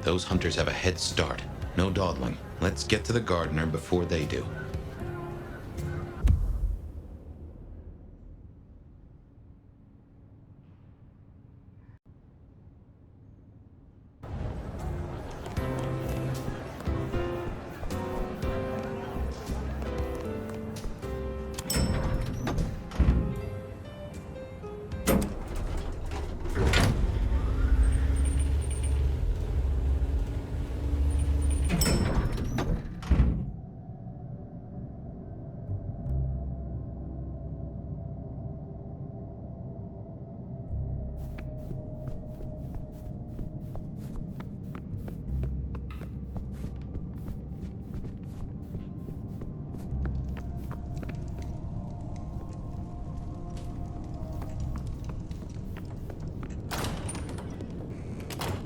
Those hunters have a head start. No dawdling. Let's get to the gardener before they do.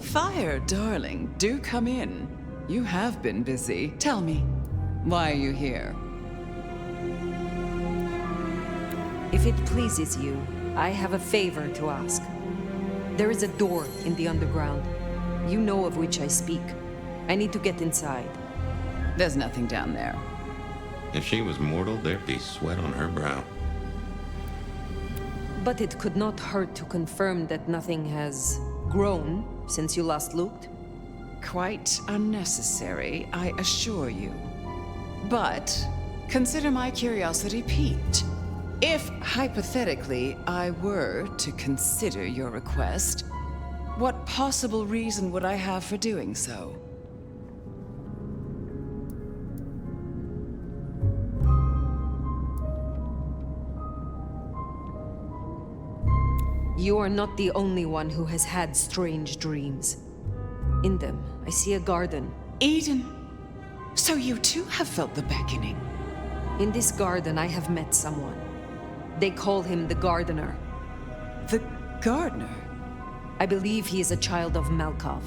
Fire, darling, do come in. You have been busy. Tell me, why are you here? If it pleases you, I have a favor to ask. There is a door in the underground. You know of which I speak. I need to get inside. There's nothing down there. If she was mortal, there'd be sweat on her brow. But it could not hurt to confirm that nothing has grown since you last looked. Quite unnecessary, I assure you. But consider my curiosity piqued. If, hypothetically, I were to consider your request, what possible reason would I have for doing so? You are not the only one who has had strange dreams. In them, I see a garden. Eden, so you too have felt the beckoning. In this garden, I have met someone. They call him the Gardener. The gardener? I believe he is a child of Malkov,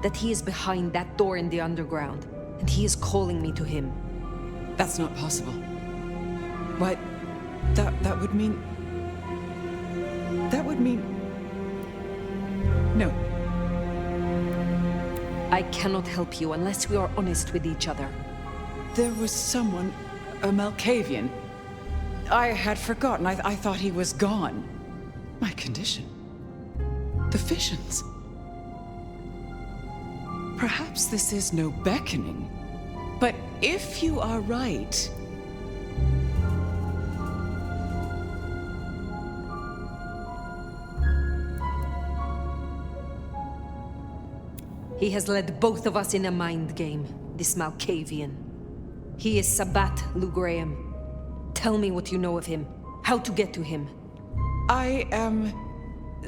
that he is behind that door in the underground, and he is calling me to him. That's not possible. Why, that would mean... That would mean... No. I cannot help you unless we are honest with each other. There was someone, a Malkavian. I had forgotten. I thought he was gone. My condition. The visions. Perhaps this is no beckoning. But if you are right... He has led both of us in a mind game, this Malkavian. He is Sabbat Lou Graham. Tell me what you know of him. How to get to him. I am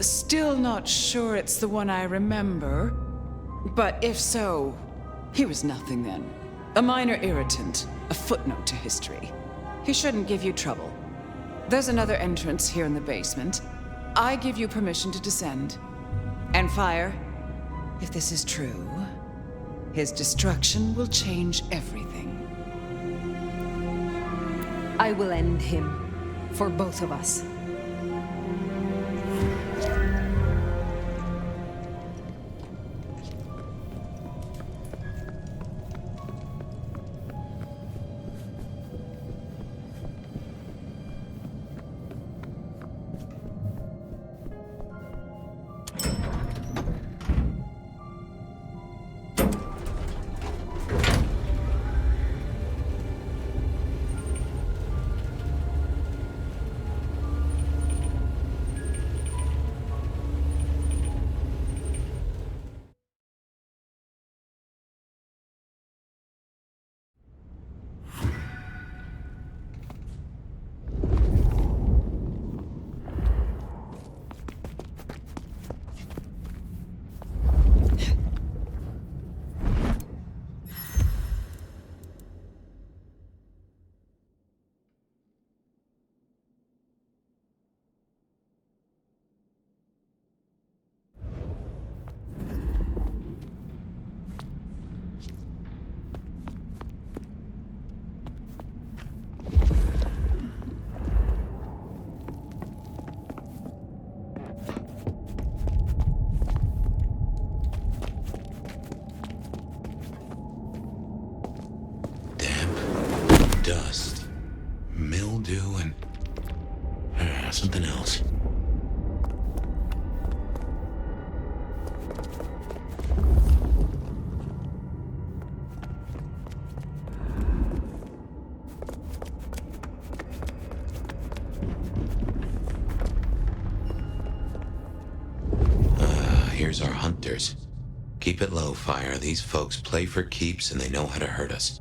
still not sure it's the one I remember. But if so, he was nothing then. A minor irritant, a footnote to history. He shouldn't give you trouble. There's another entrance here in the basement. I give you permission to descend. And fire. If this is true, his destruction will change everything. I will end him. For both of us. Dust, mildew, and something else. Here's our hunters. Keep it low, Fire. These folks play for keeps and they know how to hurt us.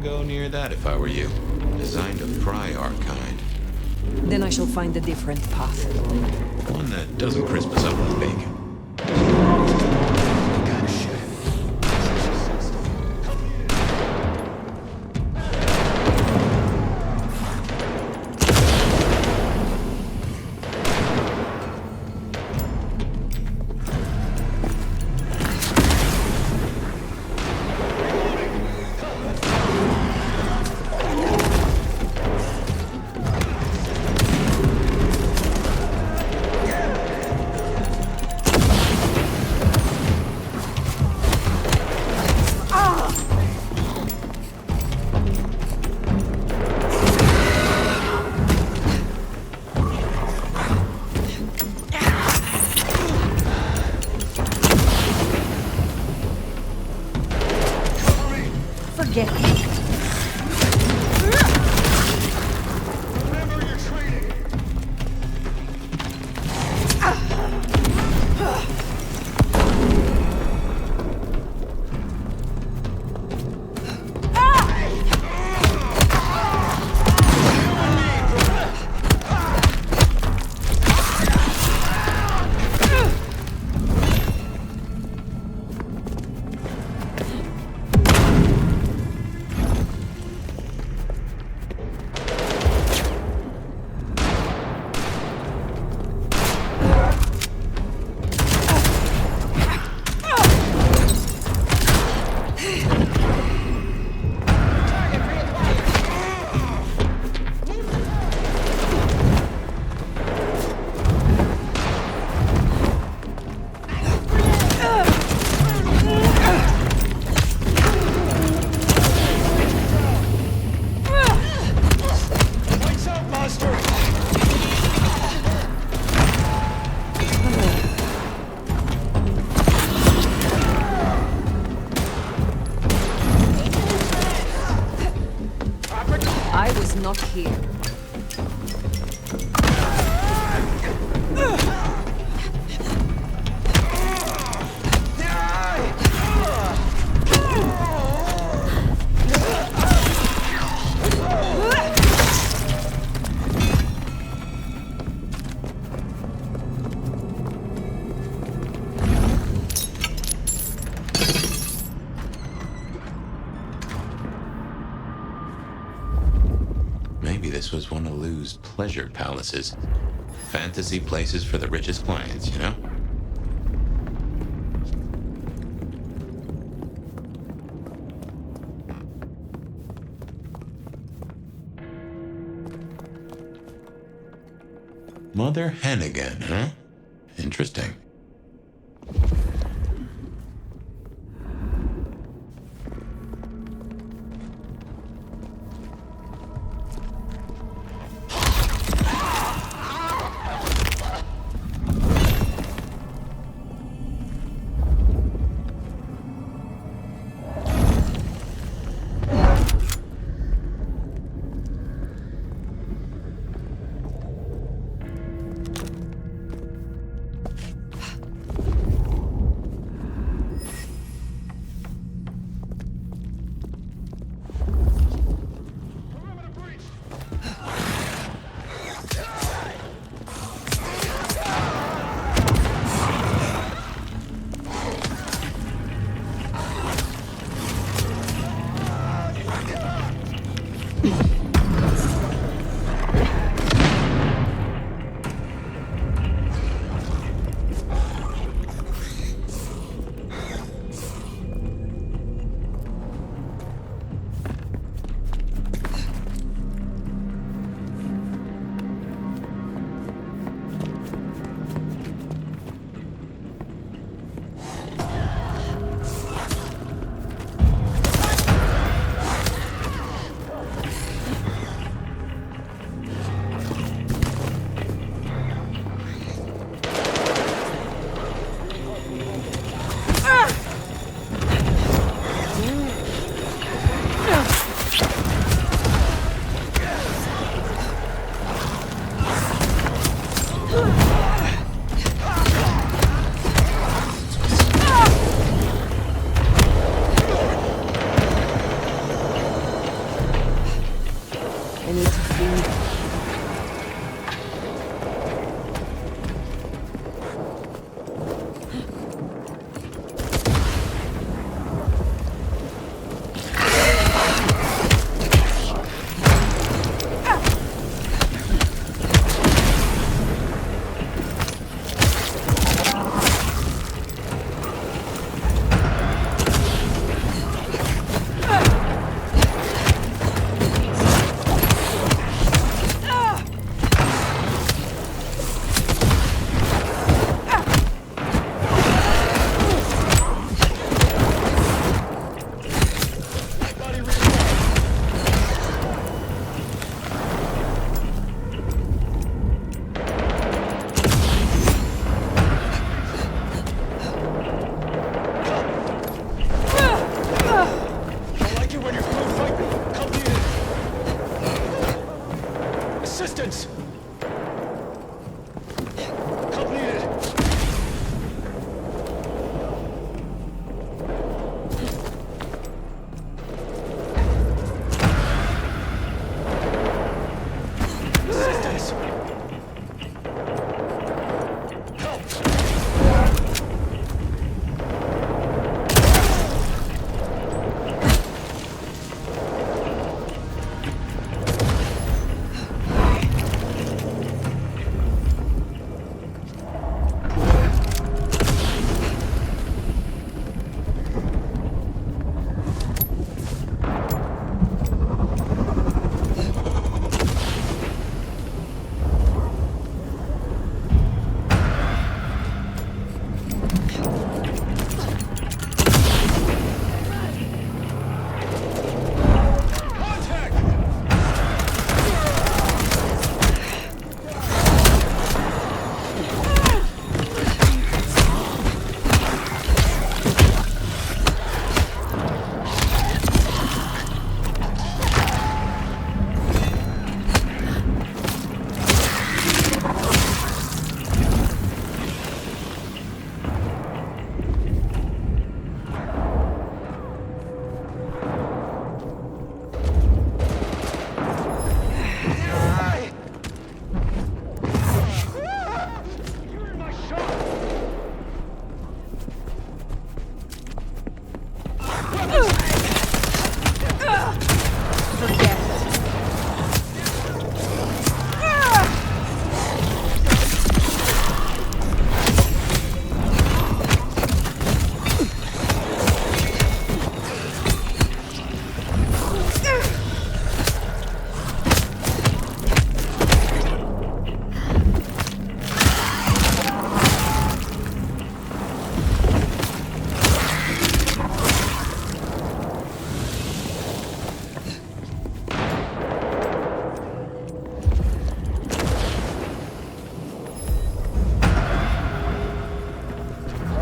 Go near that if I were you. Designed to fry our kind. Then I shall find a different path. One that doesn't crisp us up with bacon. Get Remember your training. Lights out, monster! I was not here. Maybe this was one of Lou's pleasure palaces. Fantasy places for the richest clients, you know? Mother hen again, huh? Interesting.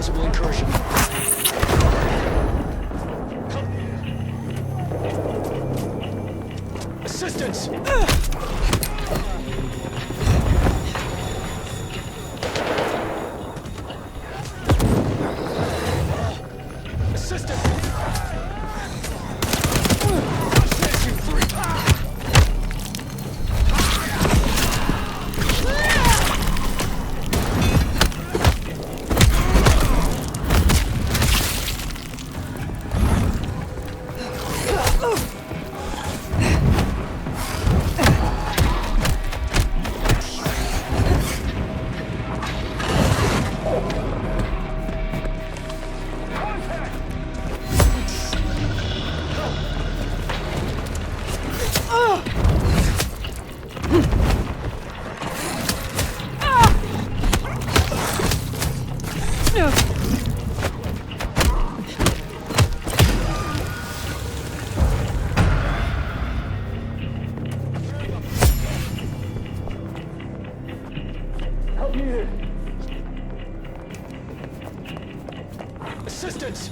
possible incursion. Assistance! Assistance! Assist you three! Help needed. Assistance!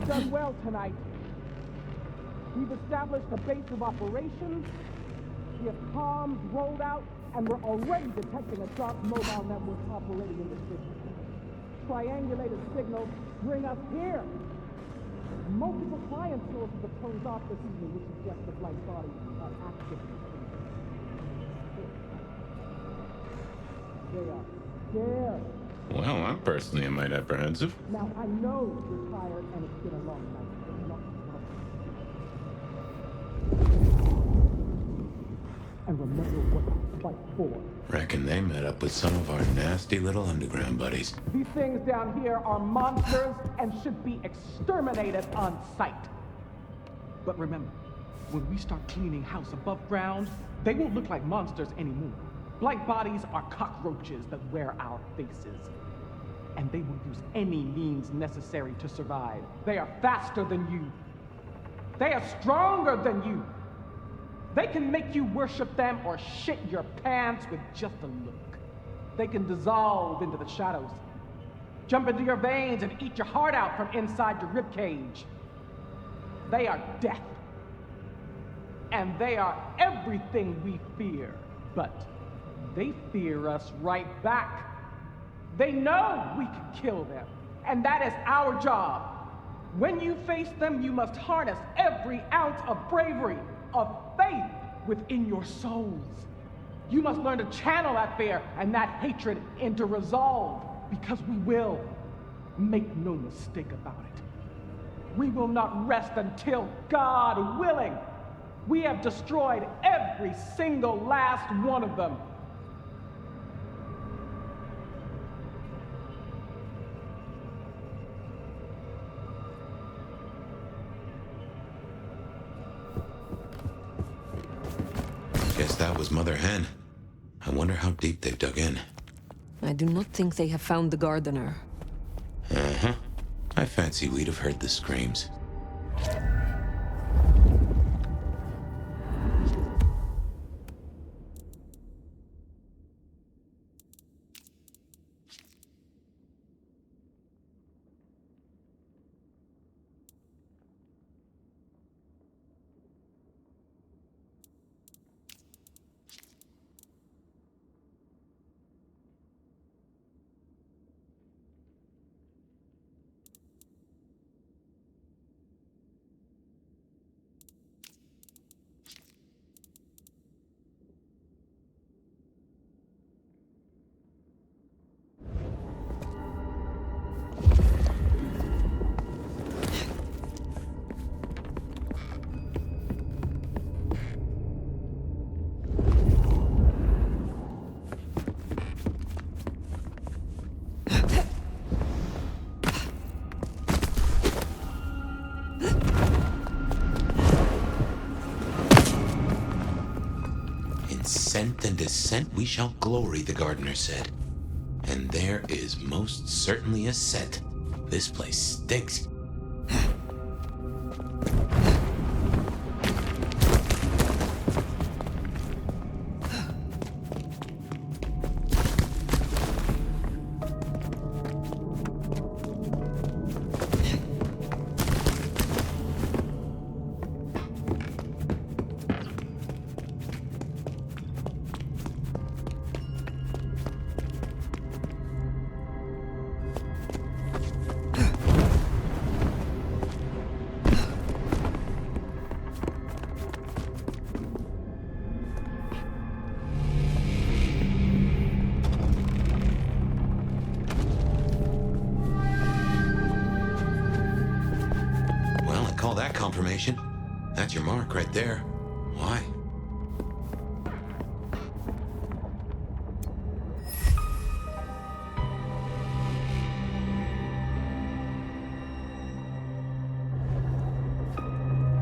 Done well tonight. We've established a base of operations, we have comms rolled out, and we're already detecting a dark mobile network operating in this district. Triangulated signals bring us here. Multiple client sources have closed off this evening, which suggests the flight bodies are active. They are scared. Well, I'm personally a mite apprehensive. Now, I know you're tired and it's been a long night. But not and remember what you fight for. Reckon they met up with some of our nasty little underground buddies. These things down here are monsters and should be exterminated on sight. But remember, when we start cleaning house above ground, they won't look like monsters anymore. Blight bodies are cockroaches that wear our faces. And they will use any means necessary to survive. They are faster than you. They are stronger than you. They can make you worship them or shit your pants with just a look. They can dissolve into the shadows, jump into your veins and eat your heart out from inside your ribcage. They are death. And they are everything we fear. But they fear us right back. They know we can kill them, and that is our job. When you face them, you must harness every ounce of bravery, of faith within your souls. You must learn to channel that fear and that hatred into resolve, because we will. Make no mistake about it. We will not rest until, God willing, we have destroyed every single last one of them. Guess that was Mother Hen. I wonder how deep they've dug in. I do not think they have found the gardener. Uh-huh. I fancy we'd have heard the screams. Ascent and descent we shall glory, the gardener said. And there is most certainly a set. This place stinks. Call that confirmation. That's your mark right there. Why?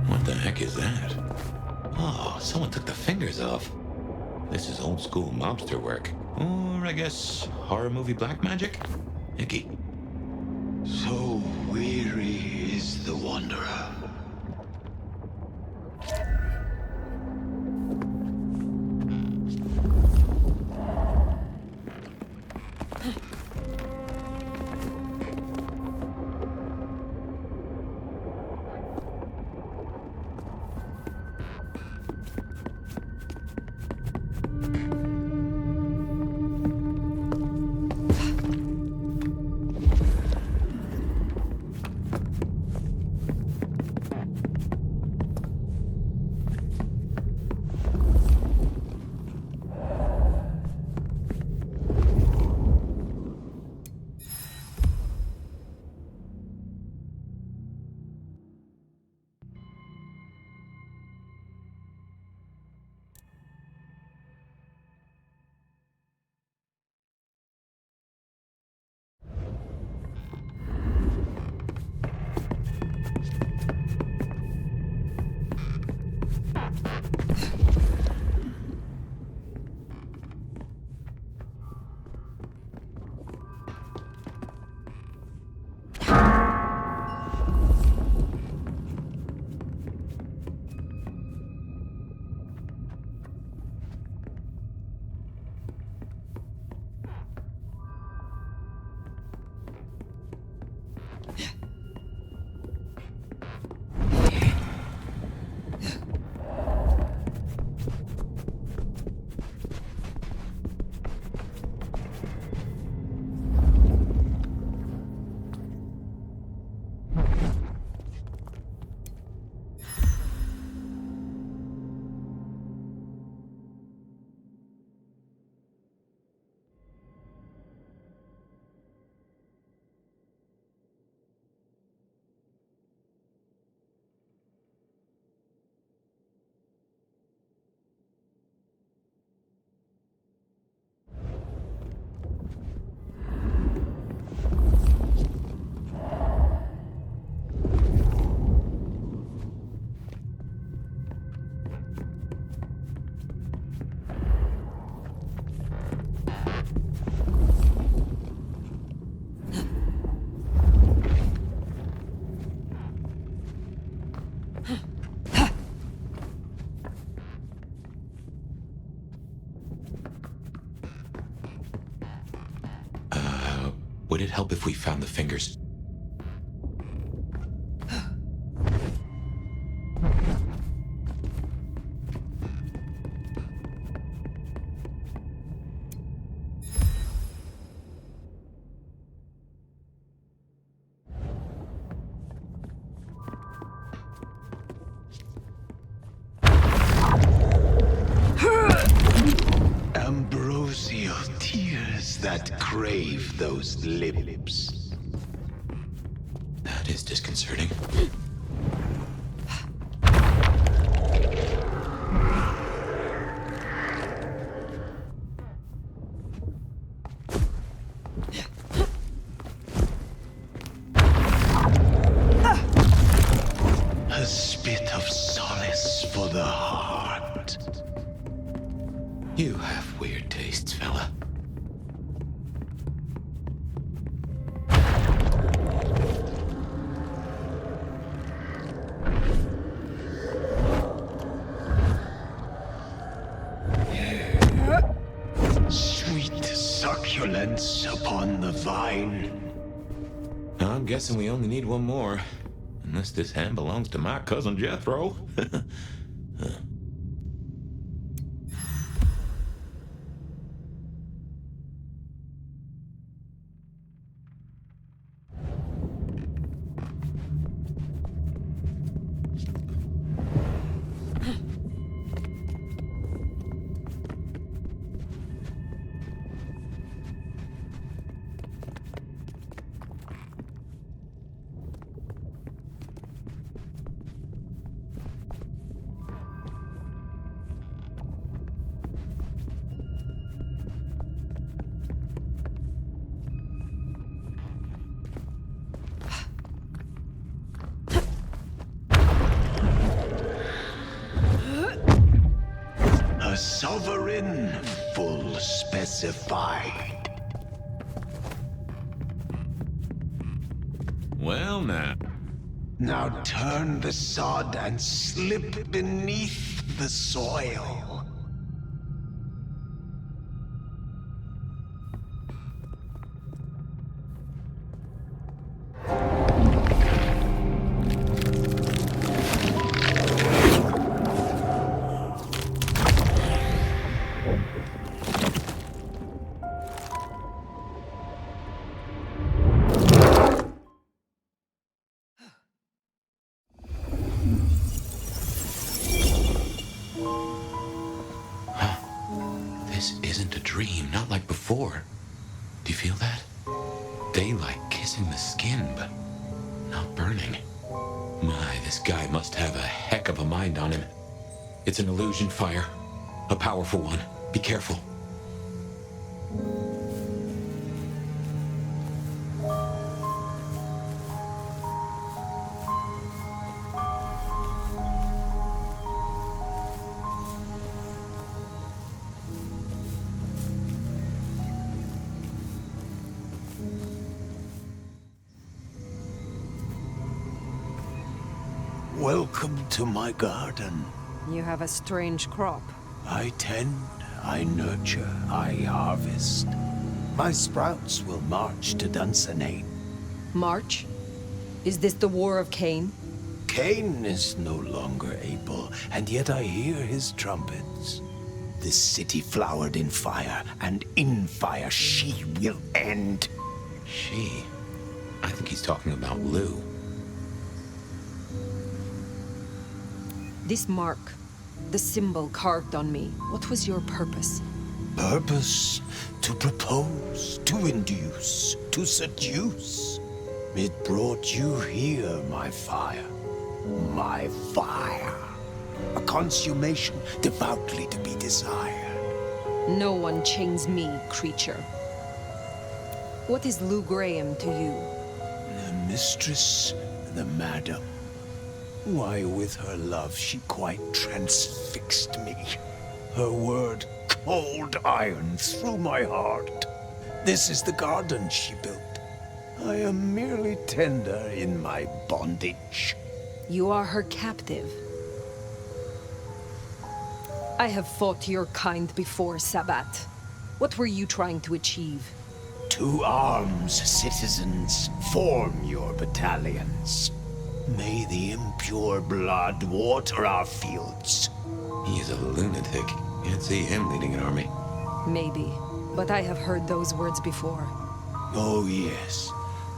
What the heck is that? Oh, someone took the fingers off. This is old school mobster work. Or I guess horror movie black magic? Icky. So weary is the wanderer. Would it help if we found the fingers? Ambrosial tears that crave those lips. That is disconcerting. A spit of solace for the heart. You have weird tastes, fella. Sweet succulence upon the vine. I'm guessing we only need one more. Unless this hand belongs to my cousin Jethro. A sovereign full specified. Well, now. Now turn the sod and slip beneath the soil. This isn't a dream, not like before. Do you feel that? Daylight kissing the skin, but not burning. My, this guy must have a heck of a mind on him. It's an illusion fire. A powerful one. Be careful. Welcome to my garden. You have a strange crop. I tend, I nurture, I harvest. My sprouts will march to Dunsinane. March? Is this the War of Cain? Cain is no longer able, and yet I hear his trumpets. This city flowered in fire, and in fire she will end. She? I think he's talking about Lou. This mark, the symbol carved on me, what was your purpose? Purpose? To propose, to induce, to seduce. It brought you here, my fire. My fire. A consummation devoutly to be desired. No one chains me, creature. What is Lou Graham to you? The mistress, the madam. Why, with her love, she quite transfixed me. Her word, cold iron through my heart. This is the garden she built. I am merely tender in my bondage. You are her captive. I have fought your kind before, Sabbat. What were you trying to achieve? To arms, citizens. Form your battalions. May the impure blood water our fields. He's a lunatic. Can't see him leading an army. Maybe, but I have heard those words before. Oh yes,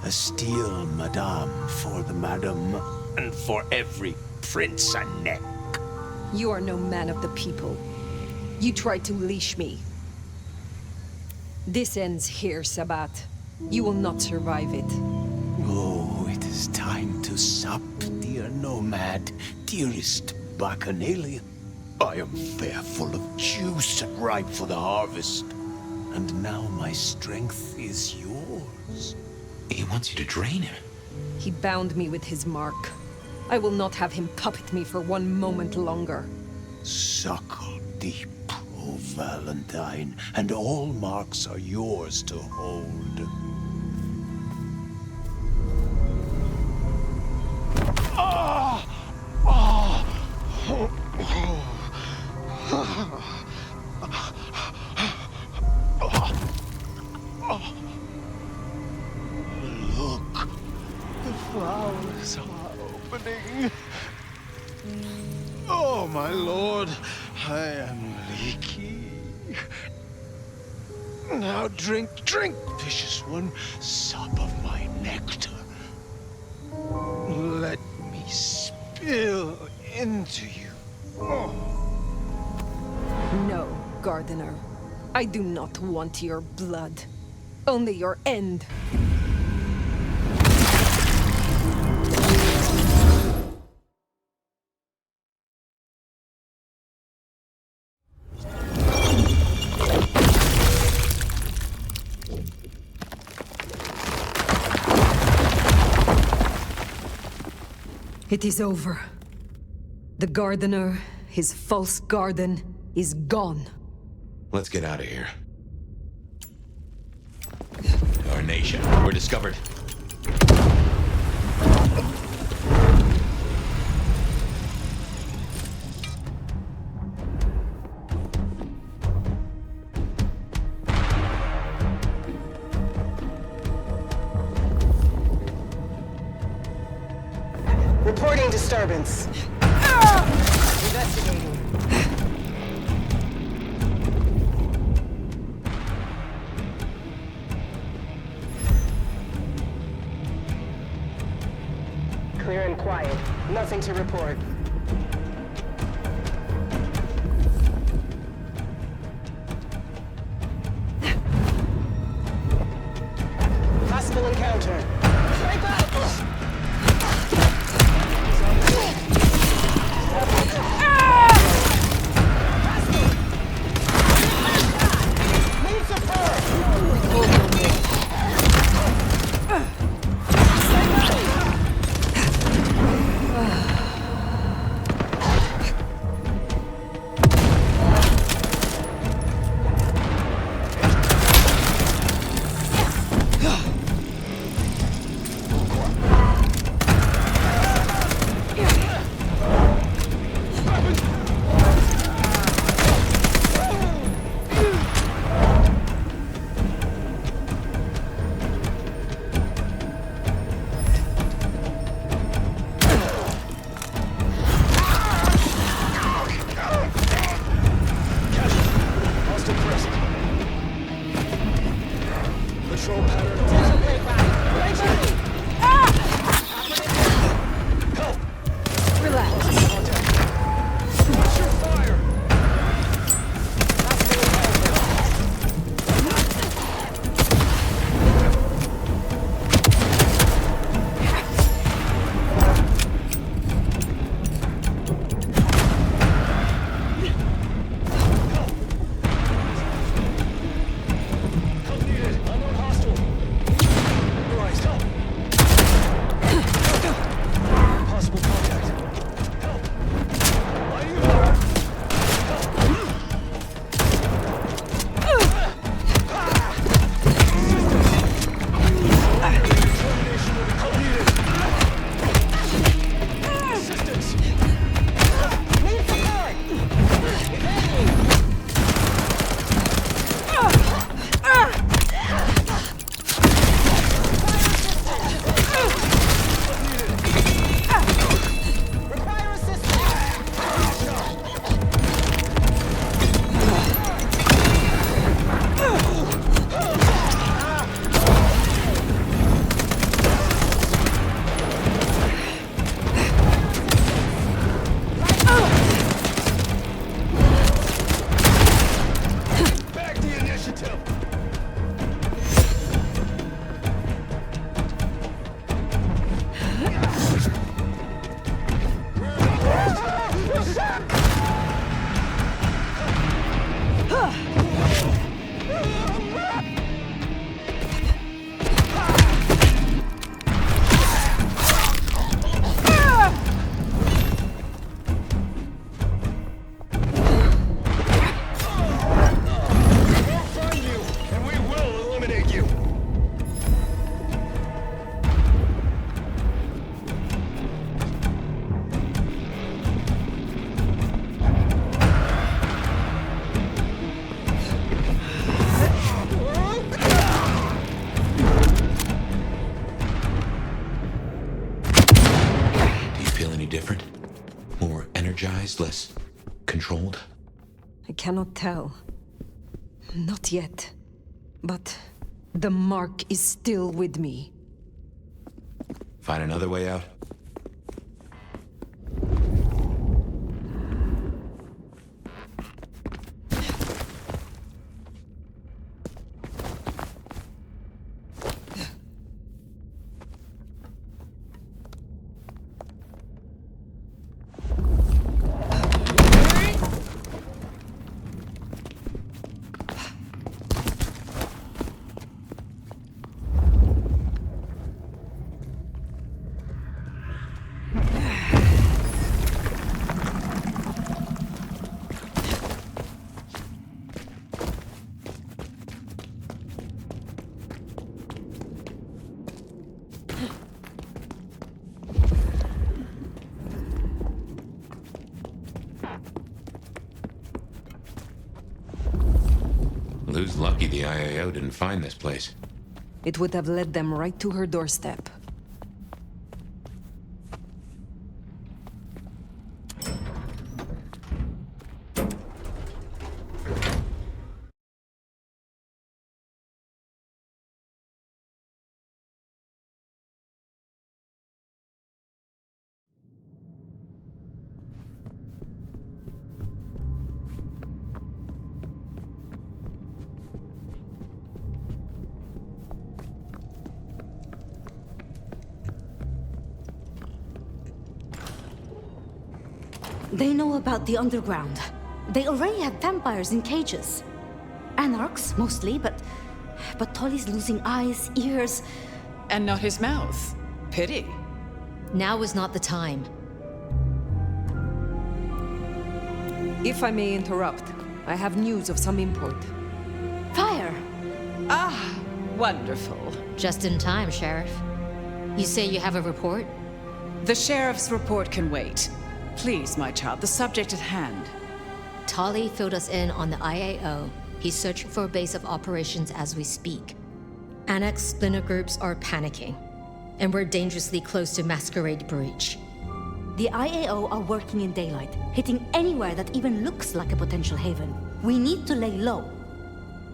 a steel madame for the madam, and for every prince a neck. You are no man of the people. You tried to leash me. This ends here, Sabbat. You will not survive it. Oh, it is time to sup, dear nomad, dearest bacchanalian. I am fair full of juice and ripe for the harvest. And now my strength is yours. He wants you to drain him. He bound me with his mark. I will not have him puppet me for one moment longer. Suckle deep, O Valentine, and all marks are yours to hold. Look, the flowers are opening. Oh, my lord, I am leaky. Now drink, vicious one, sup of my nectar. Let me spill into you. Oh. No, Gardener. I do not want your blood. Only your end. It is over. The Gardener, his false garden, is gone. Let's get out of here. Our nation, we're discovered. Reporting disturbance. Investigating. Clear and quiet. Nothing to report. Possible encounter. Snipe out! different? More energized, less controlled? I cannot tell. Not yet. But the mark is still with me. Find another way out? Lou's lucky the IAO didn't find this place. It would have led them right to her doorstep. They know about the underground. They already have vampires in cages. Anarchs, mostly, but Tolly's losing eyes, ears. And not his mouth. Pity. Now is not the time. If I may interrupt, I have news of some import. Fire! Ah, wonderful. Just in time, Sheriff. You say you have a report? The sheriff's report can wait. Please, my child, the subject at hand. Tolly filled us in on the IAO. He's searching for a base of operations as we speak. Annex splinter groups are panicking, and we're dangerously close to Masquerade breach. The IAO are working in daylight, hitting anywhere that even looks like a potential haven. We need to lay low.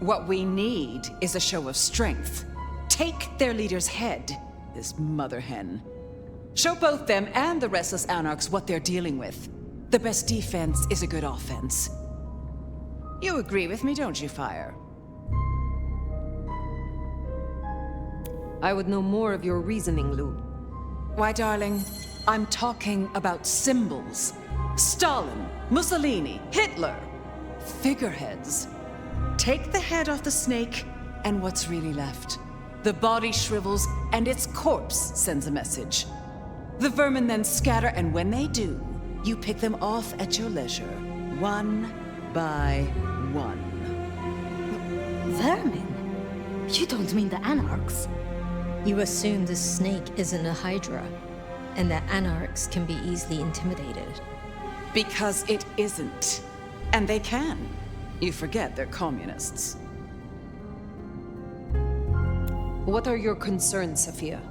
What we need is a show of strength. Take their leader's head, this mother hen. Show both them and the restless anarchs what they're dealing with. The best defense is a good offense. You agree with me, don't you, Fire? I would know more of your reasoning, Lou. Why, darling, I'm talking about symbols. Stalin, Mussolini, Hitler. Figureheads. Take the head off the snake, and what's really left? The body shrivels, and its corpse sends a message. The vermin then scatter, and when they do, you pick them off at your leisure, one by one. Vermin? You don't mean the anarchs? You assume this snake isn't a hydra, and that anarchs can be easily intimidated. Because it isn't. And they can. You forget they're communists. What are your concerns, Sophia?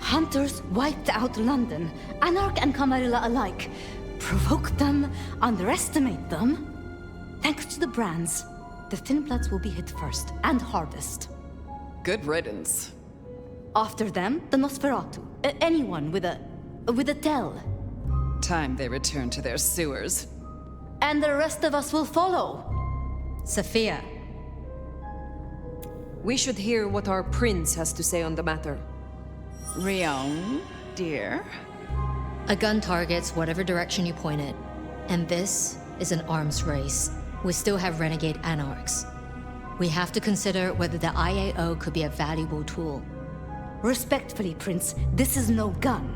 Hunters wiped out London, Anarch and Camarilla alike. Provoke them, underestimate them. Thanks to the brands, the Thin Bloods will be hit first and hardest. Good riddance. After them, the Nosferatu. Anyone with a tell. Time they return to their sewers. And the rest of us will follow. Sophia, We should hear what our prince has to say on the matter. Rion, dear. a gun targets whatever direction you point it, and this is an arms race. We still have renegade anarchs. We have to consider whether the IAO could be a valuable tool. Respectfully, Prince, this is no gun.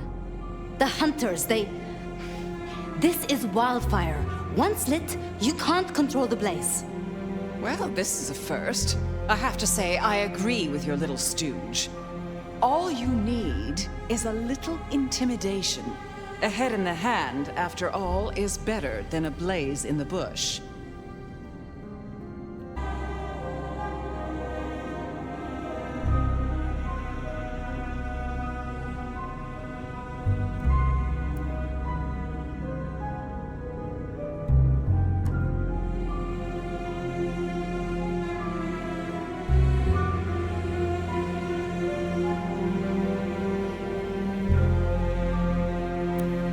The hunters, This is wildfire. Once lit, you can't control the blaze. Well, this is a first. I have to say, I agree with your little stooge. All you need is a little intimidation. A head in the hand, after all, is better than a blaze in the bush.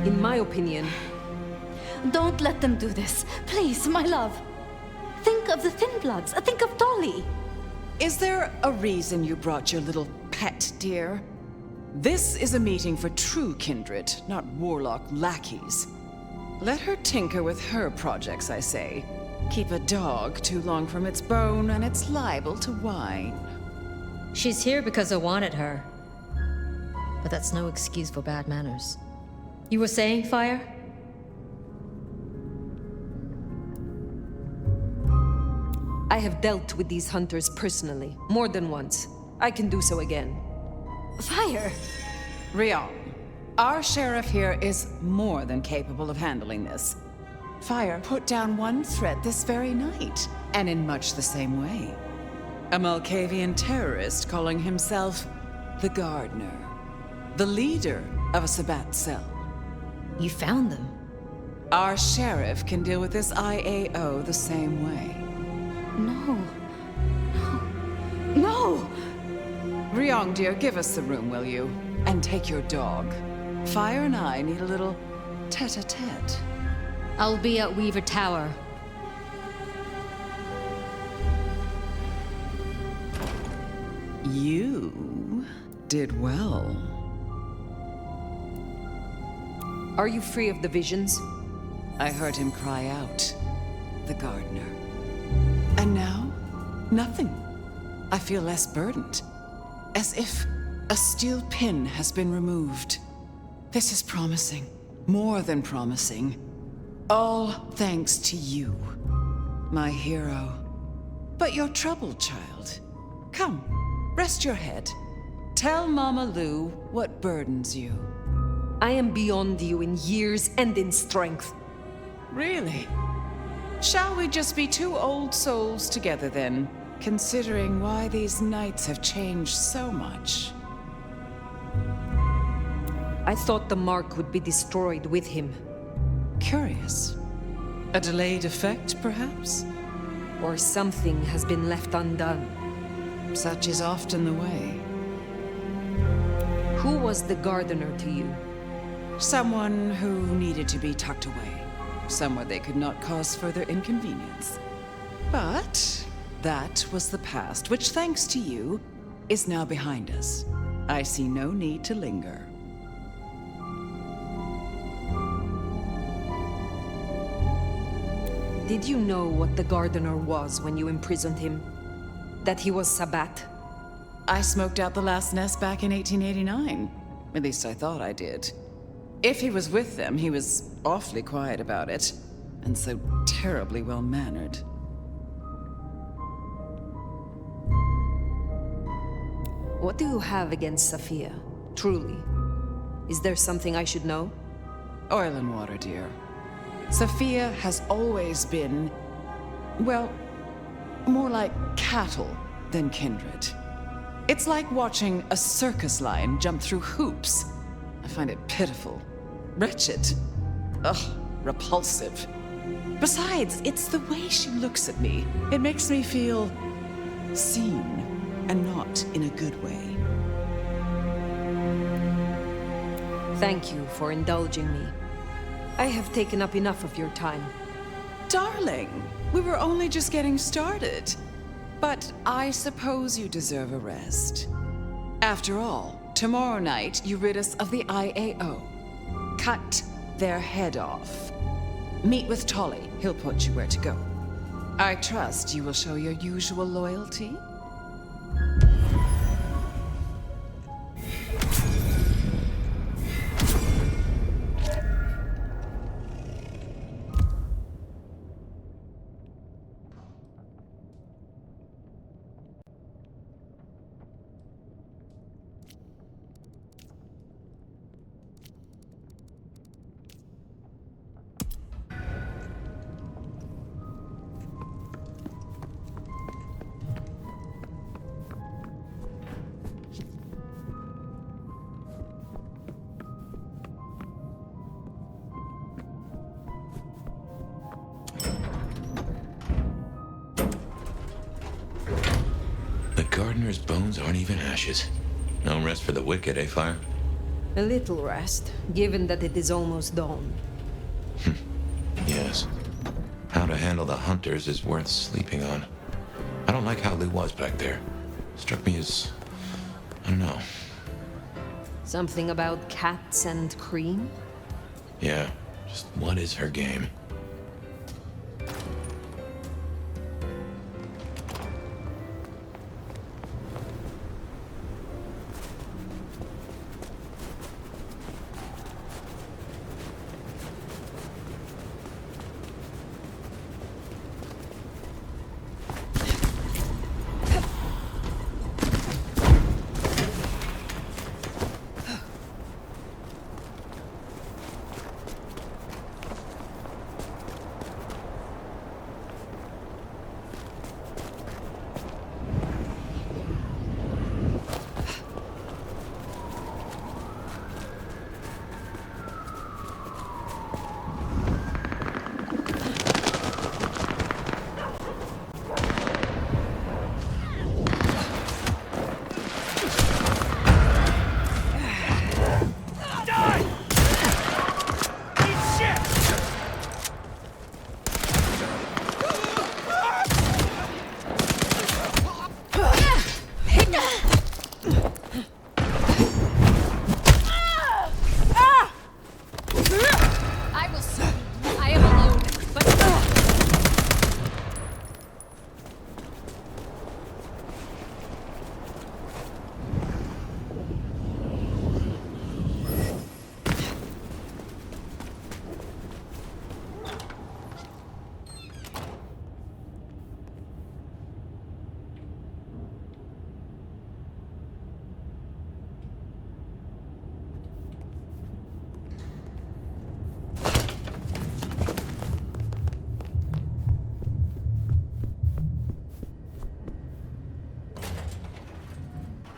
In my opinion, Don't let them do this. Please, my love. Think of the Thin Bloods. Think of Dolly. Is there a reason you brought your little pet, dear? This is a meeting for true kindred, not warlock lackeys. Let her tinker with her projects, I say. Keep a dog too long from its bone, and it's liable to whine. She's here because I wanted her. But that's no excuse for bad manners. You were saying, Fire? I have dealt with these hunters personally, more than once. I can do so again. Fire. Rion, our sheriff here is more than capable of handling this. Fire put down one threat this very night, and in much the same way. A Malkavian terrorist calling himself the Gardener, the leader of a Sabbat cell. You found them. Our sheriff can deal with this IAO the same way. No. No! Ryong, dear, give us the room, will you? And take your dog. Fire and I need a little tete-a-tete. I'll be at Weaver Tower. You did well. Are you free of the visions? I heard him cry out, the gardener. And now, nothing. I feel less burdened, as if a steel pin has been removed. This is promising, more than promising. All thanks to you, my hero. But you're troubled, child. Come, rest your head. Tell Mama Lou what burdens you. I am beyond you in years and in strength. Really? Shall we just be two old souls together then, considering why these nights have changed so much? I thought the mark would be destroyed with him. Curious. A delayed effect, perhaps? Or something has been left undone. Such is often the way. Who was the gardener to you? Someone who needed to be tucked away. Somewhere they could not cause further inconvenience. But that was the past, which, thanks to you, is now behind us. I see no need to linger. Did you know what the gardener was when you imprisoned him? That he was Sabbat? I smoked out the last nest back in 1889. At least I thought I did. If he was with them, he was awfully quiet about it, and so terribly well-mannered. What do you have against Sophia, truly? Is there something I should know? Oil and water, dear. Sophia has always been, well, more like cattle than kindred. It's like watching a circus lion jump through hoops. I find it pitiful. Wretched. Ugh, repulsive. Besides, it's the way she looks at me. It makes me feel seen, and not in a good way. Thank you for indulging me. I have taken up enough of your time. Darling, we were only just getting started. But I suppose you deserve a rest. After all, tomorrow night you rid us of the IAO. Cut their head off. Meet with Tolly. He'll point you where to go. I trust you will show your usual loyalty. The gardener's bones aren't even ashes. No rest for the wicked, eh, Fire? A little rest, given that it is almost dawn. Yes. How to handle the hunters is worth sleeping on. I don't like how Lou was back there. Struck me as... I don't know. Something about cats and cream? Yeah, just what is her game?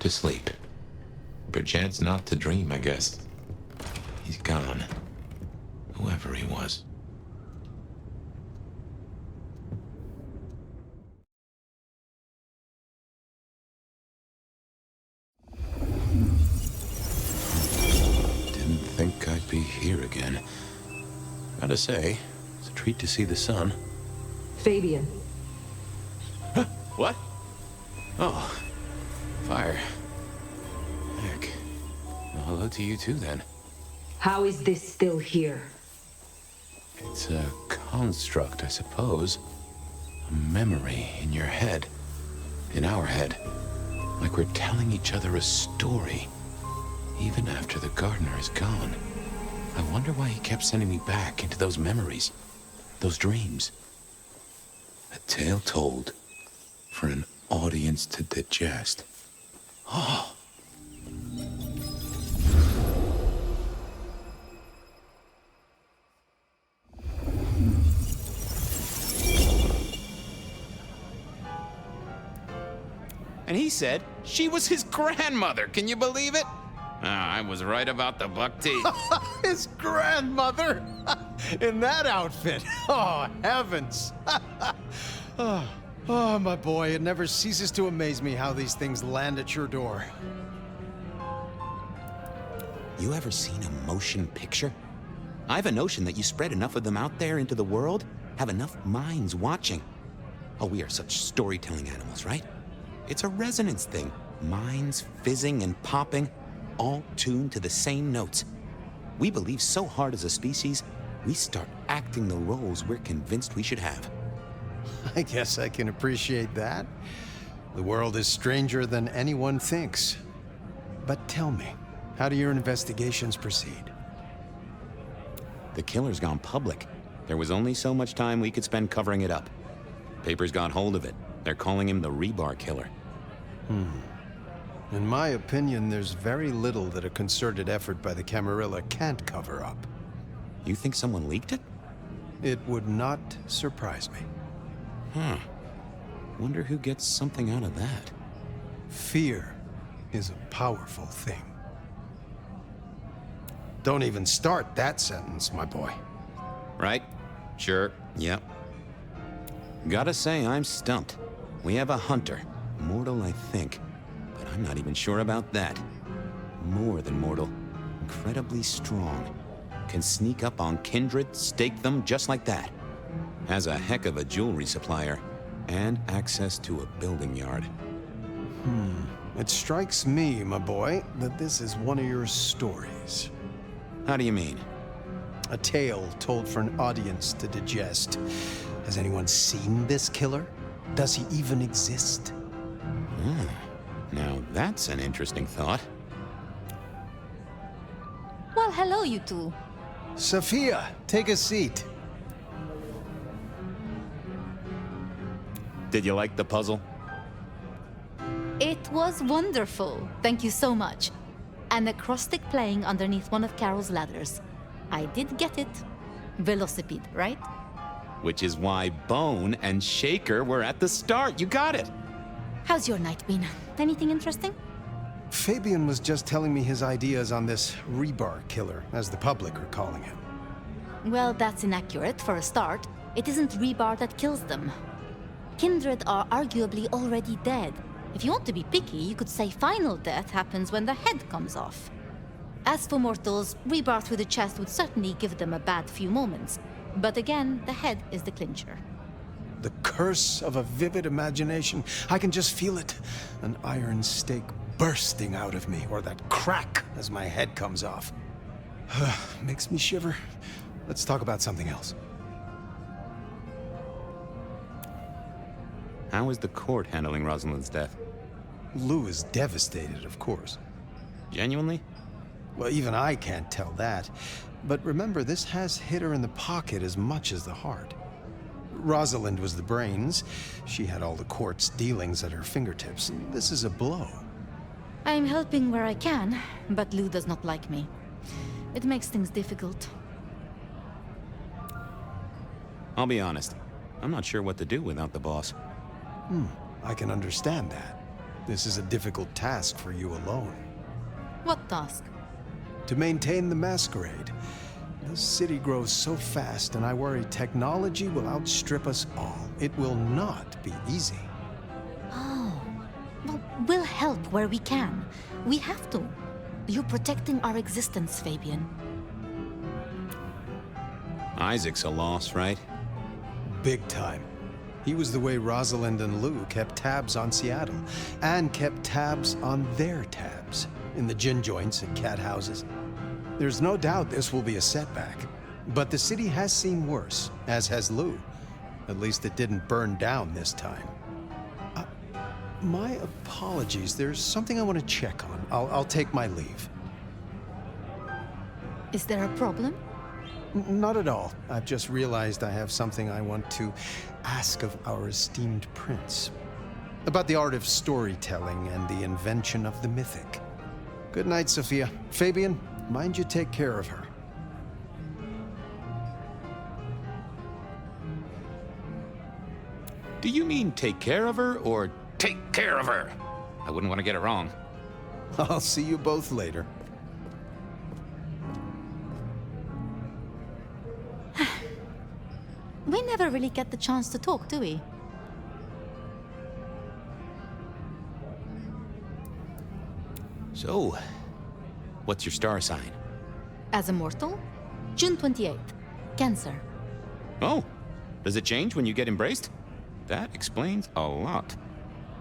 To sleep. Perchance not to dream, I guess. He's gone. Whoever he was. Didn't think I'd be here again. Gotta say, it's a treat to see the sun. Fabian. Huh? What? Oh. Fire. Heck. Well, hello to you too, then. How is this still here? It's a construct, I suppose. A memory in your head. In our head. Like we're telling each other a story. Even after the gardener is gone. I wonder why he kept sending me back into those memories. Those dreams. A tale told for an audience to digest. Oh. And he said she was his grandmother. Can you believe it? I was right about the buck teeth. His grandmother? In that outfit? Oh, heavens. Oh, my boy, it never ceases to amaze me how these things land at your door. You ever seen a motion picture? I have a notion that you spread enough of them out there into the world, have enough minds watching. Oh, we are such storytelling animals, right? It's a resonance thing. Minds fizzing and popping, all tuned to the same notes. We believe so hard as a species, we start acting the roles we're convinced we should have. I guess I can appreciate that. The world is stranger than anyone thinks. But tell me, how do your investigations proceed? The killer's gone public. There was only so much time we could spend covering it up. Papers got hold of it. They're calling him the Rebar Killer. In my opinion, there's very little that a concerted effort by the Camarilla can't cover up. You think someone leaked it? It would not surprise me. Huh. Wonder who gets something out of that. Fear is a powerful thing. Don't even start that sentence, my boy. Right? Sure. Yep. Gotta say, I'm stumped. We have a hunter. Mortal, I think. But I'm not even sure about that. More than mortal. incredibly strong. Can sneak up on kindred, stake them just like that. Has a heck of a jewelry supplier, and access to a building yard. It strikes me, my boy, that this is one of your stories. How do you mean? A tale told for an audience to digest. Has anyone seen this killer? Does he even exist? Now that's an interesting thought. Well, hello, you two. Sophia, take a seat. Did you like the puzzle? It was wonderful. Thank you so much. An acrostic playing underneath one of Carol's ladders. I did get it. Velocipede, right? Which is why Bone and Shaker were at the start. You got it! How's your night been? Anything interesting? Fabian was just telling me his ideas on this rebar killer, as the public are calling him. Well, that's inaccurate for a start. It isn't rebar that kills them. Kindred are arguably already dead. If you want to be picky, you could say final death happens when the head comes off. As for mortals, rebar through the chest would certainly give them a bad few moments. But again, the head is the clincher. The curse of a vivid imagination. I can just feel it. An iron stake bursting out of me, or that crack as my head comes off. Makes me shiver. Let's talk about something else. How is the court handling Rosalind's death? Lou is devastated, of course. Genuinely? Well, even I can't tell that. But remember, this has hit her in the pocket as much as the heart. Rosalind was the brains. She had all the court's dealings at her fingertips. This is a blow. I'm helping where I can, but Lou does not like me. It makes things difficult. I'll be honest. I'm not sure what to do without the boss. I can understand that. This is a difficult task for you alone. What task? To maintain the Masquerade. This city grows so fast, and I worry technology will outstrip us all. It will not be easy. Oh. Well, we'll help where we can. We have to. You're protecting our existence, Fabian. Isaac's a loss, right? Big time. He was the way Rosalind and Lou kept tabs on Seattle, and kept tabs on their tabs, in the gin joints and cat houses. There's no doubt this will be a setback, but the city has seen worse, as has Lou. At least it didn't burn down this time. My apologies, there's something I want to check on. I'll take my leave. Is there a problem? Not at all. I've just realized I have something I want to ask of our esteemed prince. About the art of storytelling and the invention of the mythic. Good night, Sophia. Fabian, mind you take care of her. Do you mean take care of her, or take care of her? I wouldn't want to get it wrong. I'll see you both later. We never really get the chance to talk, do we? So, what's your star sign? As a mortal? June 28th. Cancer. Oh, does it change when you get embraced? That explains a lot.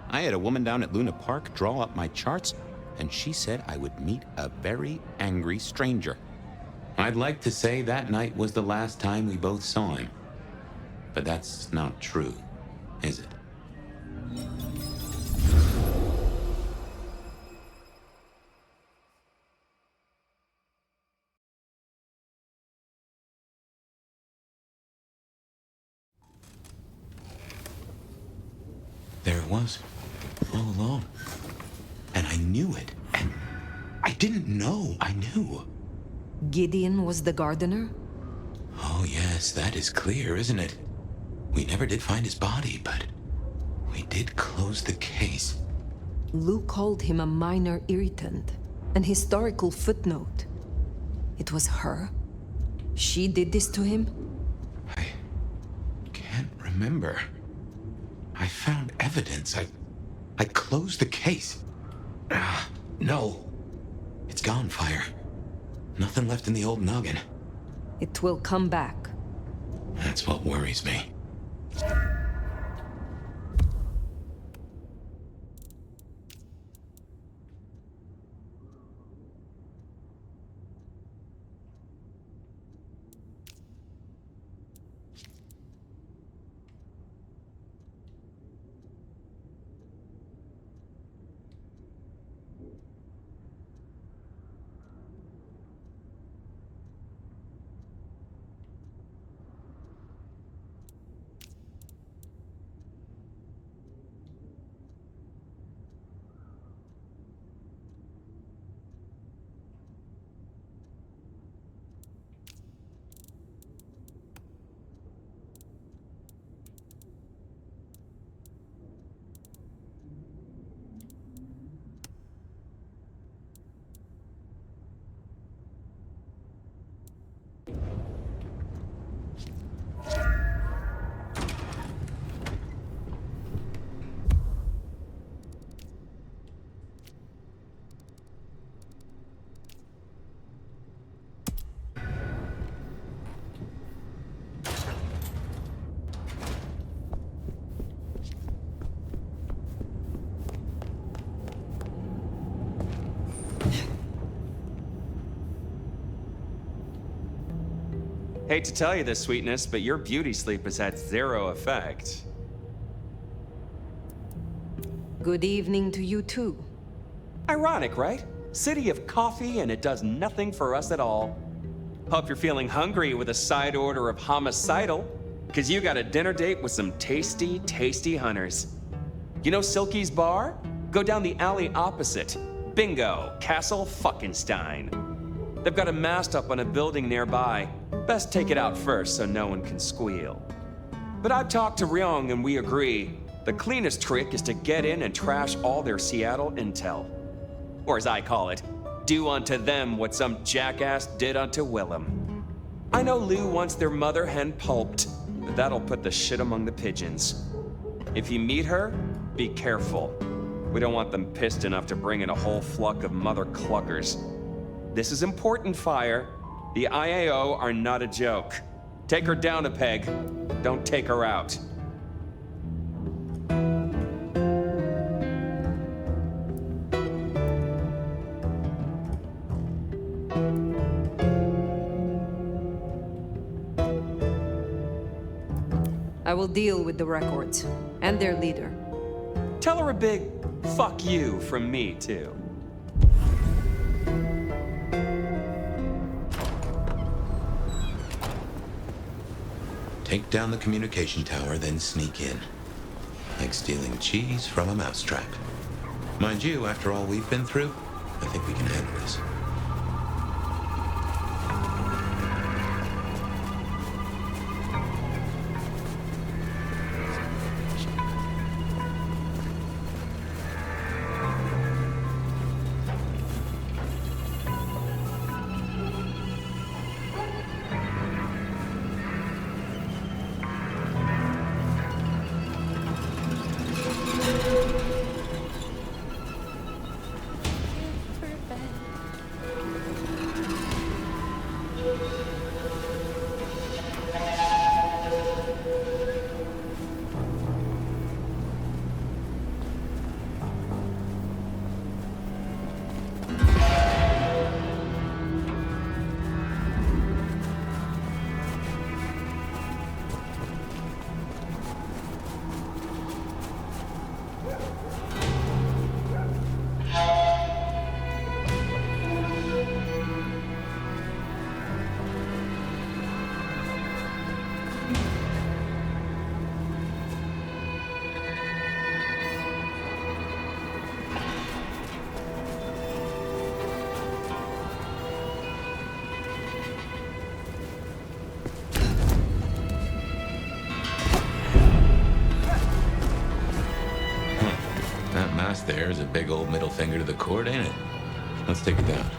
I had a woman down at Luna Park draw up my charts, and she said I would meet a very angry stranger. I'd like to say that night was the last time we both saw him. But that's not true, is it? There it was, all along. And I knew it. And I didn't know I knew. Gideon was the gardener? Oh, yes, that is clear, isn't it? We never did find his body, but we did close the case. Lou called him a minor irritant, an historical footnote. It was her? She did this to him? I can't remember. I found evidence. I closed the case. No. It's gone, Fire. Nothing left in the old noggin. It will come back. That's what worries me. Hate to tell you this, sweetness, but your beauty sleep has had zero effect. Good evening to you too. Ironic, right? City of coffee and it does nothing for us at all. Hope you're feeling hungry with a side order of homicidal, because you got a dinner date with some tasty, tasty hunters. You know Silky's bar? Go down the alley opposite. Bingo, Castle Fuckenstein. They've got a mast up on a building nearby. Best take it out first so no one can squeal. But I've talked to Ryong and we agree. The cleanest trick is to get in and trash all their Seattle intel. Or as I call it, do unto them what some jackass did unto Willem. I know Lou wants their mother hen pulped, but that'll put the shit among the pigeons. If you meet her, be careful. We don't want them pissed enough to bring in a whole flock of mother cluckers. This is important, Fire. The IAO are not a joke. Take her down a peg. Don't take her out. I will deal with the records and their leader. Tell her a big fuck you from me, too. Take down the communication tower, then sneak in. Like stealing cheese from a mousetrap. Mind you, after all we've been through, I think we can handle this. There is a big old middle finger to the court, ain't it? Let's take it down.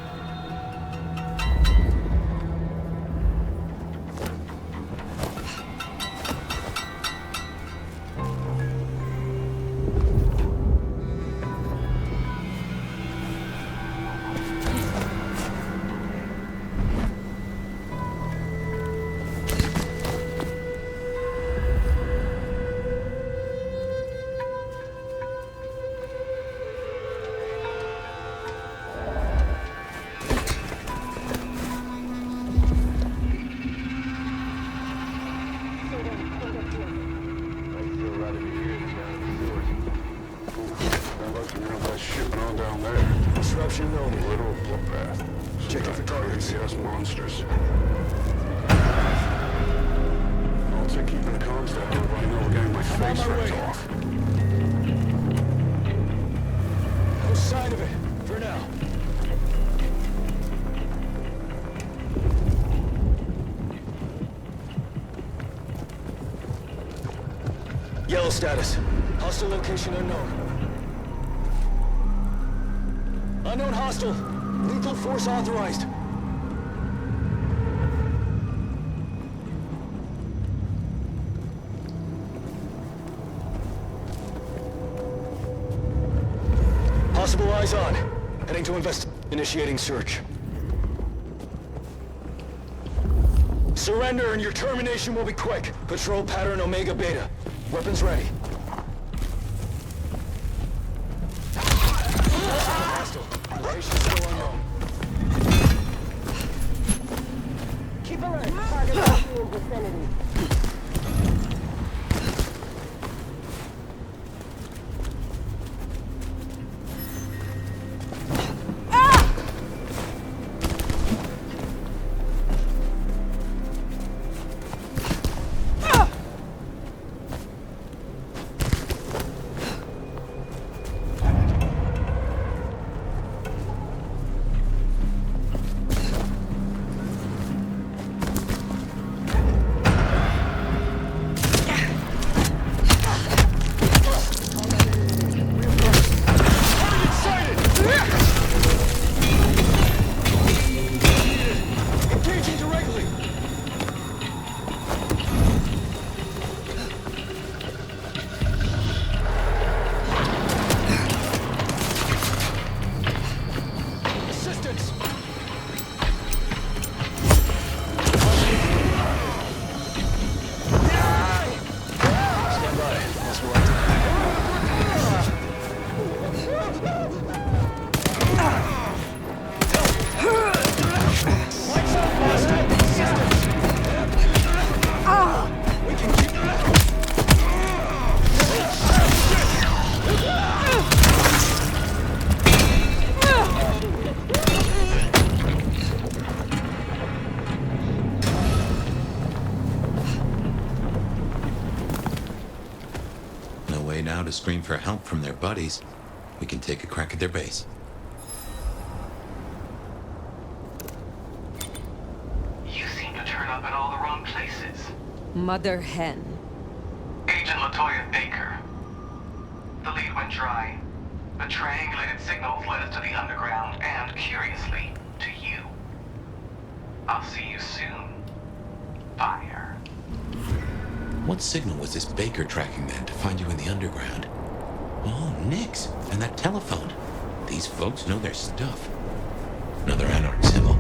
targets. Just monsters. I'll take keeping the comms down, but I know we're getting my face ripped off. No sign of it, for now. Yellow status. Hostile location unknown. Unknown hostile. Lethal force authorized. Possible eyes on. Heading to initiating search. Surrender and your termination will be quick. Patrol pattern Omega Beta. Weapons ready. Hostile. Location still unknown. Keep alert. Target likely in vicinity. To scream for help from their buddies, we can take a crack at their base. You seem to turn up in all the wrong places. Mother hen. Agent LaToya Baker. The lead went dry. The triangulated signals led us to the underground and, curiously, to you. I'll see you soon. Fire. What signal was this Baker tracking then to find you in the underground? Oh, Nix, and that telephone. These folks know their stuff. Another Anarch symbol.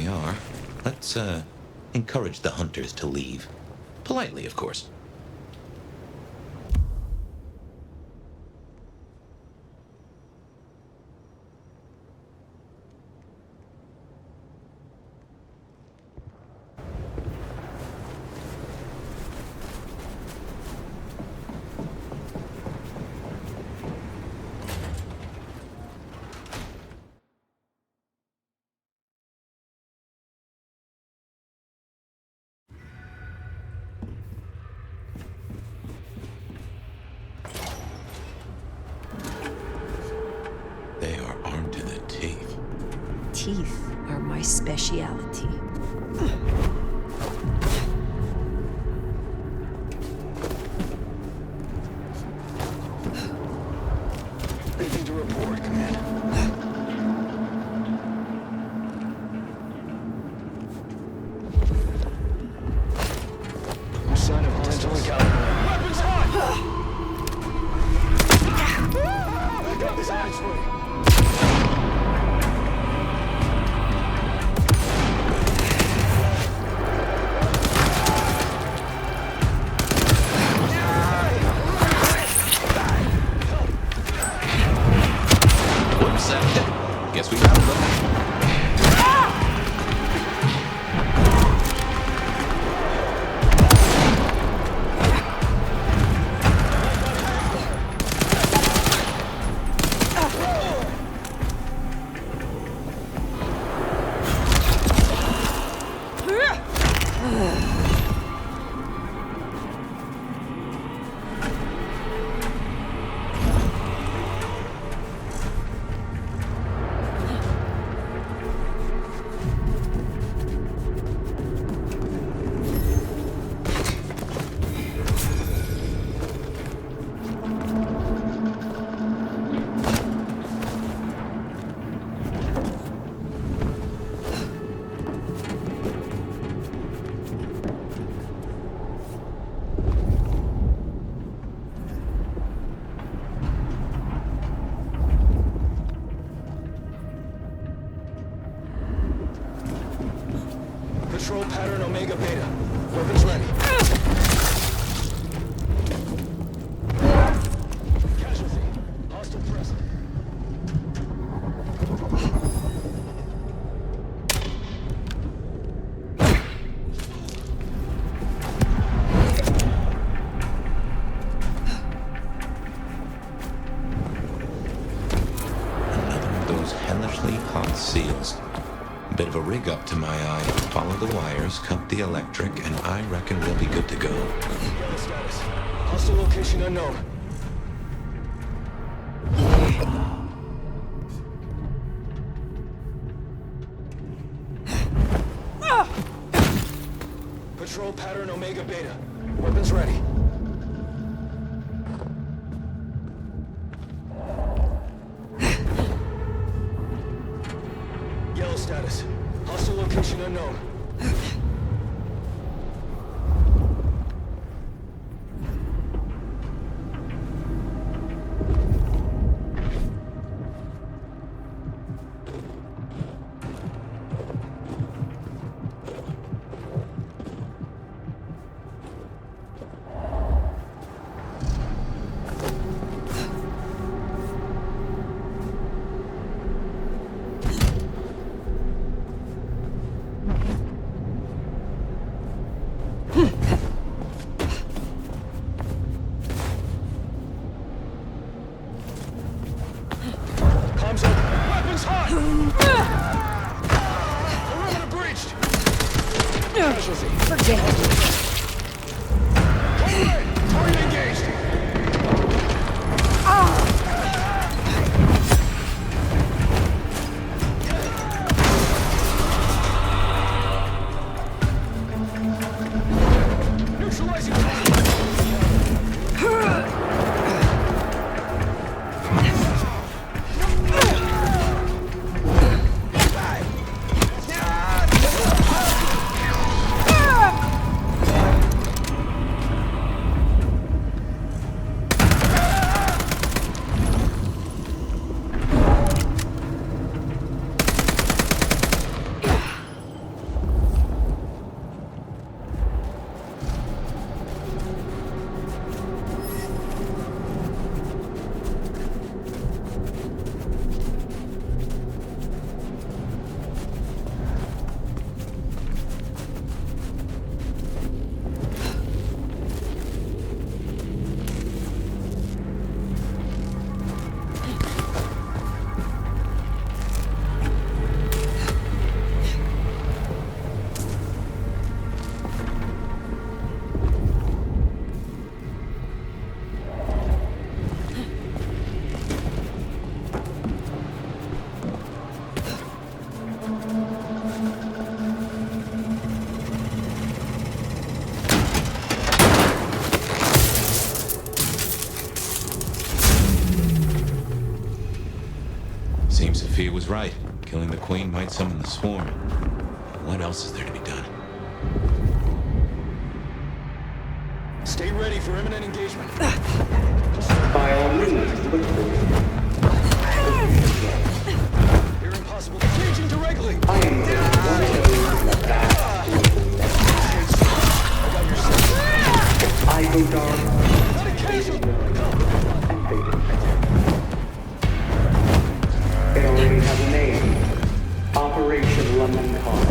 are, let's, encourage the hunters to leave. Politely, of course. They are armed to the teeth. Teeth are my speciality. Anything to report, Command? No sign of potential encounter. Weapons hot! I got this on its way. Guess we got them. Patrol pattern Omega Beta. Weapons ready. Casualty. Hostile present. Another of those hellishly hot seals. Bit of a rig up to my eye. Follow the wires, cut the electric, and I reckon we'll be good to go. Status. Hostile location unknown. Patrol pattern Omega Beta. Weapons ready. Yellow status. Hostile location unknown. Comms open. Weapons hot! Perimeter breached! Casualty. Forget it. Target engaged! Neutralizing was right. Killing the queen might summon the swarm. What else is there to be done? Stay ready for imminent engagement. By all means, look for me. You're impossible. Engaging directly. I am just one of those in the vast I go dark. Not a casual. It already has a name. Operation London Calm.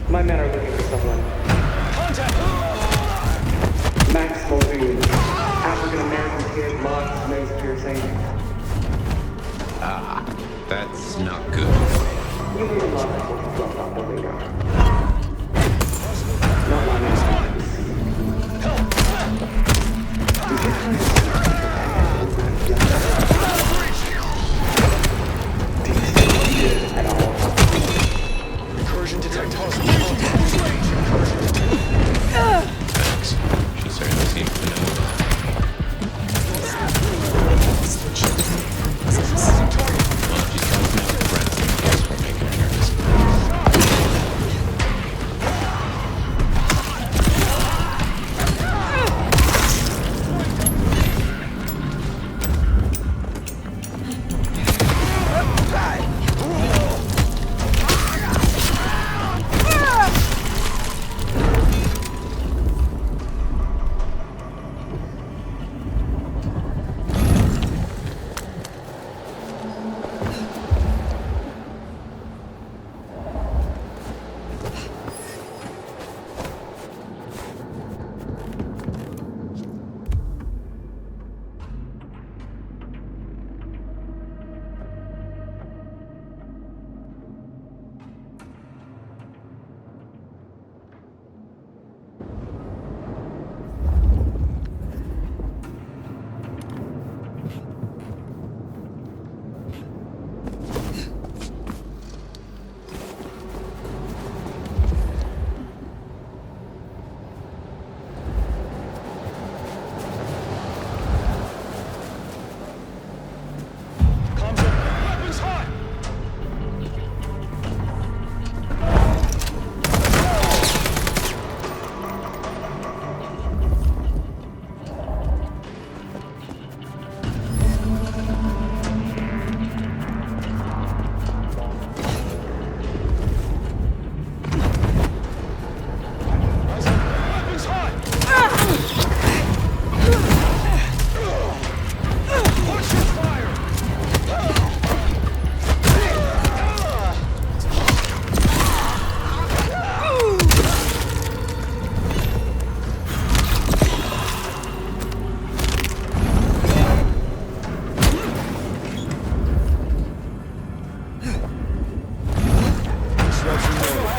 My men are looking for someone. Contact! Max Muldoon. African-American kid, lost, nose piercing. Ah, that's not good. You need a lot of fluff on the radar. Not long enough. At all. Incursion detect hospital. Thanks. She certainly seems to know that. Well, she's got now friends and guess we're making her nervous.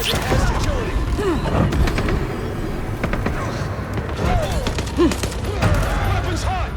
has enhanced agility. Weapons hot.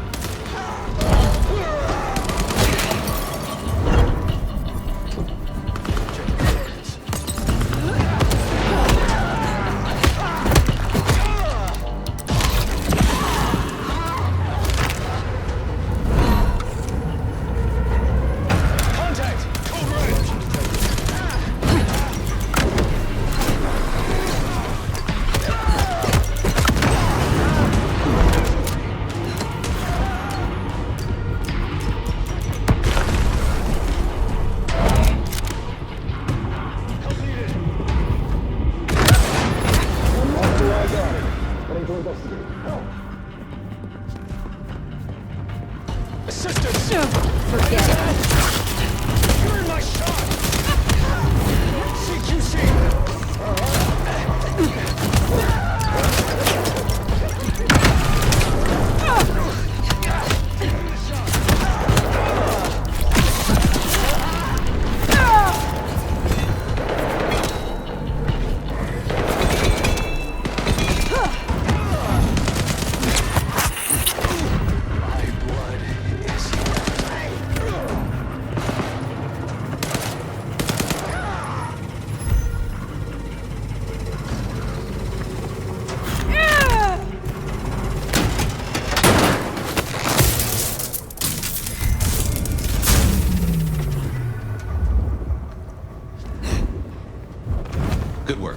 Good work.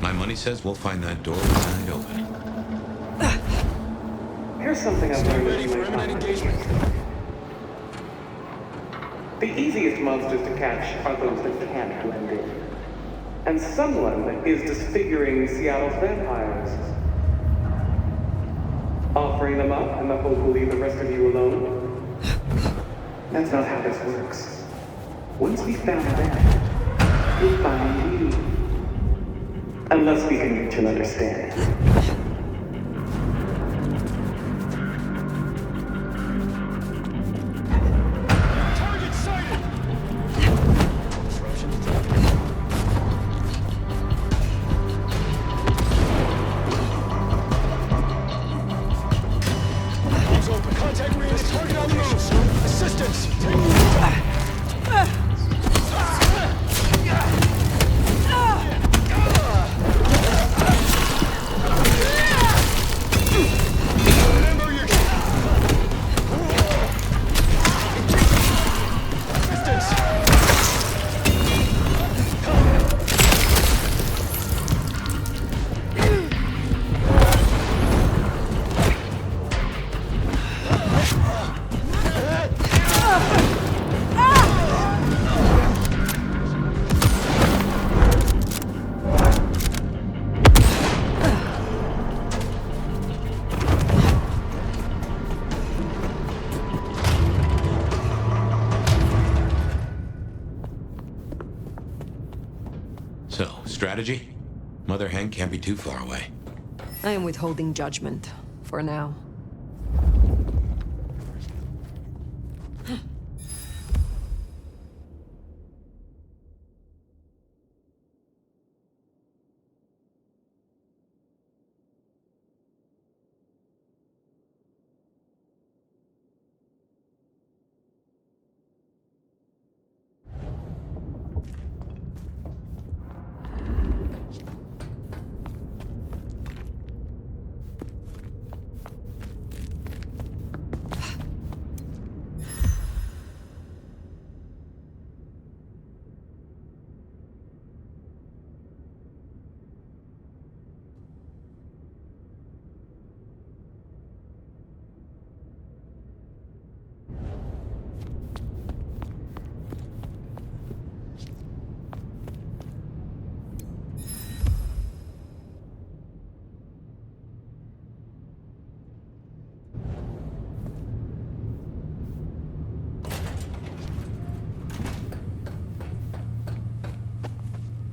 My money says we'll find that door with an open. Here's something I've learned ready for imminent engagement. The easiest monsters to catch are those that can't blend in. And someone is disfiguring Seattle's vampires. Offering them up in the hope we'll leave the rest of you alone? That's not how this works. Once we found them, we'll find you. Unless we can reach an understanding. Target sighted! Doors open. Contact reinforced. Target on the move. Assistance! So, strategy? Mother Hen can't be too far away. I am withholding judgment, for now.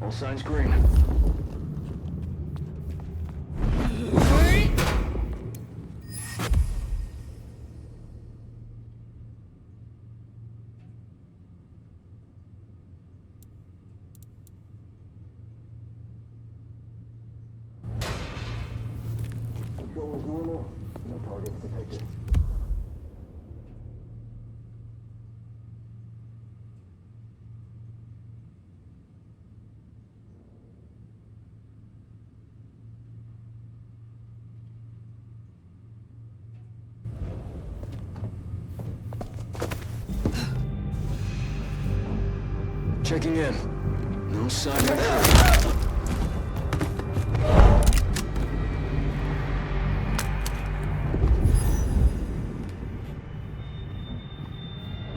All signs green. Checking in. No sign of entry.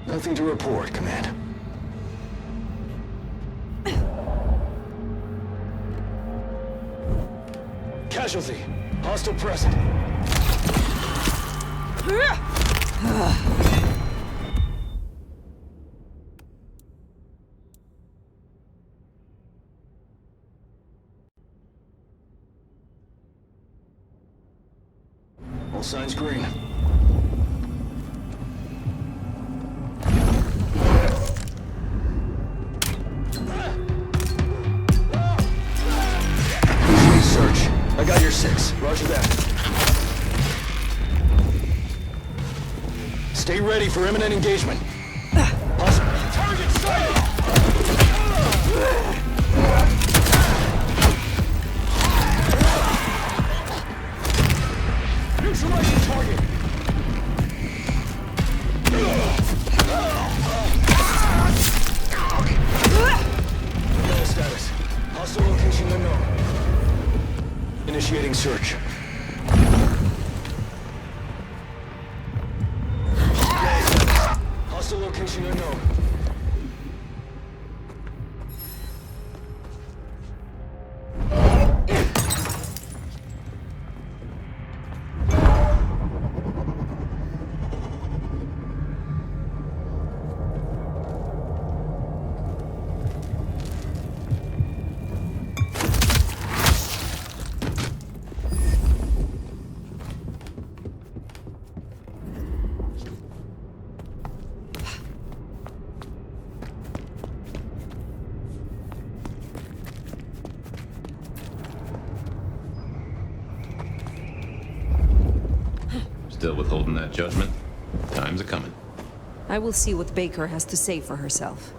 Nothing to report, Command. Casualty. Hostile present. All signs green. Search. I got your 6. Roger that. Stay ready for imminent engagement. Target sighted! Neutralizing target! Status. Hostile location unknown. Initiating search. Hostile location unknown. Still withholding that judgment? Time's a-coming. I will see what Baker has to say for herself.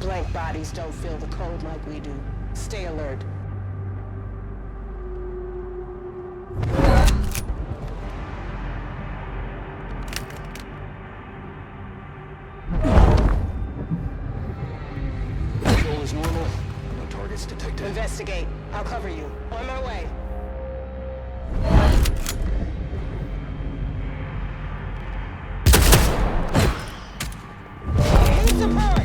Blank bodies don't feel the cold like we do. Stay alert. Control is normal. No targets detected. Investigate. I'll cover you. On my way. Need support!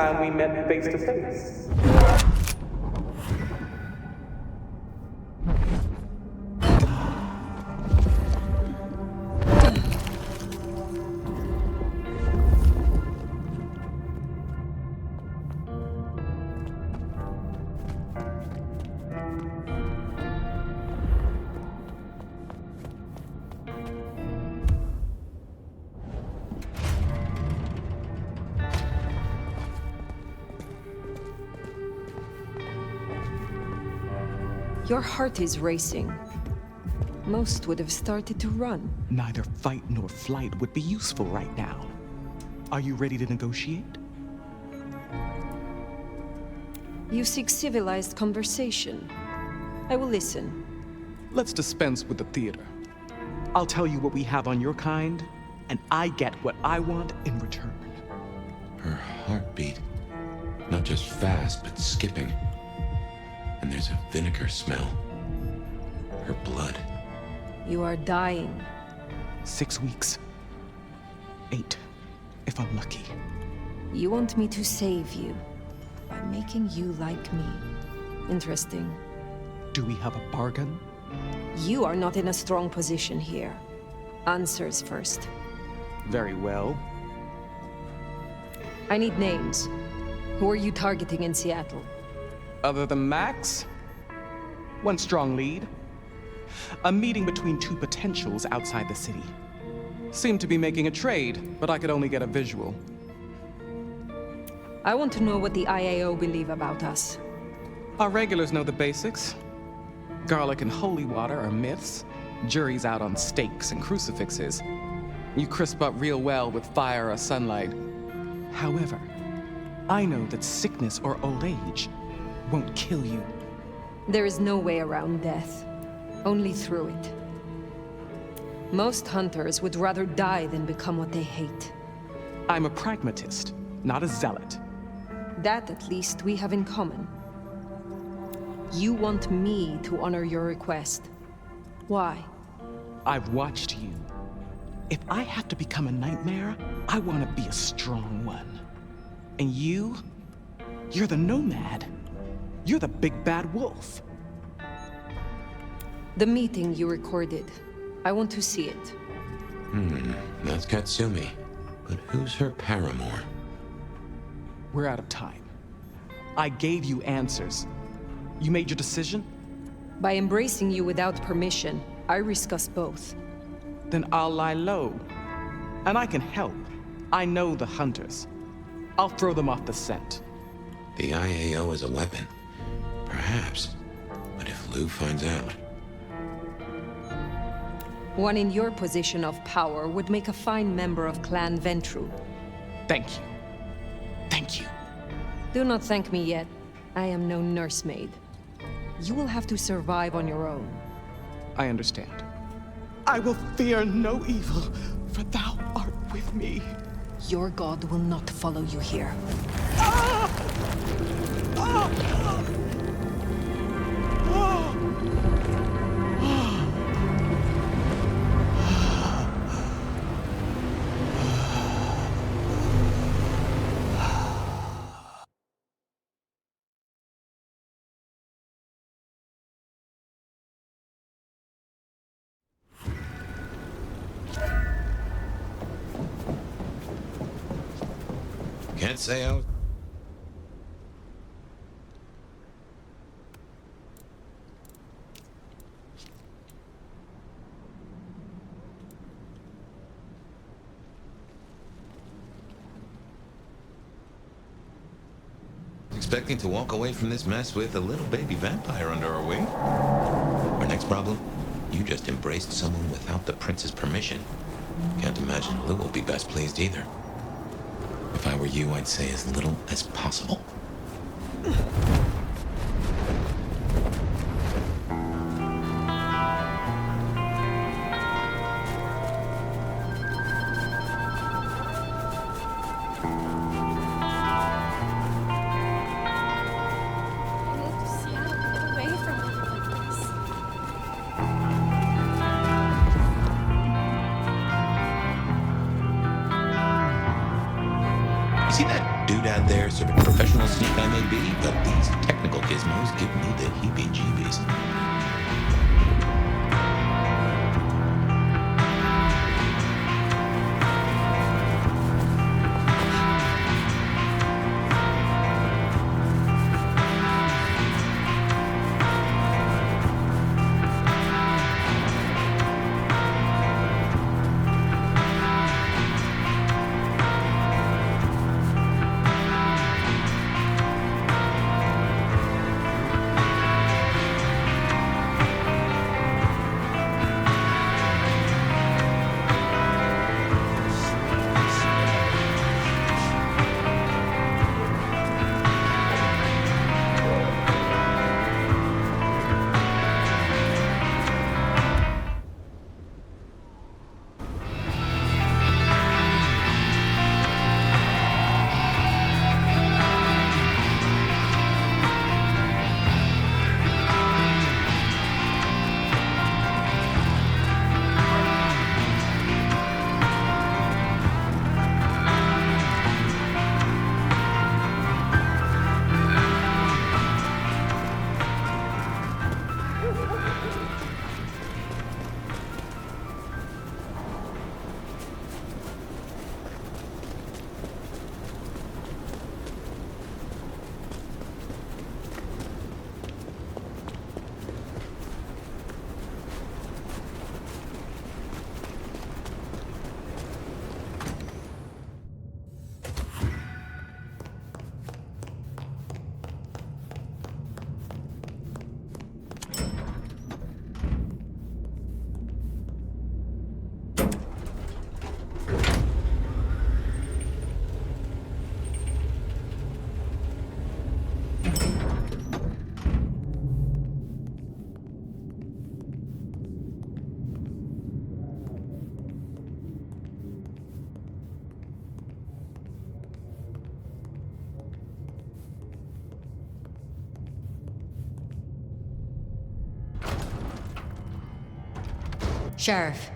time we met face to face. Your heart is racing. Most would have started to run. Neither fight nor flight would be useful right now. Are you ready to negotiate? You seek civilized conversation. I will listen. Let's dispense with the theater. I'll tell you what we have on your kind, and I get what I want in return. Her heartbeat. Not just fast, but skipping. And there's a vinegar smell. Her blood. You are dying. 6 weeks. 8, if I'm lucky. You want me to save you by making you like me. Interesting. Do we have a bargain? You are not in a strong position here. Answers first. Very well. I need names. Who are you targeting in Sиэтле? Other than Max? One strong lead. A meeting between two potentials outside the city. Seemed to be making a trade, but I could only get a visual. I want to know what the IAO believe about us. Our regulars know the basics. Garlic and holy water are myths. Juries out on stakes and crucifixes. You crisp up real well with fire or sunlight. However, I know that sickness or old age won't kill you. There is no way around death. Only through it. Most hunters would rather die than become what they hate. I'm a pragmatist, not a zealot. That, at least, we have in common. You want me to honor your request. Why? I've watched you. If I have to become a nightmare, I want to be a strong one. And you're the nomad. You're the big bad wolf. The meeting you recorded. I want to see it. That's Katsumi. But who's her paramour? We're out of time. I gave you answers. You made your decision? By embracing you without permission, I risk us both. Then I'll lie low. And I can help. I know the hunters. I'll throw them off the scent. The IAO is a weapon. Perhaps. But if Lou finds out... One in your position of power would make a fine member of Clan Ventru. Thank you. Thank you. Do not thank me yet. I am no nursemaid. You will have to survive on your own. I understand. I will fear no evil, for thou art with me. Your god will not follow you here. Can't say I was... Expecting to walk away from this mess with a little baby vampire under our wing? Our next problem? You just embraced someone without the prince's permission. Can't imagine Lou will be best pleased either. If I were you, I'd say as little as possible. bad there, sort of professional sneak I may be, but these technical gizmos give me the heebie-jeebies. Sheriff.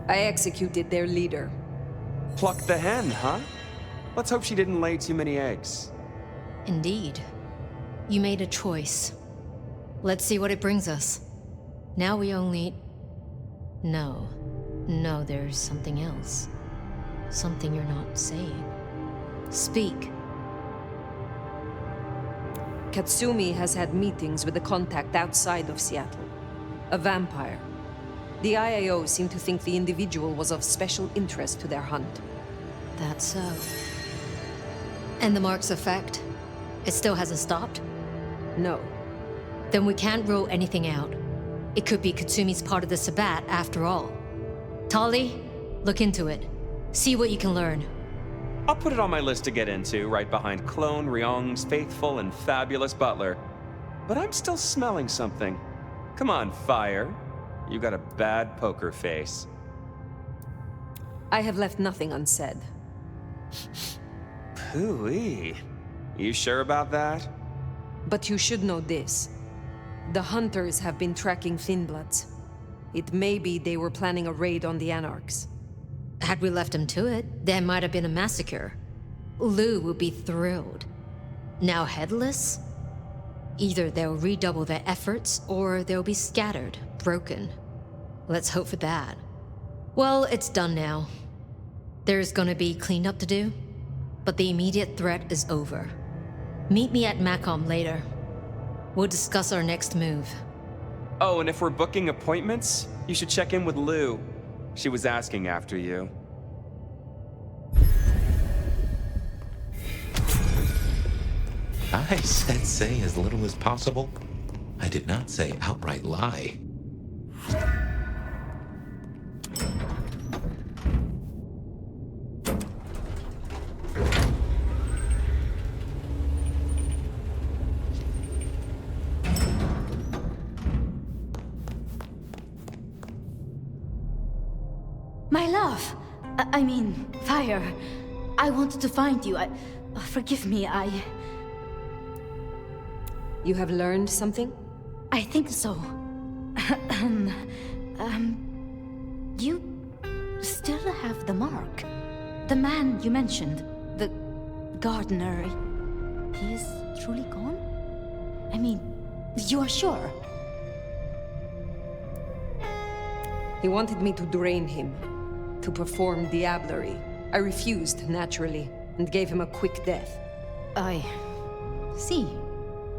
I executed their leader. Plucked the hen, huh? Let's hope she didn't lay too many eggs. Indeed. You made a choice. Let's see what it brings us. Now we only... No, there's something else. Something you're not saying. Speak. Katsumi has had meetings with a contact outside of Sиэтле. A vampire. The IAO seemed to think the individual was of special interest to their hunt. That's so. And the mark's effect? It still hasn't stopped? No. Then we can't rule anything out. It could be Katsumi's part of the Sabbat after all. Tali, look into it. See what you can learn. I'll put it on my list to get into, right behind Clone Ryong's faithful and fabulous butler. But I'm still smelling something. Come on, Fire. You got a bad poker face. I have left nothing unsaid. Hooey. You sure about that? But you should know this. The hunters have been tracking Thinbloods. It may be they were planning a raid on the Anarchs. Had we left them to it, there might have been a massacre. Lou would be thrilled. Now headless? Either they'll redouble their efforts, or they'll be scattered, broken. Let's hope for that. Well, it's done now. There's gonna be cleanup to do, but the immediate threat is over. Meet me at Macom later. We'll discuss our next move. Oh, and if we're booking appointments, you should check in with Lou. She was asking after you. I said say as little as possible. I did not say outright lie. My love! I mean, Fire. I wanted to find you. Forgive me, You have learned something? I think so. You still have the mark. The man you mentioned, the gardener, he is truly gone? I mean, you are sure? He wanted me to drain him, to perform diablerie. I refused, naturally, and gave him a quick death. I see.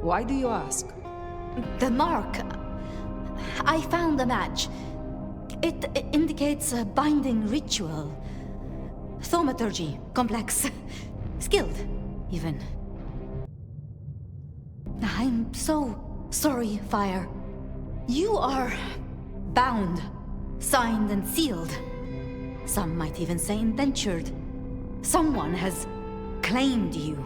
Why do you ask? The mark. I found a match. It indicates a binding ritual. Thaumaturgy, complex. Skilled, even. I'm so sorry, Fire. You are bound, signed and sealed. Some might even say indentured. Someone has claimed you,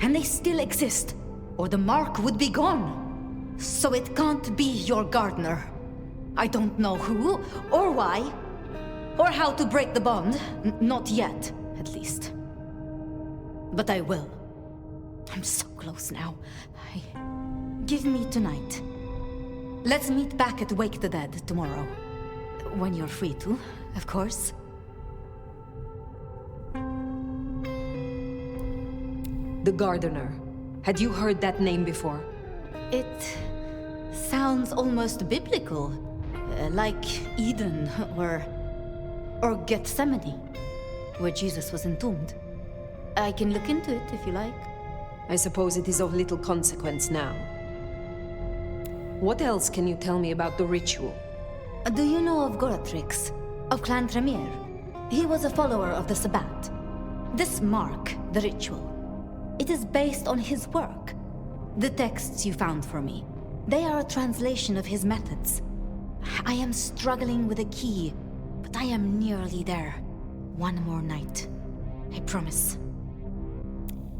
and they still exist, or the mark would be gone. So it can't be your gardener. I don't know who, or why, or how to break the bond. Not yet, at least. But I will. I'm so close now. Give me tonight. Let's meet back at Wake the Dead tomorrow. When you're free to, of course. The gardener. Had you heard that name before? It sounds almost biblical. Like Eden, or Gethsemane, where Jesus was entombed. I can look into it if you like. I suppose it is of little consequence now. What else can you tell me about the ritual? Do you know of Goratrix, of Clan Tremere? He was a follower of the Sabbat. This mark, the ritual, it is based on his work. The texts you found for me, they are a translation of his methods. I am struggling with a key, but I am nearly there. One more night. I promise.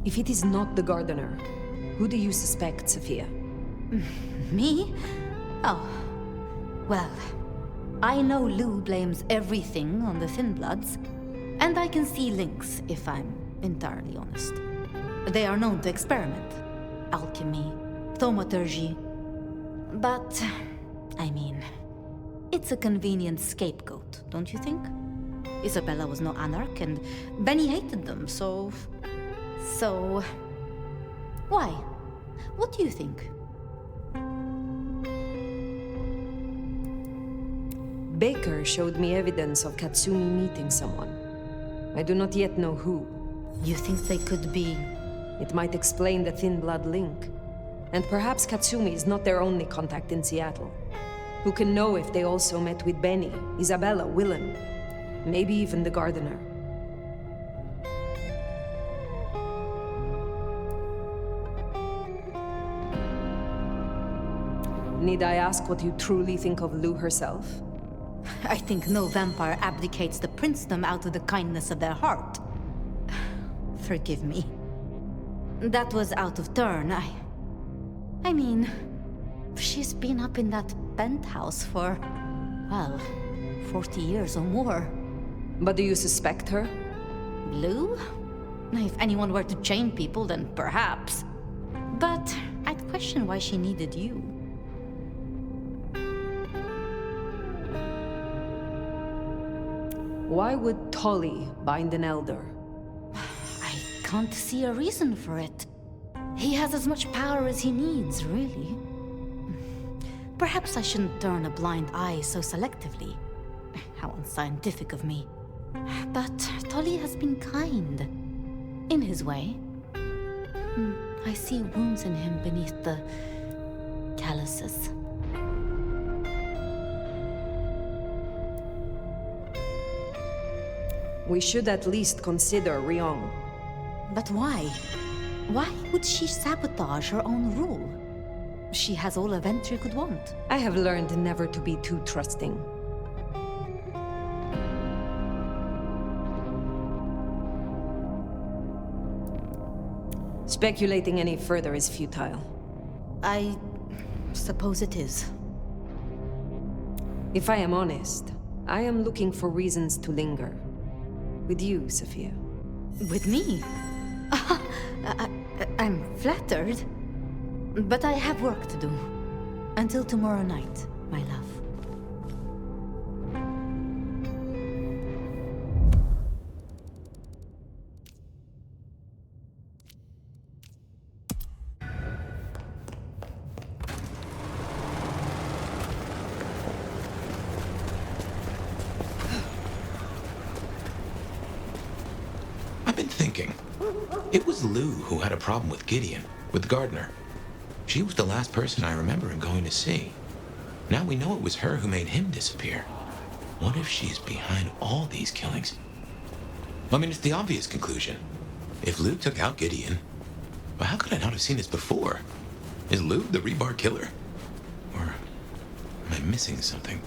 If it is not the gardener, who do you suspect, Sophia? Me? Oh. Well, I know Lou blames everything on the Thin Bloods, and I can see links, if I'm entirely honest. They are known to experiment. Alchemy, thaumaturgy. But, I mean, it's a convenient scapegoat, don't you think? Isabella was no anarch, and Benny hated them, so... Why? What do you think? Baker showed me evidence of Katsumi meeting someone. I do not yet know who. You think they could be... It might explain the Thin Blood link. And perhaps Katsumi is not their only contact in Seattle. Who can know if they also met with Benny, Isabella, Willem, maybe even the gardener. Need I ask what you truly think of Lou herself? I think no vampire abdicates the princedom out of the kindness of their heart. Forgive me. That was out of turn. I mean, she's been up in that penthouse for, well, 40 years or more. But do you suspect her? Lou? If anyone were to chain people, then perhaps. But I'd question why she needed you. Why would Tolly bind an elder? I can't see a reason for it. He has as much power as he needs, really. Perhaps I shouldn't turn a blind eye so selectively. How unscientific of me. But Tolly has been kind. In his way. I see wounds in him beneath the calluses. We should at least consider Ryong. But why? Why would she sabotage her own rule? She has all a Ventry could want. I have learned never to be too trusting. Speculating any further is futile. I suppose it is. If I am honest, I am looking for reasons to linger. With you, With me? I'm flattered. But I have work to do. Until tomorrow night, my love. I've been thinking. It was Lou who had a problem with Gideon, with Gardner. She was the last person I remember him going to see. Now we know it was her who made him disappear. What if she's behind all these killings? I mean, it's the obvious conclusion. If Lou took out Gideon, well, how could I not have seen this before? Is Lou the rebar killer? Or am I missing something?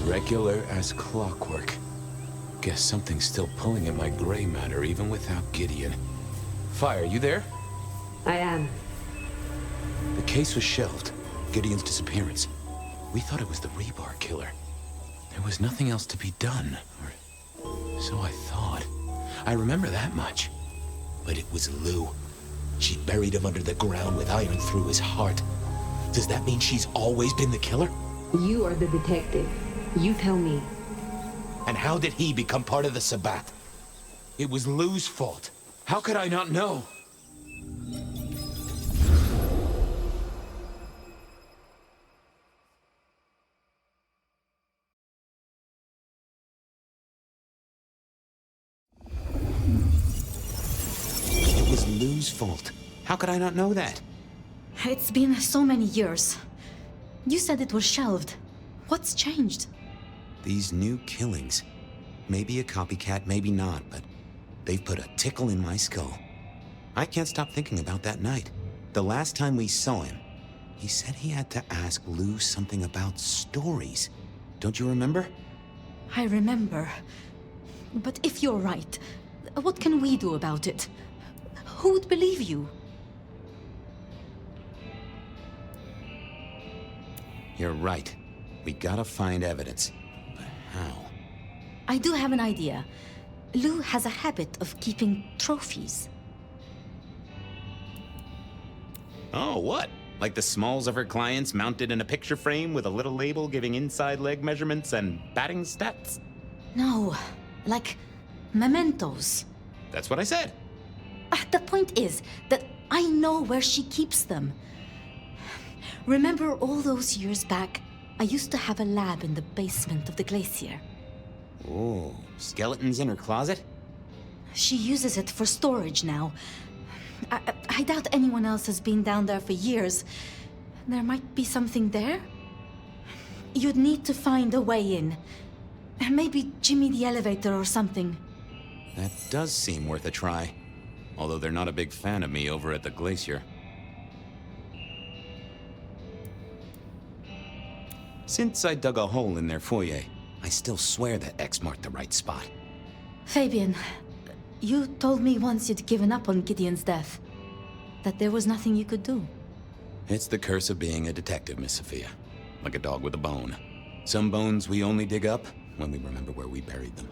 Regular as clockwork. Guess something's still pulling at my gray matter even without Gideon. Fire, you there? I am. The case was shelved. Gideon's disappearance. We thought it was the rebar killer. There was nothing else to be done, or so I thought. I remember that much. But it was Lou. She buried him under the ground with iron through his heart. Does that mean she's always been the killer? You are the detective. You tell me. And how did he become part of the Sabbat? It was Lou's fault. How could I not know? It was Lou's fault. How could I not know that? It's been so many years. You said it was shelved. What's changed? These new killings. Maybe a copycat, maybe not, but they've put a tickle in my skull. I can't stop thinking about that night. The last time we saw him, he said he had to ask Lou something about stories. Don't you remember? I remember. But if you're right, what can we do about it? Who would believe you? You're right. We gotta find evidence. But how? I do have an idea. Lou has a habit of keeping trophies. Oh, what? Like the smalls of her clients mounted in a picture frame with a little label giving inside leg measurements and batting stats? No, like mementos. That's what I said. The point is that I know where she keeps them. Remember all those years back, I used to have a lab in the basement of the glacier. Oh, skeletons in her closet? She uses it for storage now. I doubt anyone else has been down there for years. There might be something there. You'd need to find a way in. Maybe Jimmy the elevator or something. That does seem worth a try. Although they're not a big fan of me over at the glacier. Since I dug a hole in their foyer, I still swear that X marked the right spot. Fabian, you told me once you'd given up on Gideon's death. That there was nothing you could do. It's the curse of being a detective, Miss Sophia. Like a dog with a bone. Some bones we only dig up when we remember where we buried them.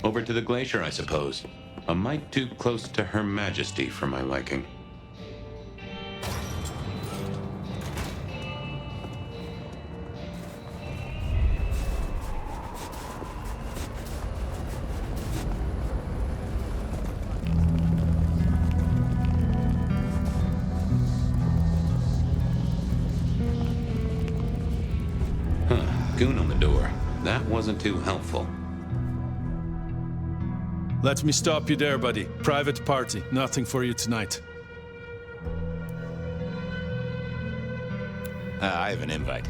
Over to the glacier, I suppose. A mite too close to Her Majesty for my liking. Goon on the door. That wasn't too helpful. Let me stop you there, buddy. Private party. Nothing for you tonight. I have an invite.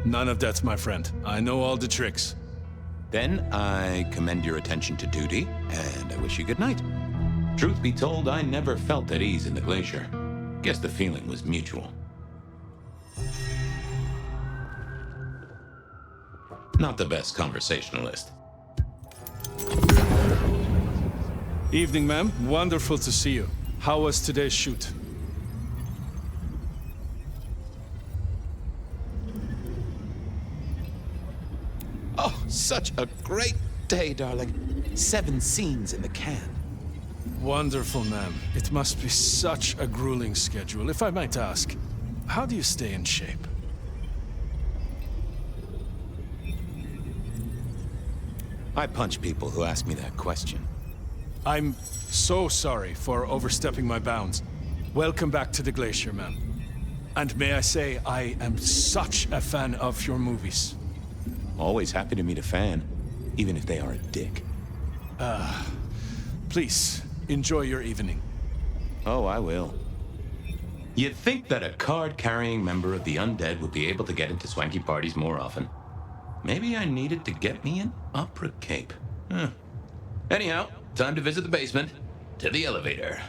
None of that, my friend. I know all the tricks. Then I commend your attention to duty, and I wish you good night. Truth be told, I never felt at ease in the glacier. Guess the feeling was mutual. Not the best conversationalist. Evening, ma'am. Wonderful to see you. How was today's shoot? Oh, such a great day, darling. 7 scenes in the can. Wonderful, ma'am. It must be such a grueling schedule. If I might ask, how do you stay in shape? I punch people who ask me that question. I'm so sorry for overstepping my bounds. Welcome back to the glacier, ma'am. And may I say, I am such a fan of your movies. Always happy to meet a fan, even if they are a dick. Please, enjoy your evening. Oh, I will. You'd think that a card-carrying member of the undead would be able to get into swanky parties more often. Maybe I needed to get me an opera cape. Anyhow, time to visit the basement. To the elevator.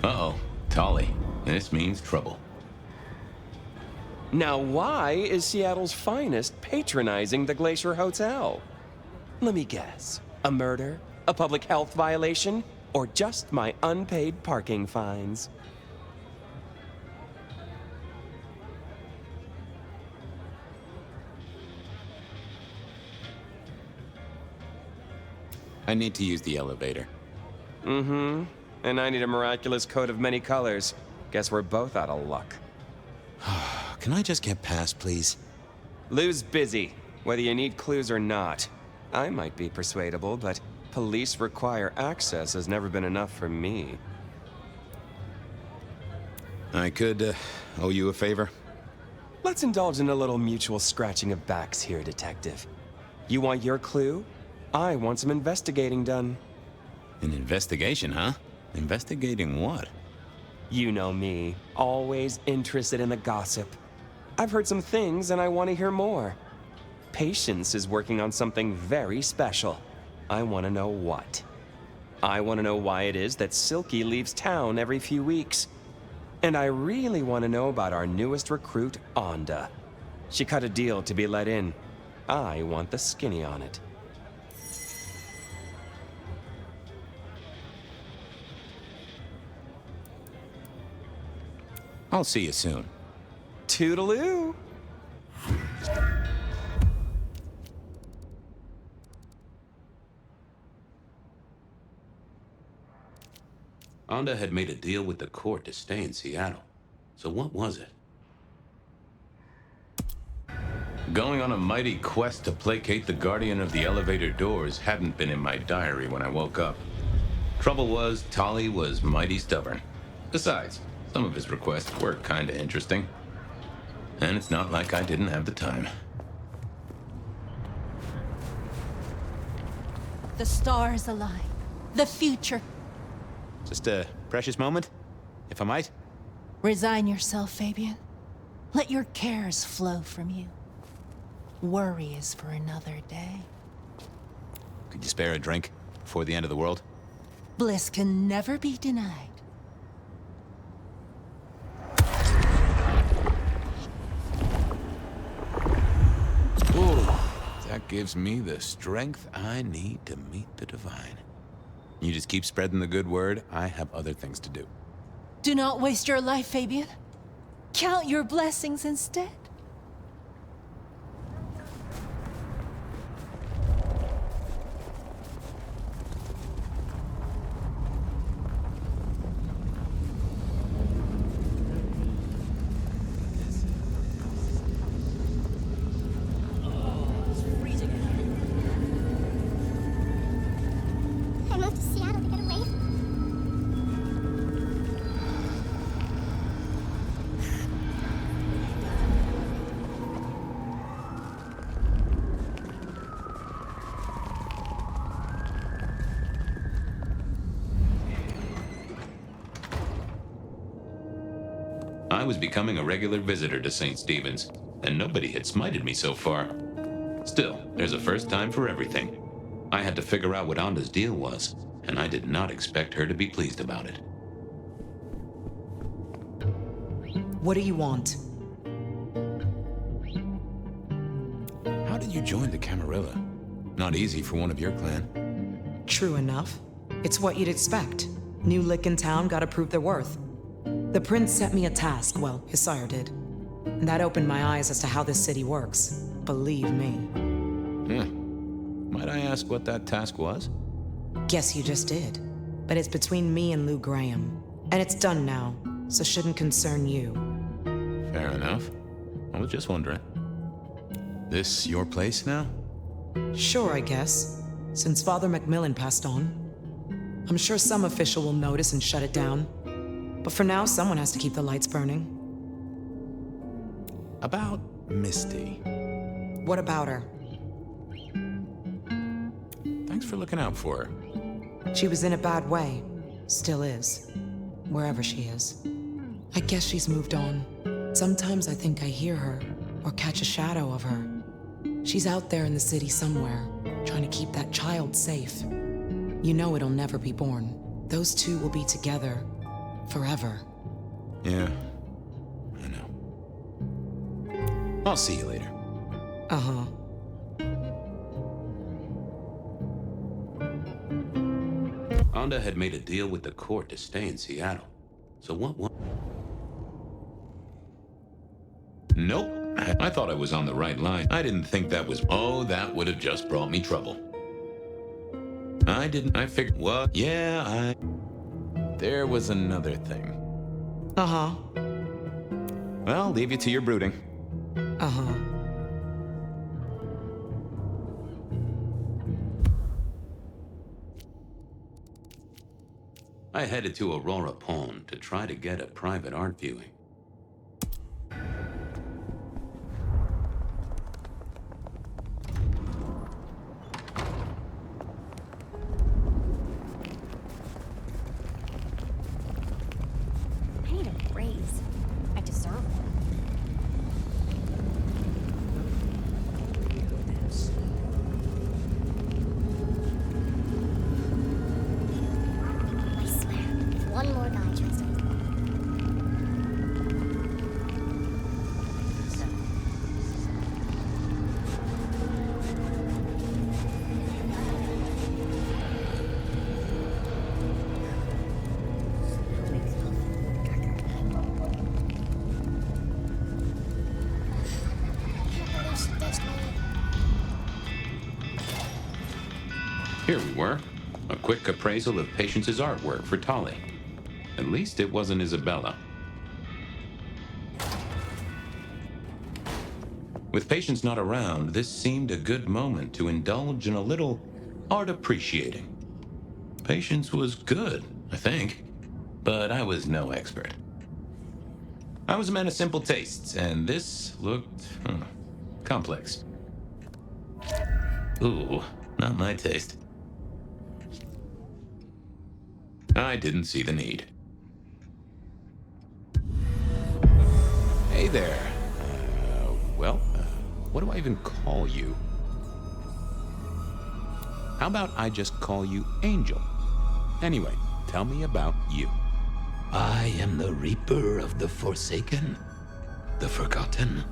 Uh-oh, Tolly. This means trouble. Now, why is Seattle's finest patronizing the Glacier Hotel? Let me guess. A murder? A public health violation? Or just my unpaid parking fines? I need to use the elevator. Mm-hmm. And I need a miraculous coat of many colors. Guess we're both out of luck. Can I just get past, please? Lou's busy, whether you need clues or not. I might be persuadable, but police require access has never been enough for me. I could owe you a favor. Let's indulge in a little mutual scratching of backs here, Detective. You want your clue? I want some investigating done. An investigation, huh? Investigating what? You know me, always interested in the gossip. I've heard some things and I want to hear more. Patience is working on something very special. I want to know what. I want to know why it is that Silky leaves town every few weeks. And I really want to know about our newest recruit, Onda. She cut a deal to be let in. I want the skinny on it. I'll see you soon. Toodaloo! Onda had made a deal with the court to stay in Seattle. So what was it? Going on a mighty quest to placate the guardian of the elevator doors hadn't been in my diary when I woke up. Trouble was, Tolly was mighty stubborn. Besides, some of his requests were kinda interesting. And it's not like I didn't have the time. The stars align. The future. Just a precious moment, if I might. Resign yourself, Fabian. Let your cares flow from you. Worry is for another day. Could you spare a drink before the end of the world? Bliss can never be denied. Ooh, that gives me the strength I need to meet the divine. You just keep spreading the good word. I have other things to do. Do not waste your life, Fabian. Count your blessings instead. I moved to Seattle to get away. I was becoming a regular visitor to St. Stephen's, and nobody had smited me so far. Still, there's a first time for everything. I had to figure out what Onda's deal was, and I did not expect her to be pleased about it. What do you want? How did you join the Camarilla? Not easy for one of your clan. True enough. It's what you'd expect. New lick in town, gotta prove their worth. The prince set me a task, well, his sire did. And that opened my eyes as to how this city works. Believe me. Might I ask what that task was? Guess you just did. But it's between me and Lou Graham. And it's done now, so shouldn't concern you. Fair enough. I was just wondering. This your place now? Sure, I guess. Since Father Macmillan passed on. I'm sure some official will notice and shut it down. But for now, someone has to keep the lights burning. About Misty. What about her? Thanks for looking out for her. She was in a bad way. Still is. Wherever she is. I guess she's moved on. Sometimes I think I hear her, or catch a shadow of her. She's out there in the city somewhere, trying to keep that child safe. You know it'll never be born. Those two will be together. Forever. Yeah, I know. I'll see you later. Uh-huh. Onda had made a deal with the court to stay in Seattle. So what? Nope. I thought I was on the right line. I didn't think that was... Oh, that would have just brought me trouble. I figured... What? Yeah, There was another thing. Uh-huh. Well, leave you to your brooding. Uh-huh. I headed to Aurora Pond to try to get a private art viewing. I need a raise. I deserve one. I swear, if one more guy tries to... Here we were. A quick appraisal of Patience's artwork for Tolly. At least it wasn't Isabella. With Patience not around, this seemed a good moment to indulge in a little art appreciating. Patience was good, I think, but I was no expert. I was a man of simple tastes, and this looked complex. Ooh, not my taste. I didn't see the need. Hey there. What do I even call you? How about I just call you Angel? Anyway, tell me about you. I am the Reaper of the Forsaken, the Forgotten,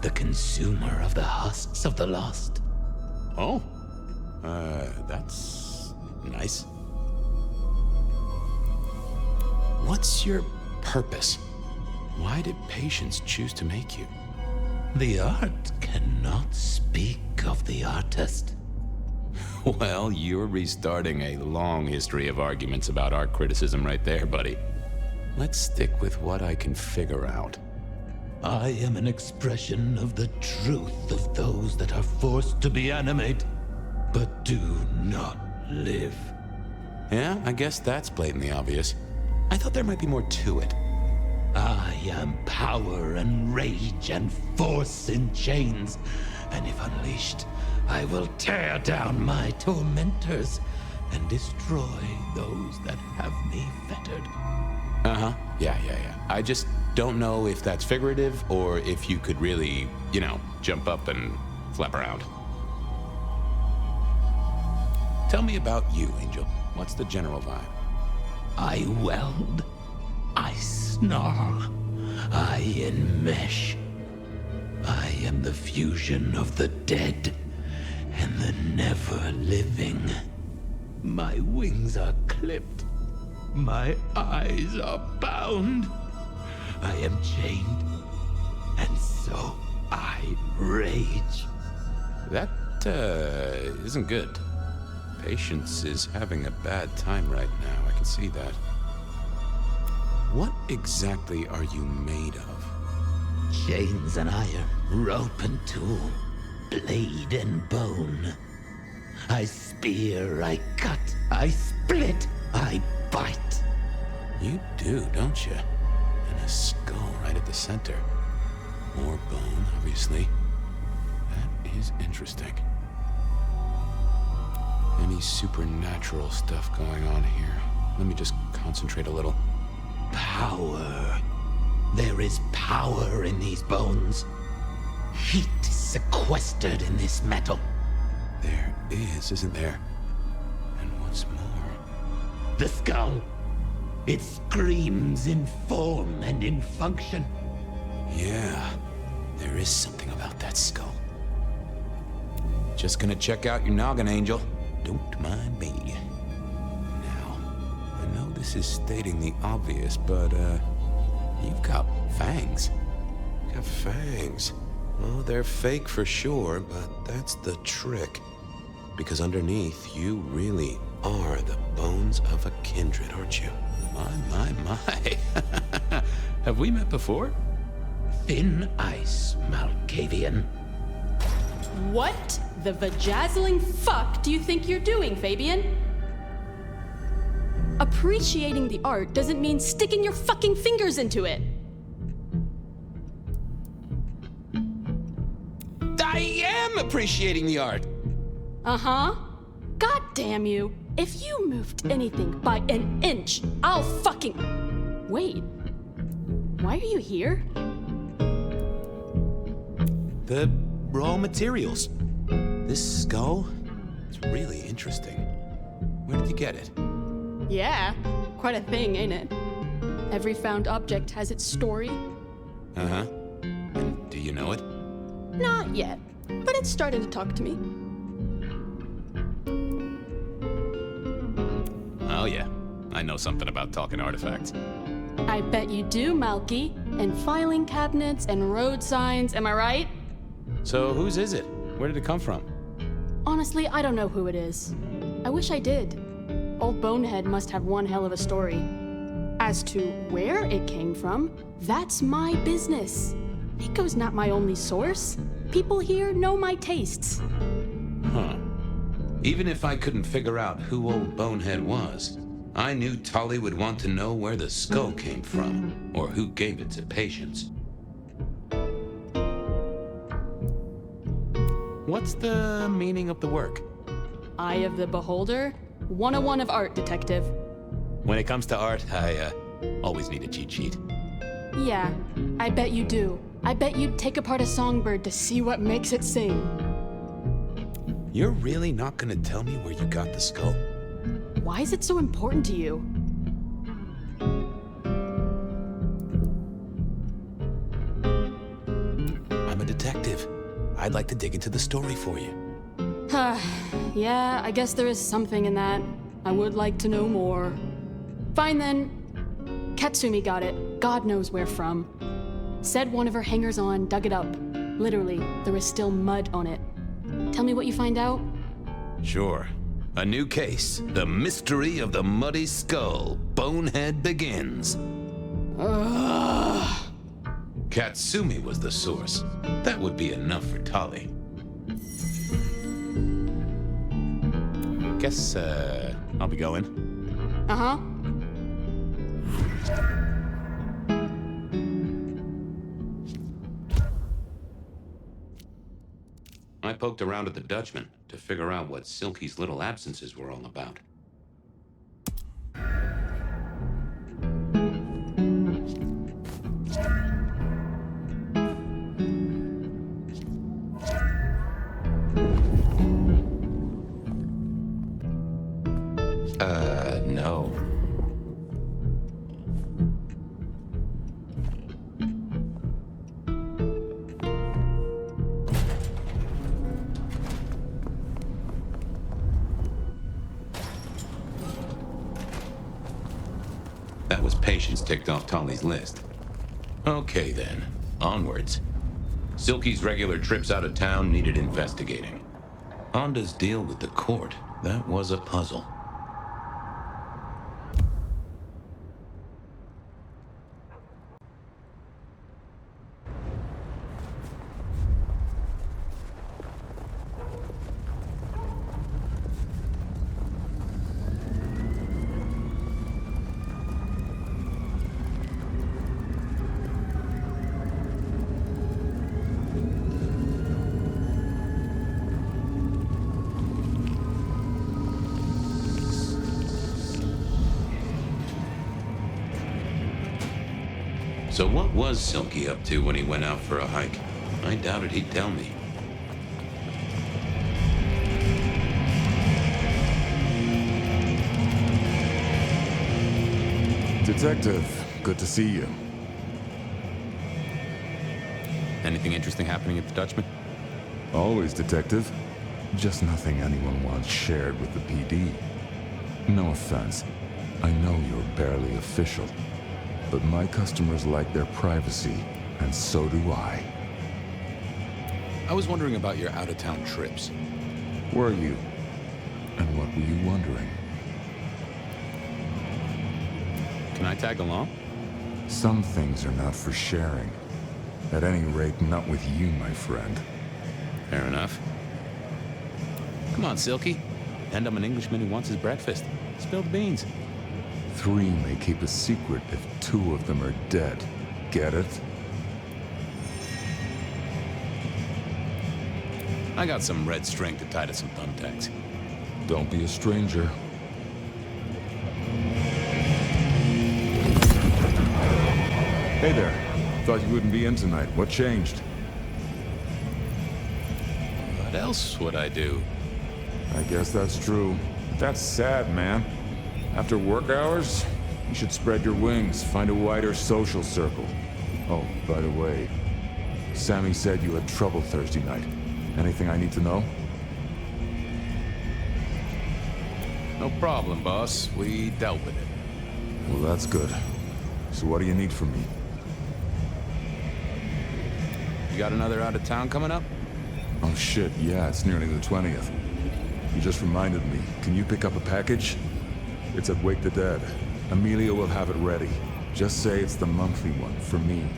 the Consumer of the Husks of the Lost. Oh? That's nice. What's your purpose? Why did Patience choose to make you? The art cannot speak of the artist. Well, you're restarting a long history of arguments about art criticism right there, buddy. Let's stick with what I can figure out. I am an expression of the truth of those that are forced to be animate, but do not live. Yeah, I guess that's blatantly obvious. I thought there might be more to it. I am power and rage and force in chains, and if unleashed, I will tear down my tormentors and destroy those that have me fettered. Uh-huh. Yeah. I just don't know if that's figurative or if you could really, jump up and flap around. Tell me about you, Angel. What's the general vibe? I weld. I snarl. I enmesh. I am the fusion of the dead and the never-living. My wings are clipped. My eyes are bound. I am chained. And so I rage. That, isn't good. Patience is having a bad time right now. I can see that. What exactly are you made of? Chains and iron, rope and tool, blade and bone. I spear, I cut, I split, I bite. You do, don't you? And a skull right at the center. More bone, obviously. That is interesting. Any supernatural stuff going on here? Let me just concentrate a little. Power. There is power in these bones. Heat is sequestered in this metal. There is, isn't there? And what's more? The skull. It screams in form and in function. Yeah, there is something about that skull. Just gonna check out your noggin, Angel. Don't mind me. Now, I know this is stating the obvious, but, you've got fangs. You've got fangs. Well, they're fake for sure, but that's the trick. Because underneath, you really are the bones of a kindred, aren't you? My. Have we met before? Thin ice, Malkavian. What the vajazzling fuck do you think you're doing, Fabian? Appreciating the art doesn't mean sticking your fucking fingers into it. I am appreciating the art. Uh-huh. God damn you. If you moved anything by an inch, I'll fucking... Wait. Why are you here? The raw materials. This skull, it's really interesting. Where did you get it? Yeah, quite a thing, ain't it? Every found object has its story. Uh-huh. And do you know it? Not yet, but it's starting to talk to me. Oh yeah, I know something about talking artifacts. I bet you do, Malky. And filing cabinets and road signs, am I right? So whose is it? Where did it come from? Honestly, I don't know who it is. I wish I did. Old Bonehead must have one hell of a story. As to where it came from, that's my business. Nico's not my only source. People here know my tastes. Huh. Even if I couldn't figure out who old Bonehead was, I knew Tolly would want to know where the skull came from, or who gave it to Patience. What's the meaning of the work? Eye of the Beholder? 101 of art, detective. When it comes to art, I always need a cheat sheet. Yeah, I bet you do. I bet you'd take apart a songbird to see what makes it sing. You're really not gonna tell me where you got the skull? Why is it so important to you? I'm a detective. I'd like to dig into the story for you. Yeah, I guess there is something in that. I would like to know more. Fine then. Katsumi got it, God knows where from. Said one of her hangers-on dug it up. Literally, there is still mud on it. Tell me what you find out? Sure. A new case. The mystery of the muddy skull. Bonehead begins. Ugh. Katsumi was the source. That would be enough for Tali. Guess, I'll be going. Uh-huh. I poked around at the Dutchman to figure out what Silky's little absences were all about. No. That was Patience ticked off Tali's list. Okay then, onwards. Silky's regular trips out of town needed investigating. Honda's deal with the court, that was a puzzle. So what was Silky up to when he went out for a hike? I doubted he'd tell me. Detective, good to see you. Anything interesting happening at the Dutchman? Always, Detective. Just nothing anyone wants shared with the PD. No offense. I know you're barely official. But my customers like their privacy, and so do I. I was wondering about your out-of-town trips. Were you? And what were you wondering? Can I tag along? Some things are not for sharing. At any rate, not with you, my friend. Fair enough. Come on, Silky. And I'm an Englishman who wants his breakfast. Spill the beans. 3 may keep a secret if 2 of them are dead. Get it? I got some red string to tie to some thumbtacks. Don't be a stranger. Hey there. Thought you wouldn't be in tonight. What changed? What else would I do? I guess that's true. That's sad, man. After work hours, you should spread your wings, find a wider social circle. Oh, by the way, Sammy said you had trouble Thursday night. Anything I need to know? No problem, boss. We dealt with it. Well, that's good. So what do you need from me? You got another out of town coming up? Oh shit, yeah, it's nearly the 20th. You just reminded me. Can you pick up a package? It's at Wake the Dead. Amelia will have it ready. Just say it's the monthly one, for me.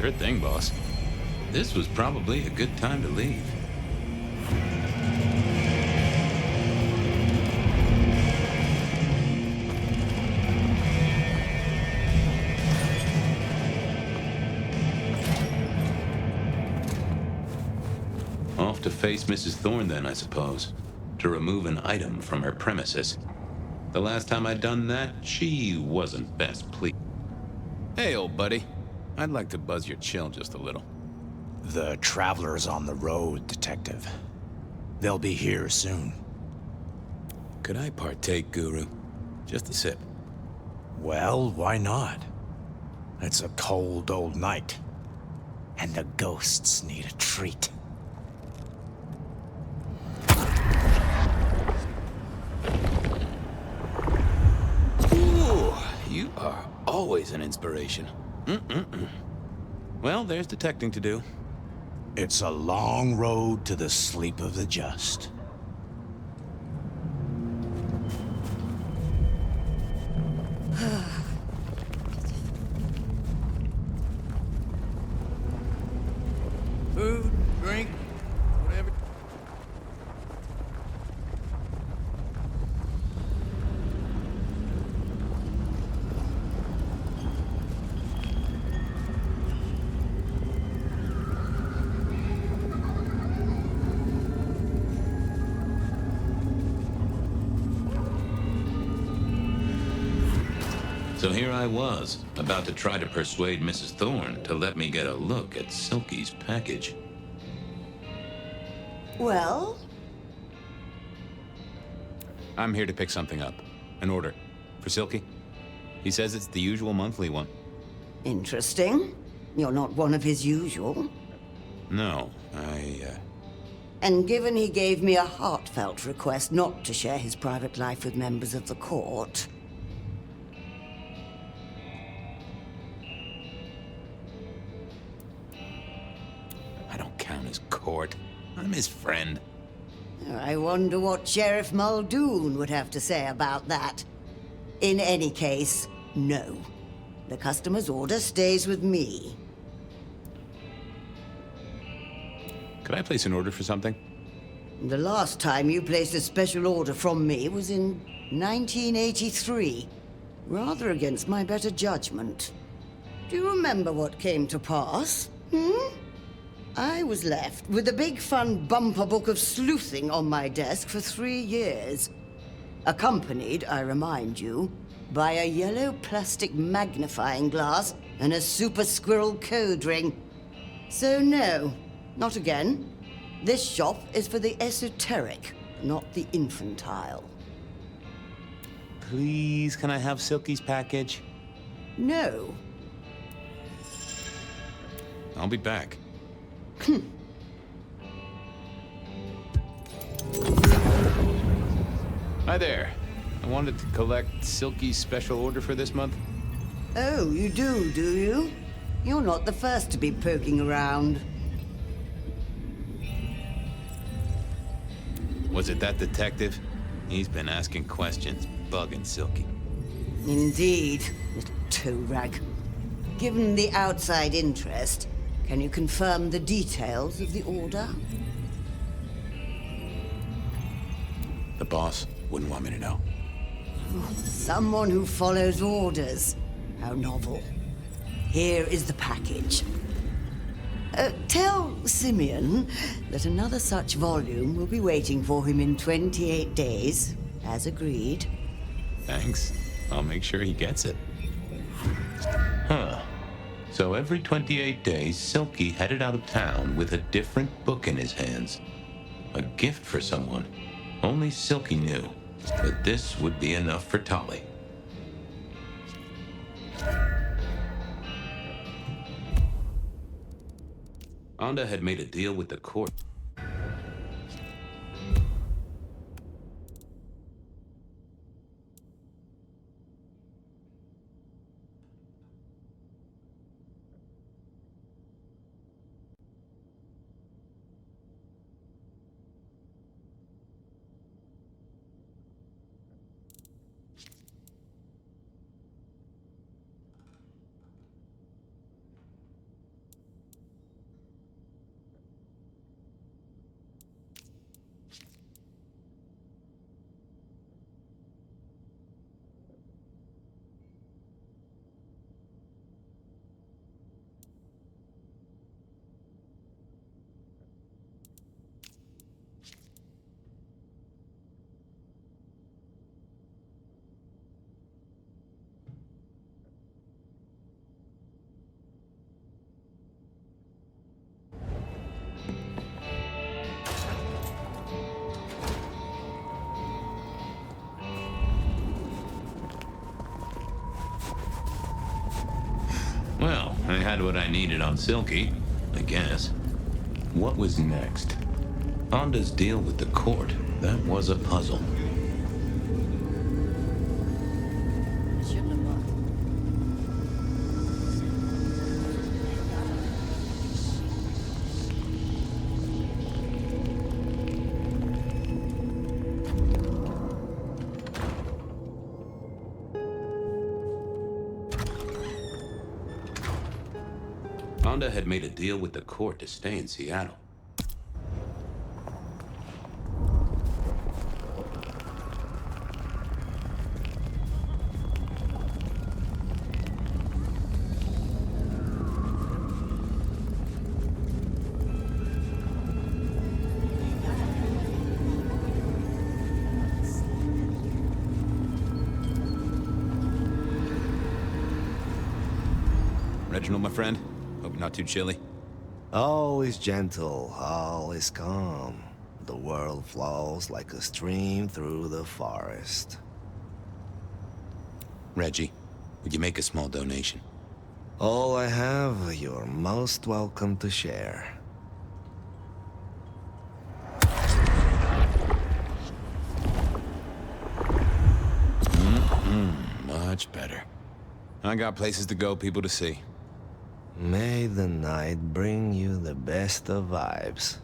Sure thing, boss. This was probably a good time to leave. Off to face Mrs. Thorne then, I suppose. To remove an item from her premises. The last time I'd done that, she wasn't best pleased. Hey, old buddy. I'd like to buzz your chill just a little. The traveler's on the road, Detective. They'll be here soon. Could I partake, Guru? Just a sip. Well, why not? It's a cold old night. And the ghosts need a treat. Ooh, you are always an inspiration. Well, there's detecting to do. It's a long road to the sleep of the just. Food, drink, whatever. So here I was, about to try to persuade Mrs. Thorne to let me get a look at Silky's package. Well? I'm here to pick something up. An order. For Silky. He says it's the usual monthly one. Interesting. You're not one of his usual. No, And given he gave me a heartfelt request not to share his private life with members of the court... I don't count as court. I'm his friend. I wonder what Sheriff Muldoon would have to say about that. In any case, no. The customer's order stays with me. Could I place an order for something? The last time you placed a special order from me was in 1983. Rather against my better judgment. Do you remember what came to pass? I was left with a big fun bumper book of sleuthing on my desk for 3 years. Accompanied, I remind you, by a yellow plastic magnifying glass and a super squirrel code ring. So no, not again. This shop is for the esoteric, not the infantile. Please, can I have Silky's package? No. I'll be back. Hi there. I wanted to collect Silky's special order for this month. Oh, you do you? You're not the first to be poking around. Was it that detective? He's been asking questions, bugging Silky. Indeed, little toe rag. Given the outside interest, can you confirm the details of the order? The boss wouldn't want me to know. Someone who follows orders. How novel. Here is the package. Tell Simeon that another such volume will be waiting for him in 28 days, as agreed. Thanks. I'll make sure he gets it. Huh. So every 28 days, Silky headed out of town with a different book in his hands. A gift for someone. Only Silky knew. But this would be enough for Tolly. Onda had made a deal with the court. Well, I had what I needed on Silky, I guess. What was next? Onda's deal with the court. That was a puzzle. Anda had made a deal with the court to stay in Seattle. Reginald, my friend. Hope you're not too chilly. All is gentle, all is calm. The world flows like a stream through the forest. Reggie, would you make a small donation? All I have, you're most welcome to share. Much better. I got places to go, people to see. May the night bring you the best of vibes.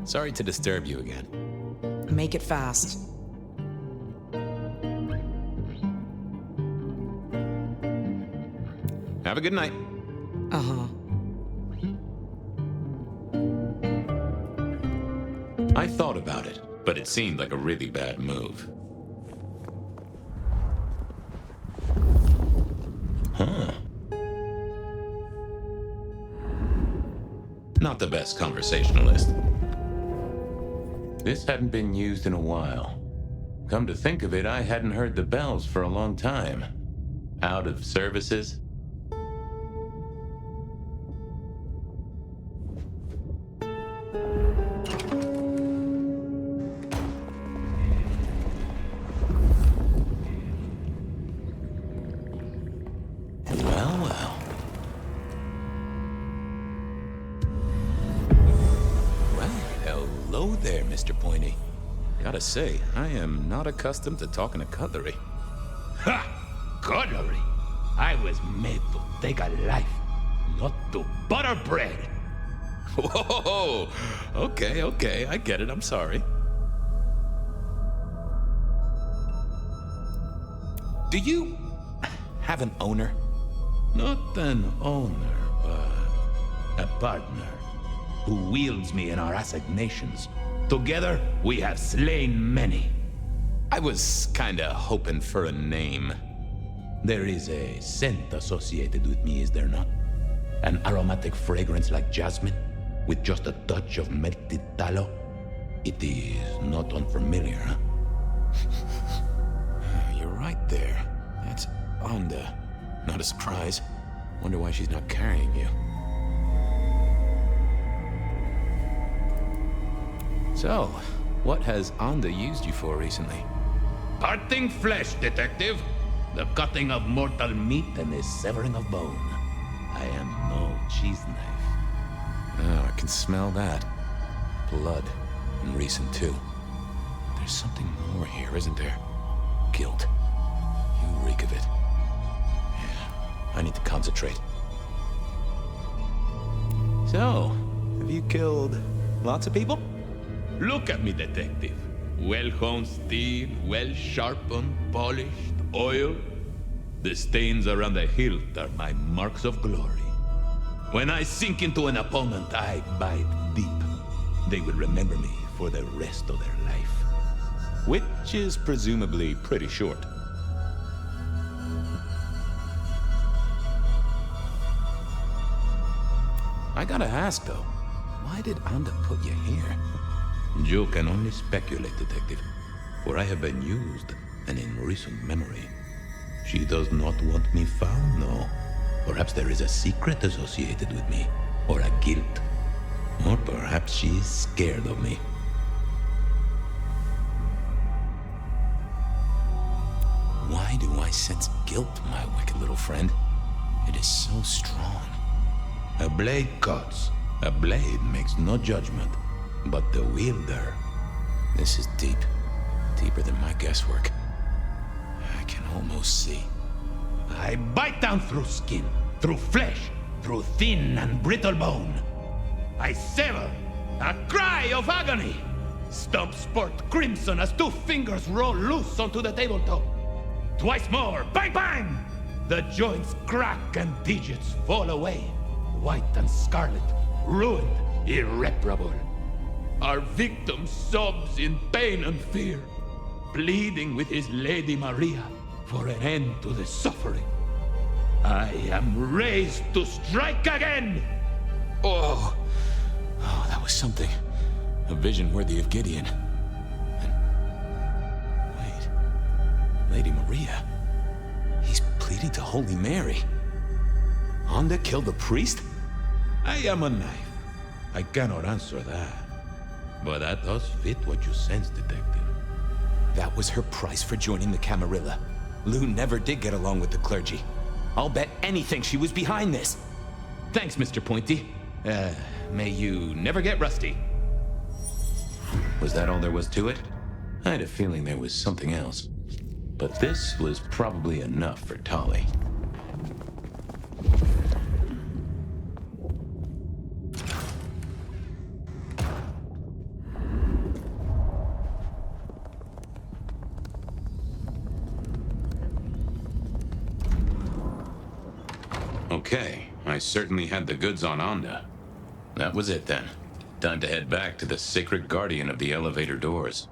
Sorry to disturb you again. Make it fast. Have a good night. Uh-huh. I thought about it, but it seemed like a really bad move. Huh. Not the best conversationalist. This hadn't been used in a while. Come to think of it, I hadn't heard the bells for a long time. Out of services? Gotta say, I am not accustomed to talking to cutlery. Ha! Cutlery? I was made to take a life, not to butter bread. Whoa! Okay, I get it, I'm sorry. Do you have an owner? Not an owner, but a partner who wields me in our assignations. Together, we have slain many. I was kinda hoping for a name. There is a scent associated with me, is there not? An aromatic fragrance like jasmine, with just a touch of melted tallow. It is not unfamiliar, huh? You're right there. That's Anda. Not a surprise. Wonder why she's not carrying you. So, what has Anda used you for recently? Parting flesh, detective. The cutting of mortal meat and the severing of bone. I am no cheese knife. Oh, I can smell that. Blood. And recent, too. There's something more here, isn't there? Guilt. You reek of it. Yeah, I need to concentrate. So, have you killed lots of people? Look at me, detective. Well-honed steel, well-sharpened, polished, oil. The stains around the hilt are my marks of glory. When I sink into an opponent, I bite deep. They will remember me for the rest of their life. Which is presumably pretty short. I gotta ask, though, why did Anda put you here? You can only speculate, detective, for I have been used, and in recent memory. She does not want me found, no. Perhaps there is a secret associated with me, or a guilt. Or perhaps she is scared of me. Why do I sense guilt, my wicked little friend? It is so strong. A blade cuts. A blade makes no judgment, but the wielder. This is deep. Deeper than my guesswork. I can almost see. I bite down through skin, through flesh, through thin and brittle bone. I sever, a cry of agony. Stumps spurt crimson as 2 fingers roll loose onto the tabletop. Twice more, bang bang! The joints crack and digits fall away. White and scarlet, ruined, irreparable. Our victim sobs in pain and fear, pleading with his Lady Maria for an end to the suffering. I am raised to strike again! Oh, that was something. A vision worthy of Gideon. And... wait. Lady Maria? He's pleading to Holy Mary. Onda killed the priest? I am a knife. I cannot answer that. But that does fit what you sense, Detective. That was her price for joining the Camarilla. Lou never did get along with the clergy. I'll bet anything she was behind this. Thanks, Mr. Pointy. May you never get rusty. Was that all there was to it? I had a feeling there was something else. But this was probably enough for Tolly. Okay, I certainly had the goods on Onda. That was it then. Time to head back to the sacred guardian of the elevator doors.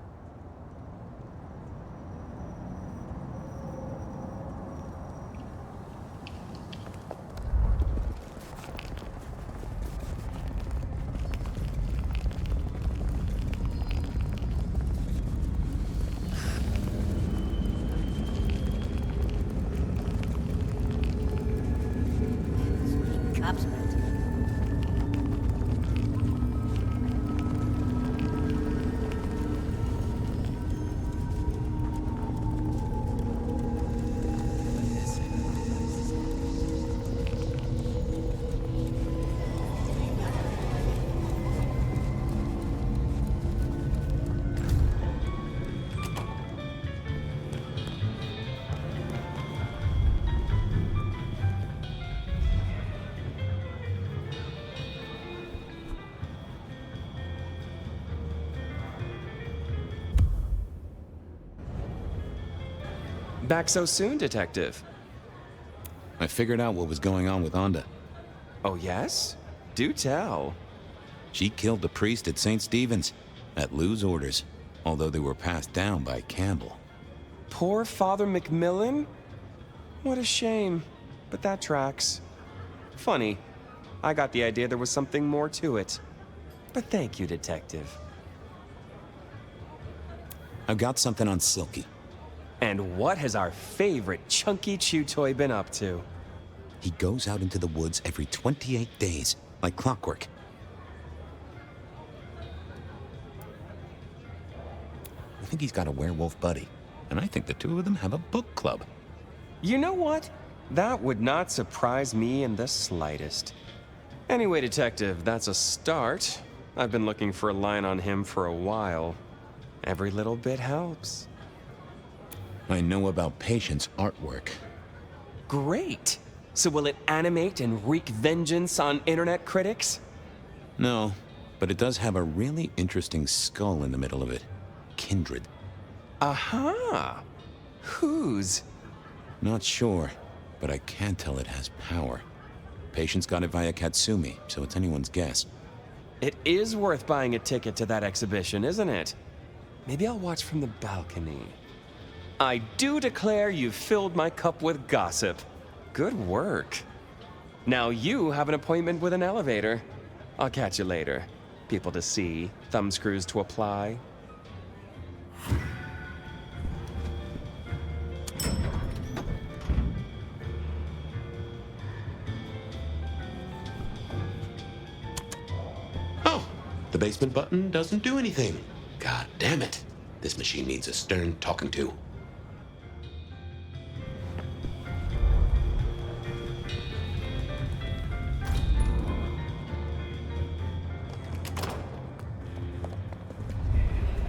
Back so soon, Detective? I figured out what was going on with Onda. Oh, yes? Do tell. She killed the priest at St. Stephen's, at Lou's orders, although they were passed down by Campbell. Poor Father Macmillan? What a shame, but that tracks. Funny, I got the idea there was something more to it. But thank you, Detective. I've got something on Silky. And what has our favorite chunky chew toy been up to? He goes out into the woods every 28 days, like clockwork. I think he's got a werewolf buddy, and I think the two of them have a book club. You know what? That would not surprise me in the slightest. Anyway, Detective, that's a start. I've been looking for a line on him for a while. Every little bit helps. I know about Patience artwork. Great! So will it animate and wreak vengeance on internet critics? No, but it does have a really interesting skull in the middle of it. Kindred. Aha! Whose? Not sure, but I can tell it has power. Patience got it via Katsumi, so it's anyone's guess. It is worth buying a ticket to that exhibition, isn't it? Maybe I'll watch from the balcony. I do declare you've filled my cup with gossip. Good work. Now you have an appointment with an elevator. I'll catch you later. People to see, thumbscrews to apply. The basement button doesn't do anything. God damn it. This machine needs a stern talking to.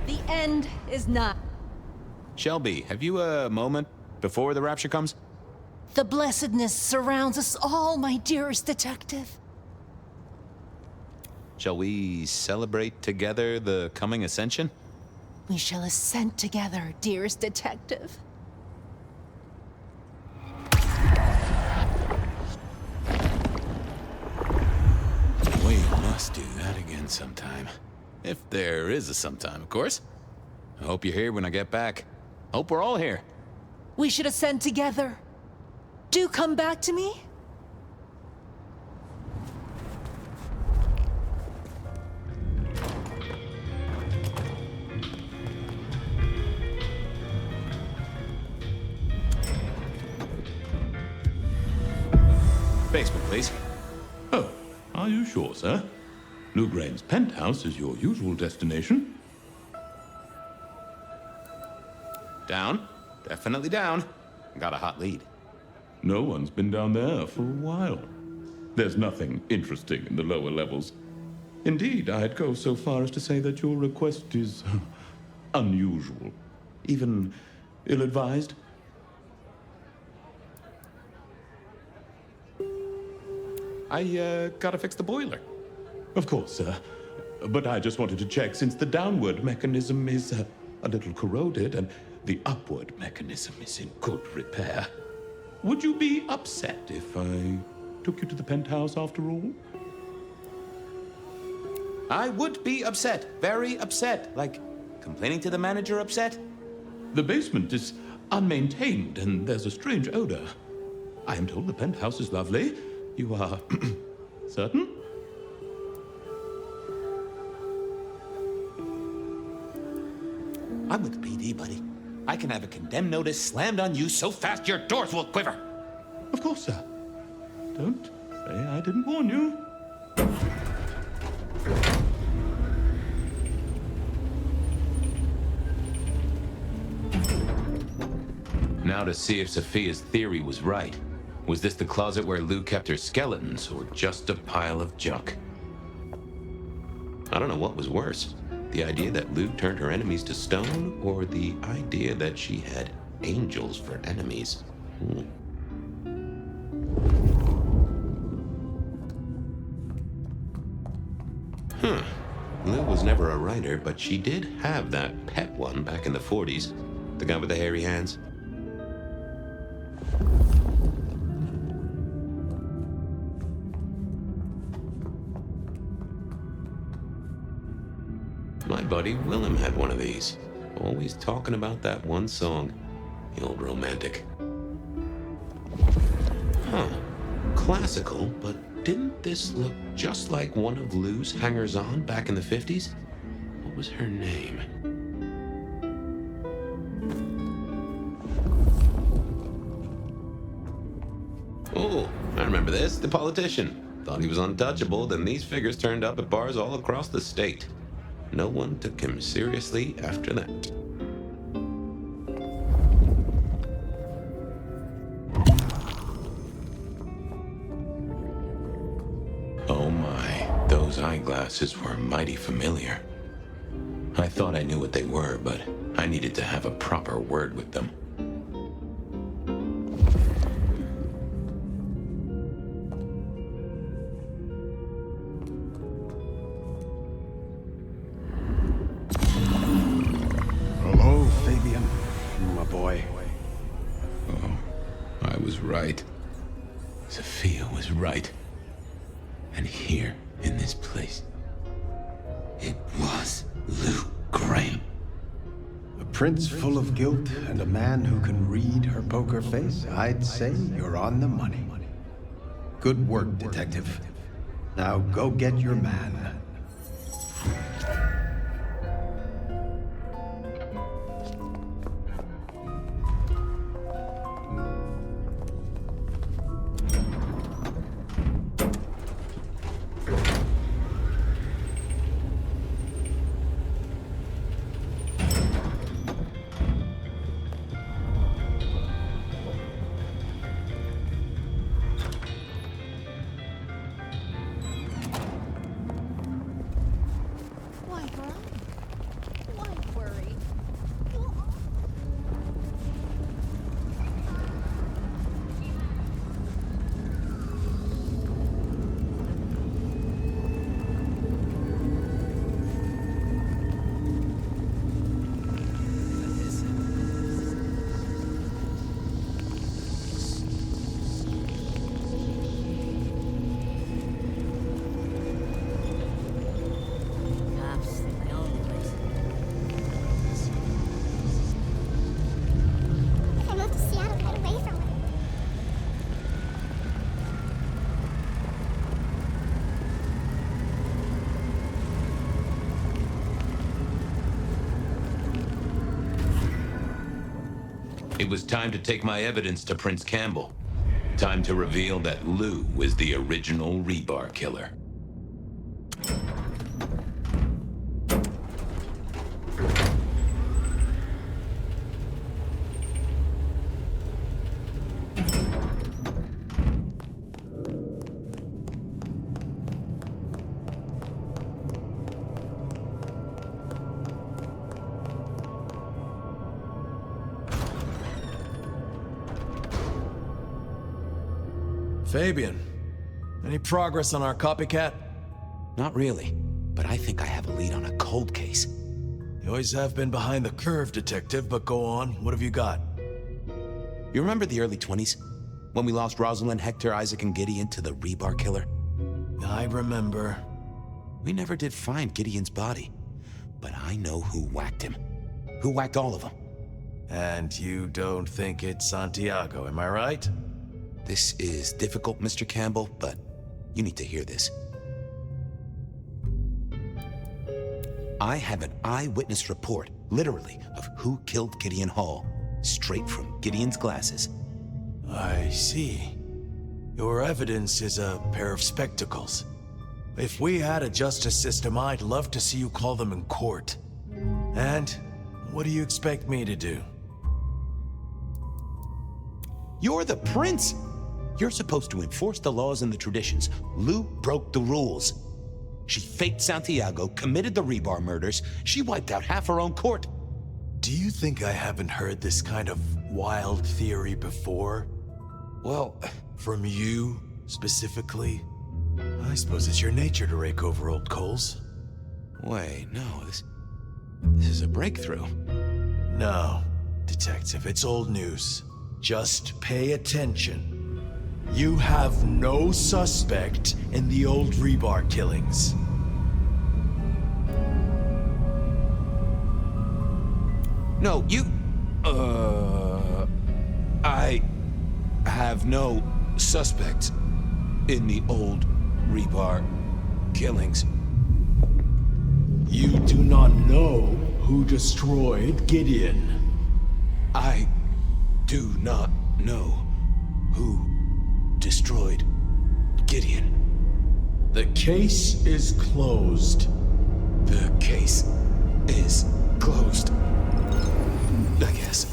The end is nigh. Shelby, have you a moment before the rapture comes? The blessedness surrounds us all, my dearest detective. Shall we celebrate together the coming ascension? We shall ascend together, dearest detective. We must do that again sometime. If there is a sometime, of course. I hope you're here when I get back. Hope we're all here. We should ascend together. Do come back to me. Basement, please. Oh, are you sure, sir? Lugrain's penthouse is your usual destination. Down. Definitely down. Got a hot lead. No one's been down there for a while. There's nothing interesting in the lower levels. Indeed, I'd go so far as to say that your request is unusual, even ill-advised. I gotta fix the boiler. Of course, sir. But I just wanted to check since the downward mechanism is a little corroded and the upward mechanism is in good repair. Would you be upset if I took you to the penthouse after all? I would be upset. Very upset. Like, complaining to the manager upset? The basement is unmaintained and there's a strange odor. I am told the penthouse is lovely. You are certain? I'm with the PD, buddy. I can have a condemned notice slammed on you so fast your doors will quiver. Of course, sir. Don't say I didn't warn you. Now to see if Sophia's theory was right. Was this the closet where Lou kept her skeletons, or just a pile of junk? I don't know what was worse. The idea that Lou turned her enemies to stone, or the idea that she had angels for enemies? Lou was never a writer, but she did have that pet one back in the 40s. The guy with the hairy hands. My buddy Willem had one of these. Always talking about that one song. The old romantic. Huh. Classical, but didn't this look just like one of Lou's hangers-on back in the 50s? What was her name? Oh, I remember this. The politician. Thought he was untouchable, then these figures turned up at bars all across the state. No one took him seriously after that. Oh my, those eyeglasses were mighty familiar. I thought I knew what they were, but I needed to have a proper word with them. Right. Sophia was right. And here, in this place, it was Lou Graham. A prince full of guilt and a man who can read her poker face. I'd say you're on the money. Good work, detective. Now go get your man. It was time to take my evidence to Prince Campbell. Time to reveal that Lou was the original rebar killer. Fabian, any progress on our copycat? Not really, but I think I have a lead on a cold case. You always have been behind the curve, Detective, but go on. What have you got? You remember the early 20s? When we lost Rosalind, Hector, Isaac, and Gideon to the rebar killer? I remember. We never did find Gideon's body, but I know who whacked him. Who whacked all of them. And you don't think it's Santiago, am I right? This is difficult, Mr. Campbell, but you need to hear this. I have an eyewitness report, literally, of who killed Gideon Hall, straight from Gideon's glasses. I see. Your evidence is a pair of spectacles. If we had a justice system, I'd love to see you call them in court. And what do you expect me to do? You're the prince! You're supposed to enforce the laws and the traditions. Lou broke the rules. She faked Santiago, committed the rebar murders. She wiped out half her own court. Do you think I haven't heard this kind of wild theory before? Well, from you, specifically? I suppose it's your nature to rake over old coals. Wait, no, this is a breakthrough. No, Detective, it's old news. Just pay attention. You have no suspect in the old rebar killings. No, you... I have no suspects in the old rebar killings. You do not know who destroyed Gideon. I do not know who destroyed Gideon. The case is closed. The case is closed. I guess.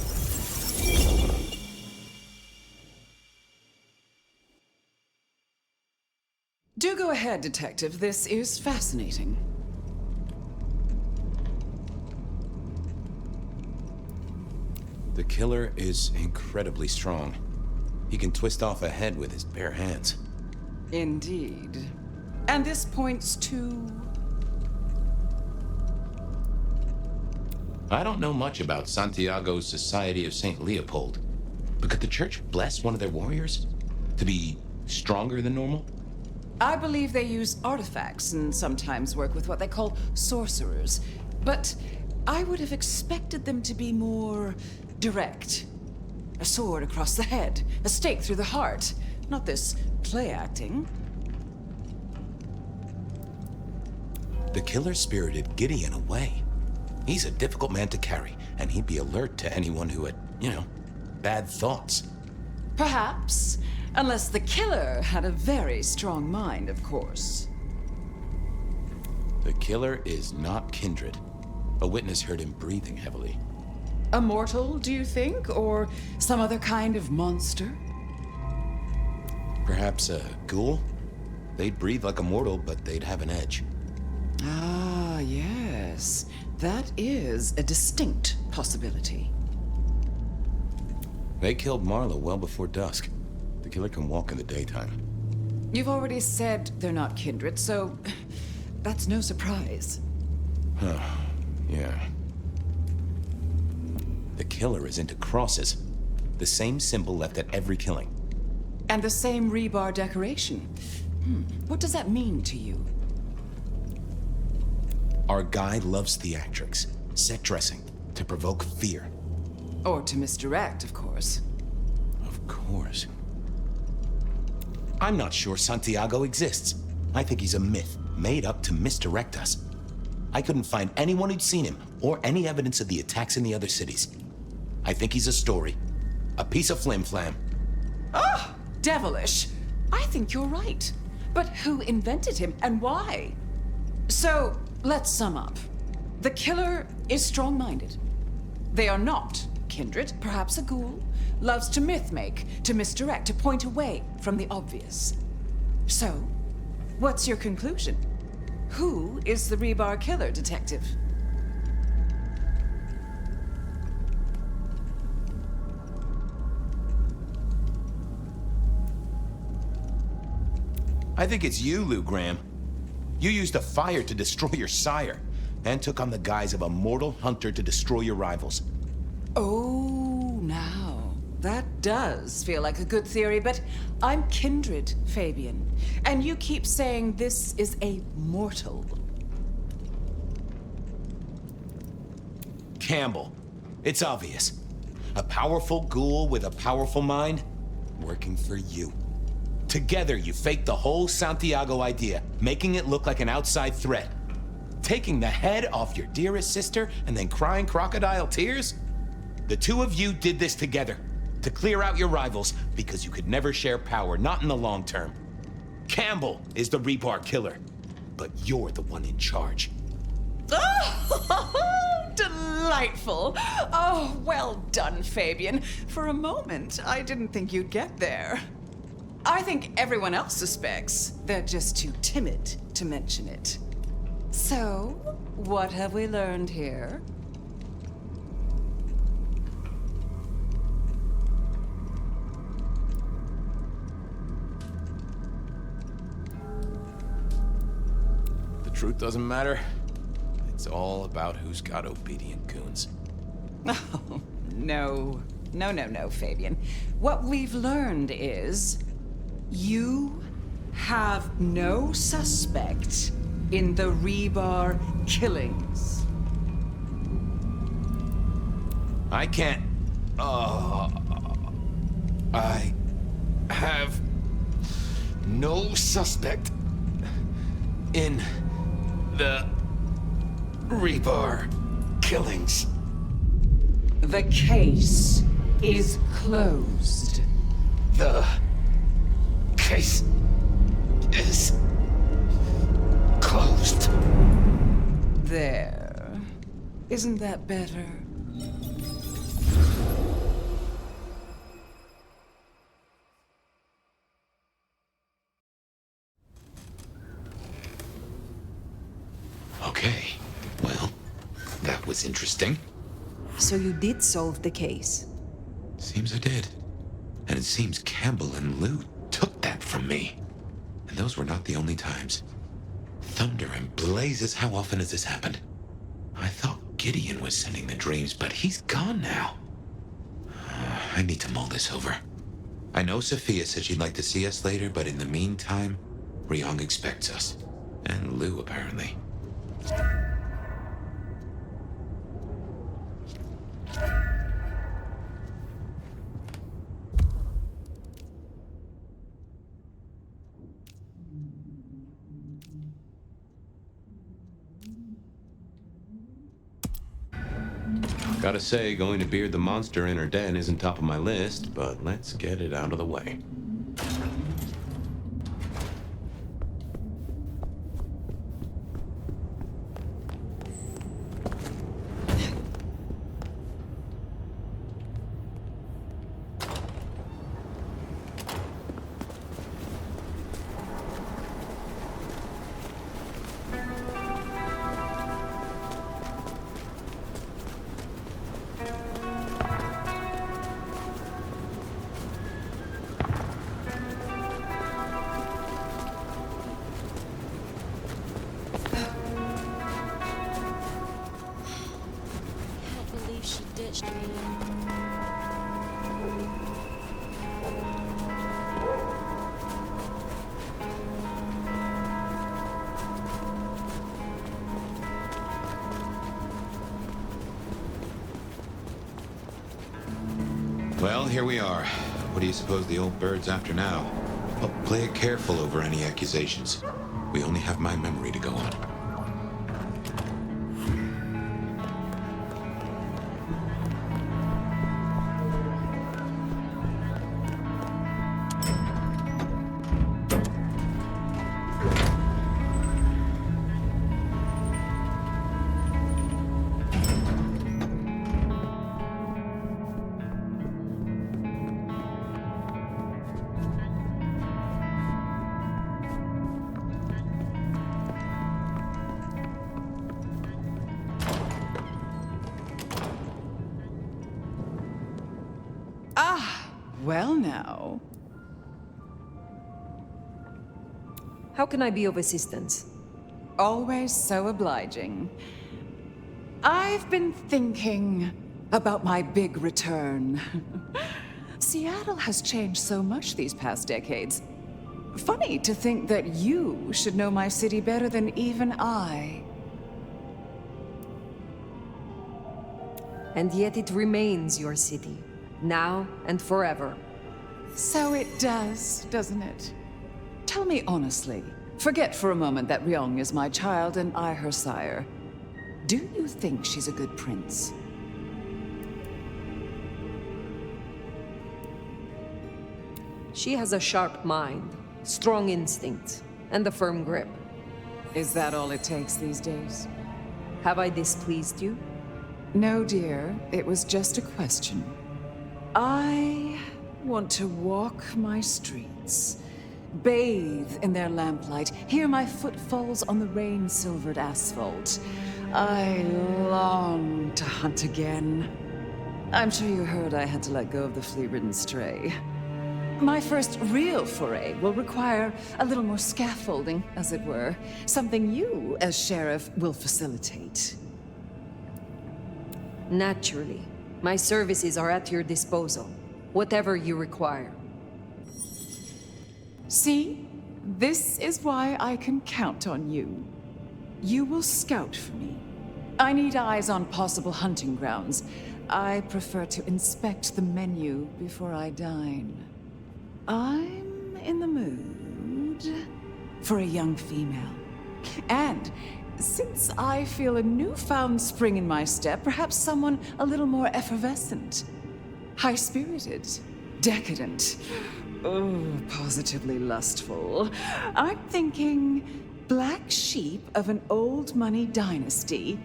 Do go ahead, Detective. This is fascinating. The killer is incredibly strong. He can twist off a head with his bare hands. Indeed. And this points to... I don't know much about Santiago's Society of St. Leopold, but could the church bless one of their warriors to be stronger than normal? I believe they use artifacts and sometimes work with what they call sorcerers. But I would have expected them to be more direct. A sword across the head, a stake through the heart. Not this play acting. The killer spirited Gideon away. He's a difficult man to carry, and he'd be alert to anyone who had, bad thoughts. Perhaps. Unless the killer had a very strong mind, of course. The killer is not kindred. A witness heard him breathing heavily. A mortal, do you think? Or some other kind of monster? Perhaps a ghoul? They'd breathe like a mortal, but they'd have an edge. Ah, yes. That is a distinct possibility. They killed Marla well before dusk. The killer can walk in the daytime. You've already said they're not kindred, so that's no surprise. Huh. Yeah. The killer is into crosses. The same symbol left at every killing. And the same rebar decoration. What does that mean to you? Our guy loves theatrics, set dressing, to provoke fear. Or to misdirect, of course. Of course. I'm not sure Santiago exists. I think he's a myth, made up to misdirect us. I couldn't find anyone who'd seen him, or any evidence of the attacks in the other cities. I think he's a story, A piece of flim-flam. Ah, devilish. I think you're right. But who invented him and why? So, let's sum up. The killer is strong-minded. They are not kindred, perhaps a ghoul. Loves to myth-make, to misdirect, to point away from the obvious. So, what's your conclusion? Who is the rebar killer, detective? I think it's you, Lou Graham. You used a fire to destroy your sire, and took on the guise of a mortal hunter to destroy your rivals. Oh, now, that does feel like a good theory, but I'm kindred, Fabian. And you keep saying this is a mortal. Campbell. It's obvious. A powerful ghoul with a powerful mind, working for you. Together, you faked the whole Santiago idea, making it look like an outside threat. Taking the head off your dearest sister and then crying crocodile tears? The two of you did this together, to clear out your rivals, because you could never share power, not in the long term. Campbell is the rebar killer, but you're the one in charge. Oh, delightful. Oh, well done, Fabian. For a moment, I didn't think you'd get there. I think everyone else suspects. They're just too timid to mention it. So, what have we learned here? The truth doesn't matter. It's all about who's got obedient goons. Oh, no. No, Fabian. What we've learned is you have no suspect in the rebar killings. I can't... I have no suspect in the rebar killings. The case is closed. The case is closed. There. Isn't that better? Okay. Well, that was interesting. So you did solve the case? Seems I did. And it seems Campbell and Lou took that from me. And those were not the only times. Thunder and blazes, how often has this happened? I thought Gideon was sending the dreams, but he's gone now. I need to mull this over. I know Sophia said she'd like to see us later, but in the meantime, Ryong expects us. And Lou, apparently. Gotta say, going to beard the monster in her den isn't top of my list, but let's get it out of the way. Well, here we are. What do you suppose the old bird's after now? Well, play it careful over any accusations. We only have my memory to go on. Well now. How can I be of assistance? Always so obliging. I've been thinking about my big return. Seattle has changed so much these past decades. Funny to think that you should know my city better than even I. And yet it remains your city, now and forever. So it does, doesn't it? Tell me honestly, forget for a moment that Ryong is my child and I her sire. Do you think she's a good prince? She has a sharp mind, strong instincts, and a firm grip. Is that all it takes these days? Have I displeased you? No, dear. It was just a question. I want to walk my streets, bathe in their lamplight, hear my footfalls on the rain-silvered asphalt. I long to hunt again. I'm sure you heard I had to let go of the flea-ridden stray. My first real foray will require a little more scaffolding, as it were. Something you, as sheriff, will facilitate. Naturally. My services are at your disposal. Whatever you require. See? This is why I can count on you. You will scout for me. I need eyes on possible hunting grounds. I prefer to inspect the menu before I dine. I'm in the mood for a young female. And since I feel a newfound spring in my step, perhaps someone a little more effervescent, high-spirited, decadent, oh, positively lustful. I'm thinking black sheep of an old money dynasty.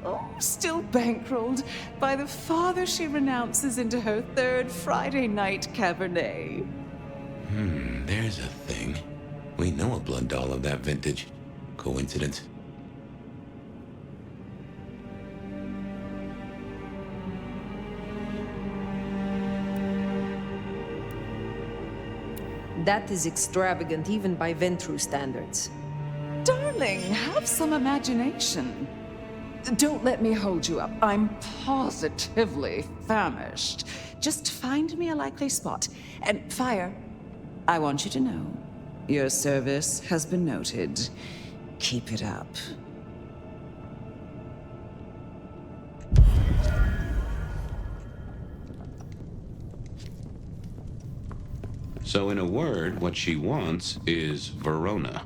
Oh, still bankrolled by the father she renounces into her third Friday night Cabernet. There's a thing. We know a blood doll of that vintage. Coincidence? That is extravagant even by Ventru standards. Darling, have some imagination. Don't let me hold you up. I'm positively famished. Just find me a likely spot. And Fire, I want you to know, your service has been noted. Keep it up. So in a word, what she wants is Verona.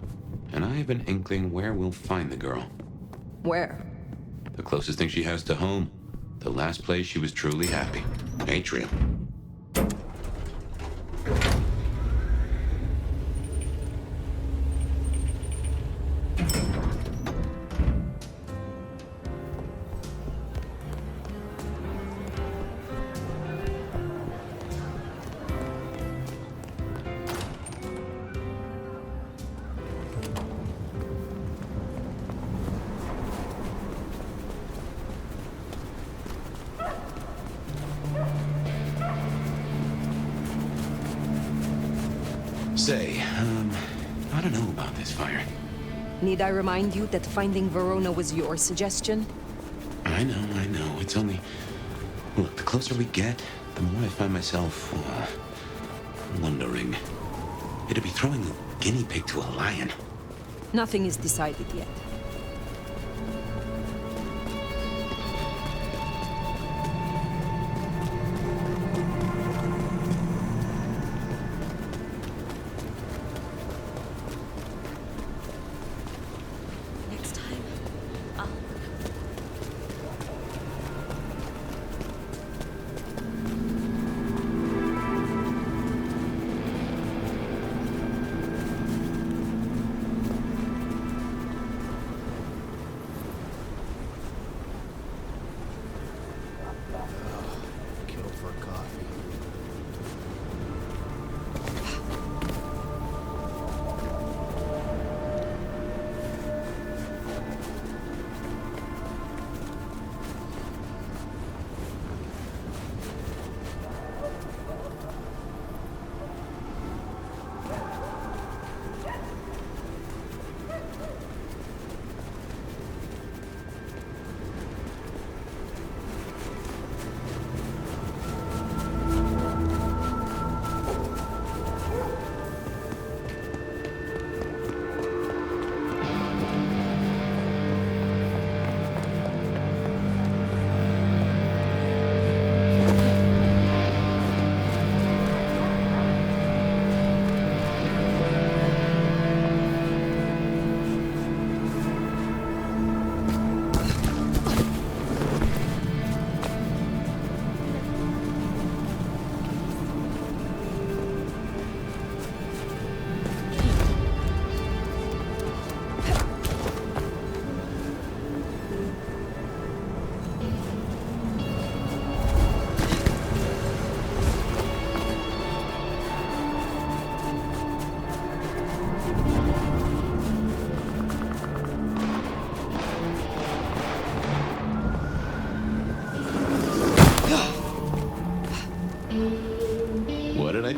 And I have an inkling where we'll find the girl. Where? The closest thing she has to home. The last place she was truly happy. Atrium. Say, I don't know about this, Fire. Need I remind you that finding Verona was your suggestion? I know. It's only... Look, the closer we get, the more I find myself, wondering. It'd be throwing a guinea pig to a lion. Nothing is decided yet.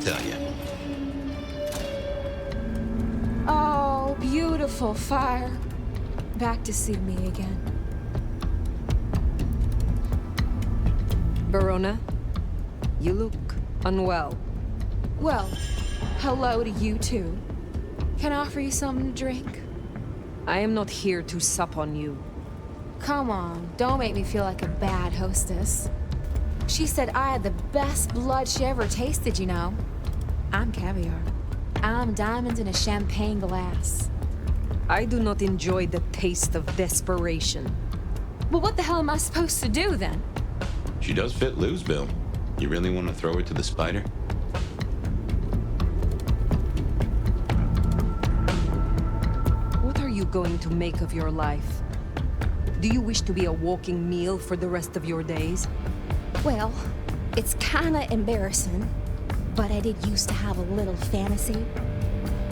tell you. Oh, beautiful fire. Back to see me again. Verona, you look unwell. Well, hello to you too. Can I offer you something to drink? I am not here to sup on you. Come on, don't make me feel like a bad hostess. She said I had the best blood she ever tasted, you know. I'm caviar. I'm diamonds in a champagne glass. I do not enjoy the taste of desperation. Well, what the hell am I supposed to do then? She does fit Lou's bill. You really want to throw her to the spider? What are you going to make of your life? Do you wish to be a walking meal for the rest of your days? Well, it's kinda embarrassing, but I did used to have a little fantasy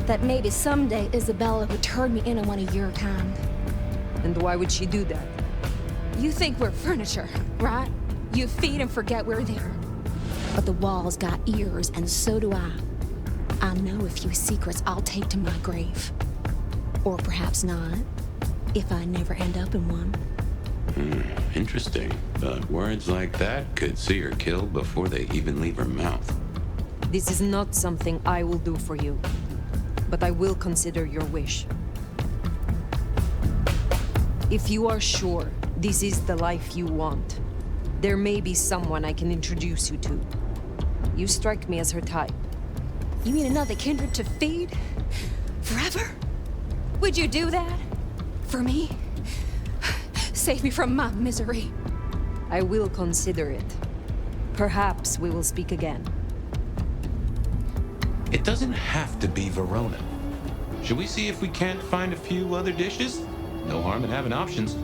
that maybe someday Isabella would turn me into one of your kind. And why would she do that? You think we're furniture, right? You feed and forget we're there. But the walls got ears, and so do I. I know a few secrets I'll take to my grave. Or perhaps not, if I never end up in one. Interesting. But words like that could see her killed before they even leave her mouth. This is not something I will do for you, but I will consider your wish. If you are sure this is the life you want, there may be someone I can introduce you to. You strike me as her type. You mean another kindred to feed? Forever? Would you do that? For me? Save me from my misery. I will consider it. Perhaps we will speak again. It doesn't have to be Verona. Should we see if we can't find a few other dishes? No harm in having options.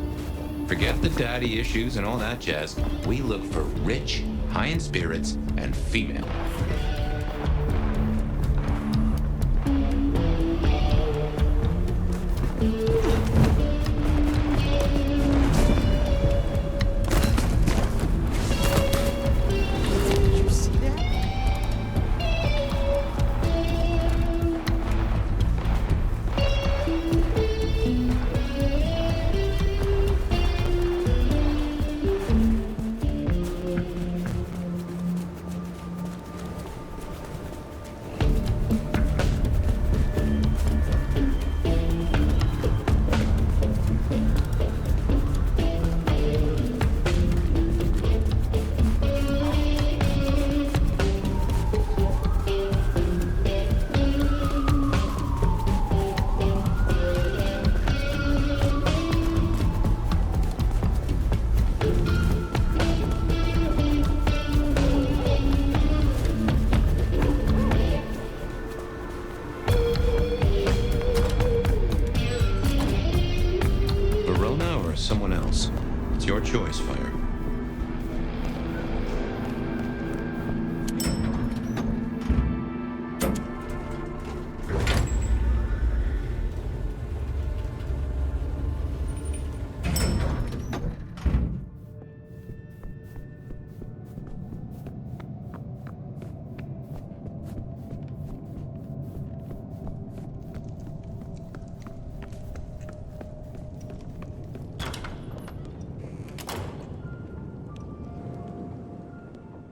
Forget the daddy issues and all that jazz. We look for rich, high in spirits, and female. Someone else. It's your choice, Fire.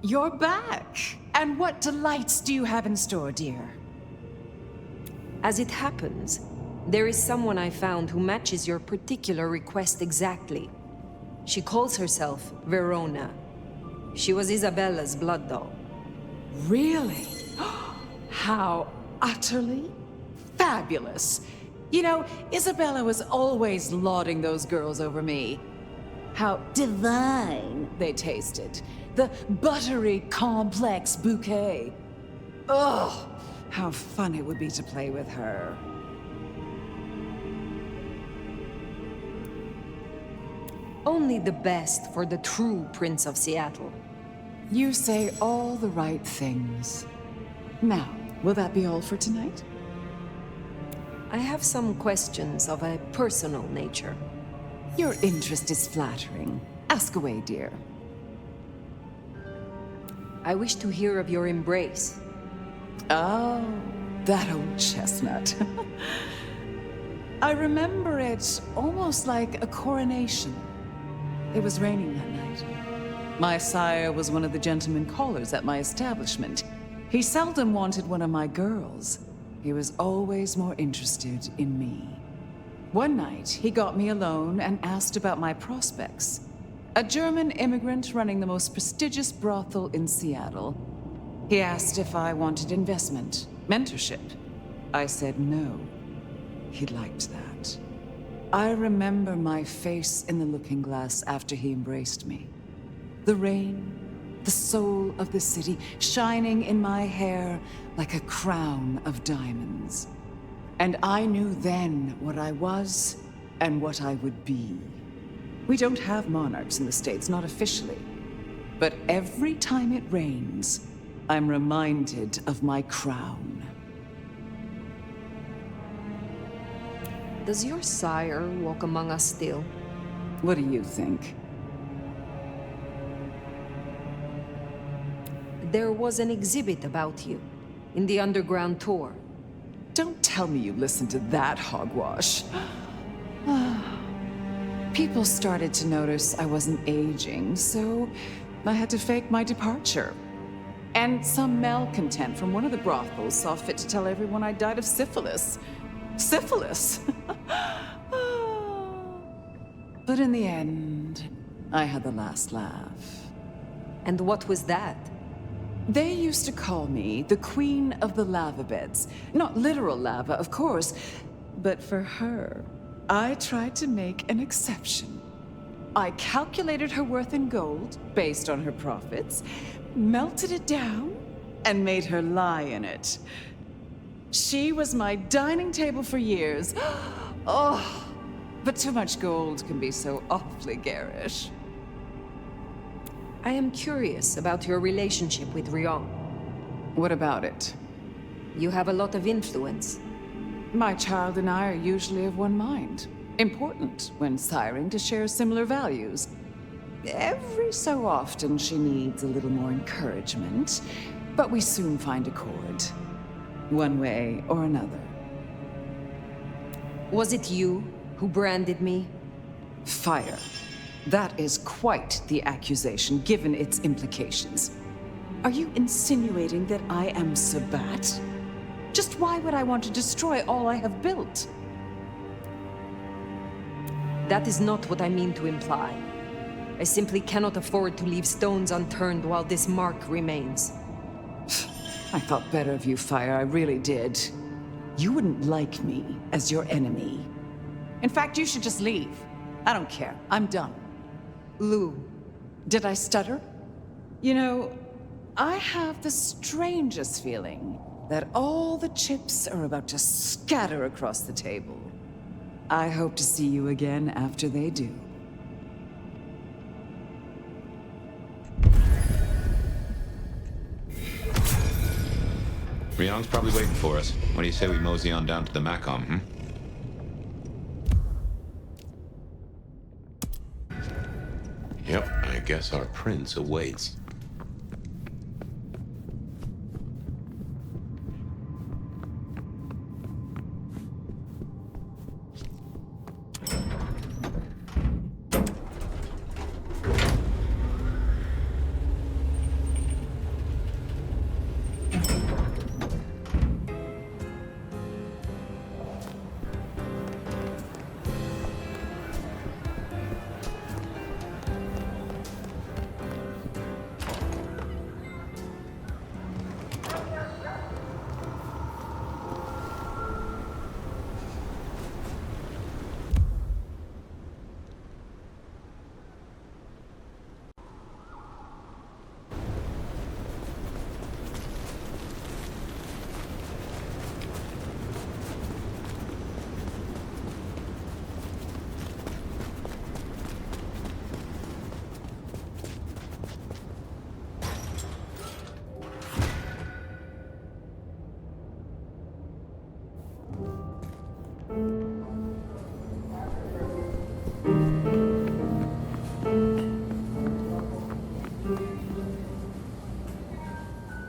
You're back! And what delights do you have in store, dear? As it happens, there is someone I found who matches your particular request exactly. She calls herself Verona. She was Isabella's blood doll. Really? How utterly fabulous. You know, Isabella was always lauding those girls over me. How divine they tasted. The buttery, complex bouquet. Oh, how fun it would be to play with her. Only the best for the true Prince of Sиэтле. You say all the right things. Now, will that be all for tonight? I have some questions of a personal nature. Your interest is flattering. Ask away, dear. I wish to hear of your embrace. Oh, that old chestnut. I remember it almost like a coronation. It was raining that night. My sire was one of the gentlemen callers at my establishment. He seldom wanted one of my girls. He was always more interested in me. One night, he got me alone and asked about my prospects. A German immigrant running the most prestigious brothel in Seattle. He asked if I wanted investment, mentorship. I said no. He liked that. I remember my face in the looking glass after he embraced me. The rain, the soul of the city, shining in my hair like a crown of diamonds. And I knew then what I was and what I would be. We don't have monarchs in the States, not officially. But every time it rains, I'm reminded of my crown. Does your sire walk among us still? What do you think? There was an exhibit about you in the underground tour. Don't tell me you listened to that hogwash. People started to notice I wasn't aging, so I had to fake my departure. And some malcontent from one of the brothels saw fit to tell everyone I died of syphilis. Syphilis! But in the end, I had the last laugh. And what was that? They used to call me the Queen of the Lava Beds. Not literal lava, of course, but for her, I tried to make an exception. I calculated her worth in gold based on her profits, melted it down, and made her lie in it. She was my dining table for years. Oh, but too much gold can be so awfully garish. I am curious about your relationship with Rion. What about it? You have a lot of influence. My child and I are usually of one mind. Important when siring to share similar values. Every so often she needs a little more encouragement, but we soon find accord. One way or another. Was it you who branded me? Fire. That is quite the accusation, given its implications. Are you insinuating that I am Sabat? Just why would I want to destroy all I have built? That is not what I mean to imply. I simply cannot afford to leave stones unturned while this mark remains. I thought better of you, Fire, I really did. You wouldn't like me as your enemy. In fact, you should just leave. I don't care. I'm done. Lou. Did I stutter? You know, I have the strangest feeling that all the chips are about to scatter across the table. I hope to see you again after they do. Rion's probably waiting for us. What do you say we mosey on down to the Macom, hmm? Yep, I guess our prince awaits.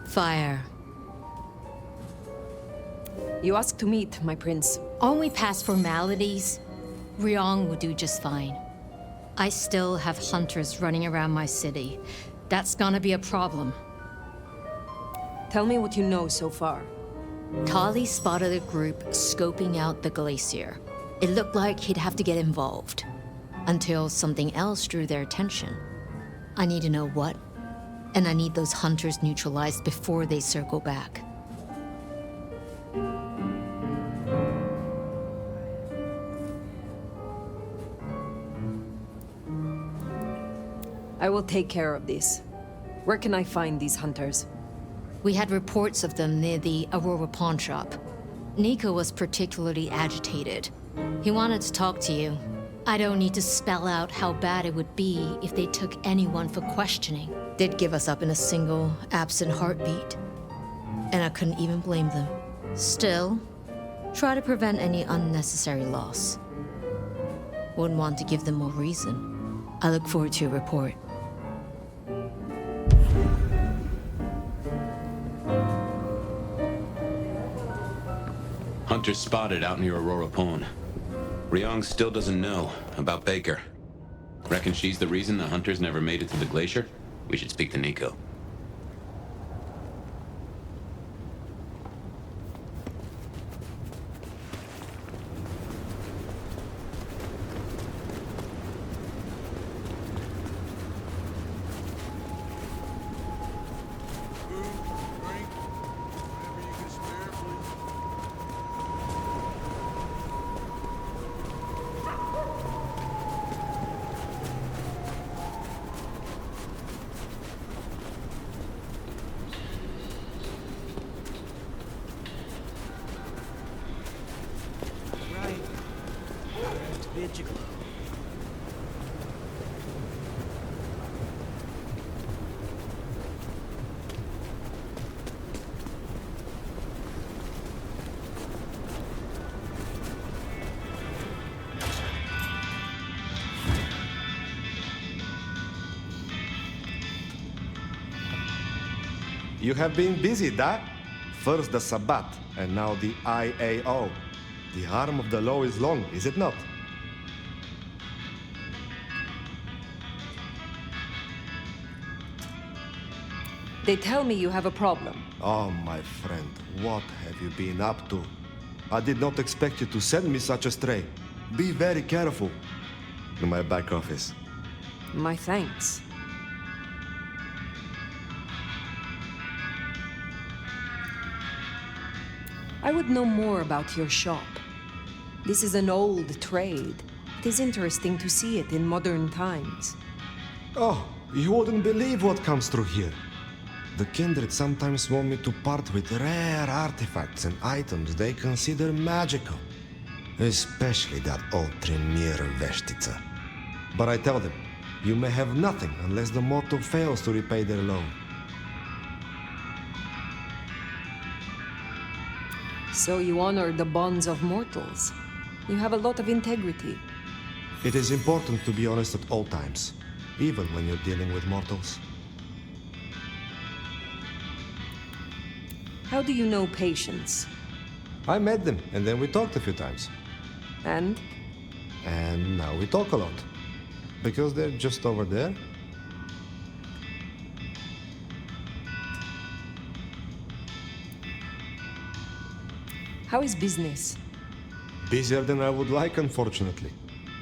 Fire. You asked to meet, my prince. Only past formalities. Ryong will do just fine. I still have hunters running around my city. That's gonna be a problem. Tell me what you know so far. Tali spotted a group scoping out the glacier. It looked like he'd have to get involved. Until something else drew their attention. I need to know what, and I need those hunters neutralized before they circle back. I will take care of this. Where can I find these hunters? We had reports of them near the Aurora pawn shop. Nico was particularly agitated. He wanted to talk to you. I don't need to spell out how bad it would be if they took anyone for questioning. They'd give us up in a single, absent heartbeat. And I couldn't even blame them. Still, try to prevent any unnecessary loss. Wouldn't want to give them more reason. I look forward to your report. Hunters spotted out near Aurora Pawn. Ryong still doesn't know about Baker. Reckon she's the reason the hunters never made it to the glacier? We should speak to Nico. You have been busy, da? First the Sabbat, and now the IAO. The arm of the law is long, is it not? They tell me you have a problem. Oh, my friend, what have you been up to? I did not expect you to send me such a stray. Be very careful. In my back office. My thanks. I would know more about your shop. This is an old trade. It is interesting to see it in modern times. Oh, you wouldn't believe what comes through here. The Kindred sometimes want me to part with rare artifacts and items they consider magical. Especially that old Tremere Veshtica. But I tell them, you may have nothing unless the mortal fails to repay their loan. So you honor the bonds of mortals. You have a lot of integrity. It is important to be honest at all times, even when you're dealing with mortals. How do you know patience? I met them, and then we talked a few times. And? And now we talk a lot. Because they're just over there. How is business? Busier than I would like, unfortunately.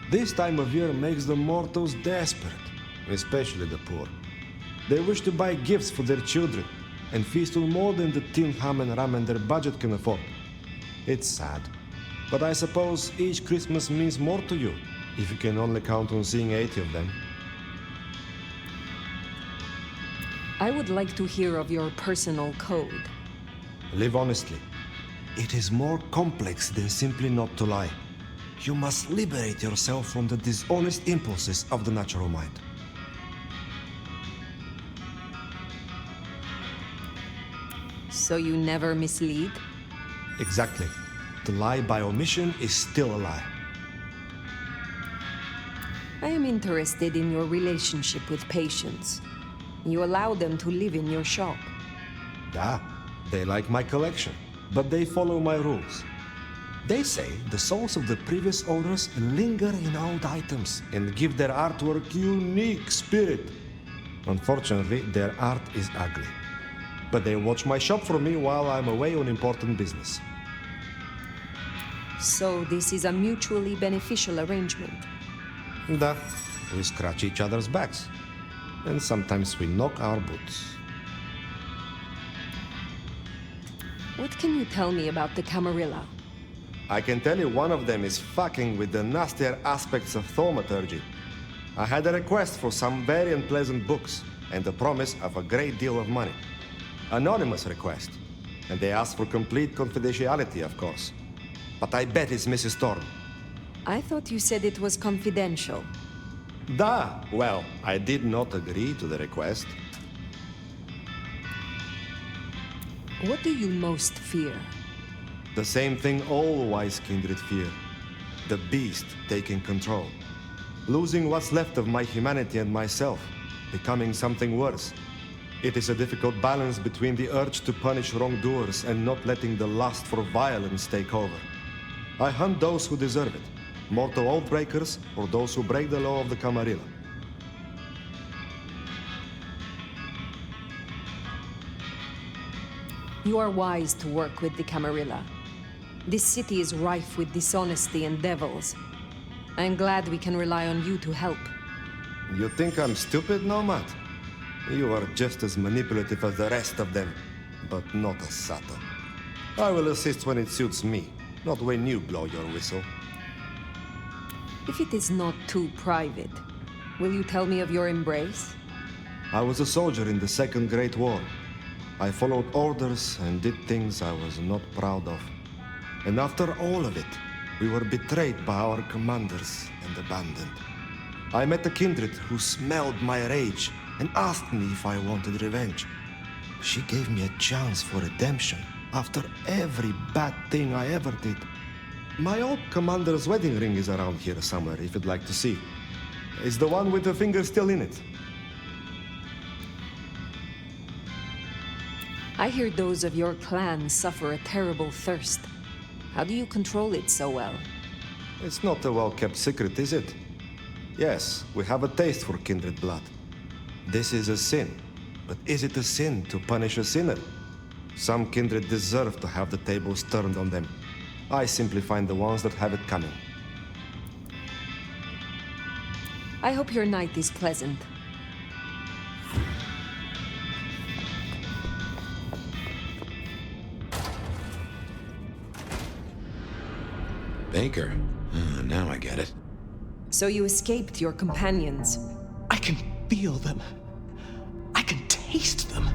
This time of year makes the mortals desperate, especially the poor. They wish to buy gifts for their children, and feast on more than the tin ham and ramen their budget can afford. It's sad, but I suppose each Christmas means more to you, if you can only count on seeing 80 of them. I would like to hear of your personal code. Live honestly. It is more complex than simply not to lie. You must liberate yourself from the dishonest impulses of the natural mind. So you never mislead? Exactly. To lie by omission is still a lie. I am interested in your relationship with patients. You allow them to live in your shop. Yeah, they like my collection. but they follow my rules. They say the souls of the previous owners linger in old items and give their artwork unique spirit. Unfortunately, their art is ugly. But they watch my shop for me while I'm away on important business. So this is a mutually beneficial arrangement. Da, we scratch each other's backs. And sometimes we knock our boots. What can you tell me about the Camarilla? I can tell you one of them is fucking with the nastier aspects of thaumaturgy. I had a request for some very unpleasant books and the promise of a great deal of money. Anonymous request. And they asked for complete confidentiality, of course. But I bet it's Mrs. Thorne. I thought you said it was confidential. Da! Well, I did not agree to the request. What do you most fear? The same thing all wise kindred fear. The beast taking control. Losing what's left of my humanity and myself. Becoming something worse. It is a difficult balance between the urge to punish wrongdoers and not letting the lust for violence take over. I hunt those who deserve it. Mortal oathbreakers or those who break the law of the Camarilla. You are wise to work with the Camarilla. This city is rife with dishonesty and devils. I am glad we can rely on you to help. You think I'm stupid, Nomad? You are just as manipulative as the rest of them, but not as subtle. I will assist when it suits me, not when you blow your whistle. If it is not too private, will you tell me of your embrace? I was a soldier in the Second Great War. I followed orders and did things I was not proud of. And after all of it, we were betrayed by our commanders and abandoned. I met a kindred who smelled my rage and asked me if I wanted revenge. She gave me a chance for redemption after every bad thing I ever did. My old commander's wedding ring is around here somewhere, if you'd like to see. It's the one with the finger still in it. I hear those of your clan suffer a terrible thirst. How do you control it so well? It's not a well-kept secret, is it? Yes, we have a taste for kindred blood. This is a sin. But is it a sin to punish a sinner? Some kindred deserve to have the tables turned on them. I simply find the ones that have it coming. I hope your night is pleasant. Baker. Now I get it. So you escaped your companions. I can feel them. I can taste them.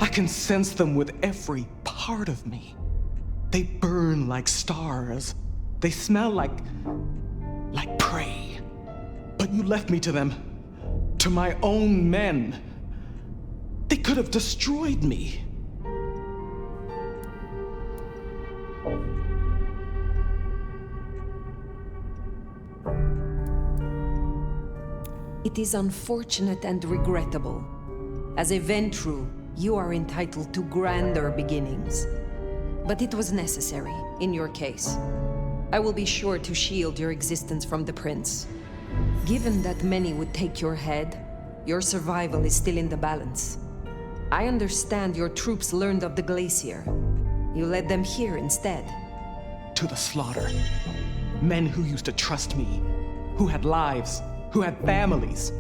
I can sense them with every part of me. They burn like stars. They smell like prey. But you left me to them. To my own men. They could have destroyed me. It is unfortunate and regrettable. As a Ventru, you are entitled to grander beginnings. But it was necessary, in your case. I will be sure to shield your existence from the Prince. Given that many would take your head, your survival is still in the balance. I understand your troops learned of the glacier. You led them here instead. To the slaughter. Men who used to trust me, who had lives, who had families.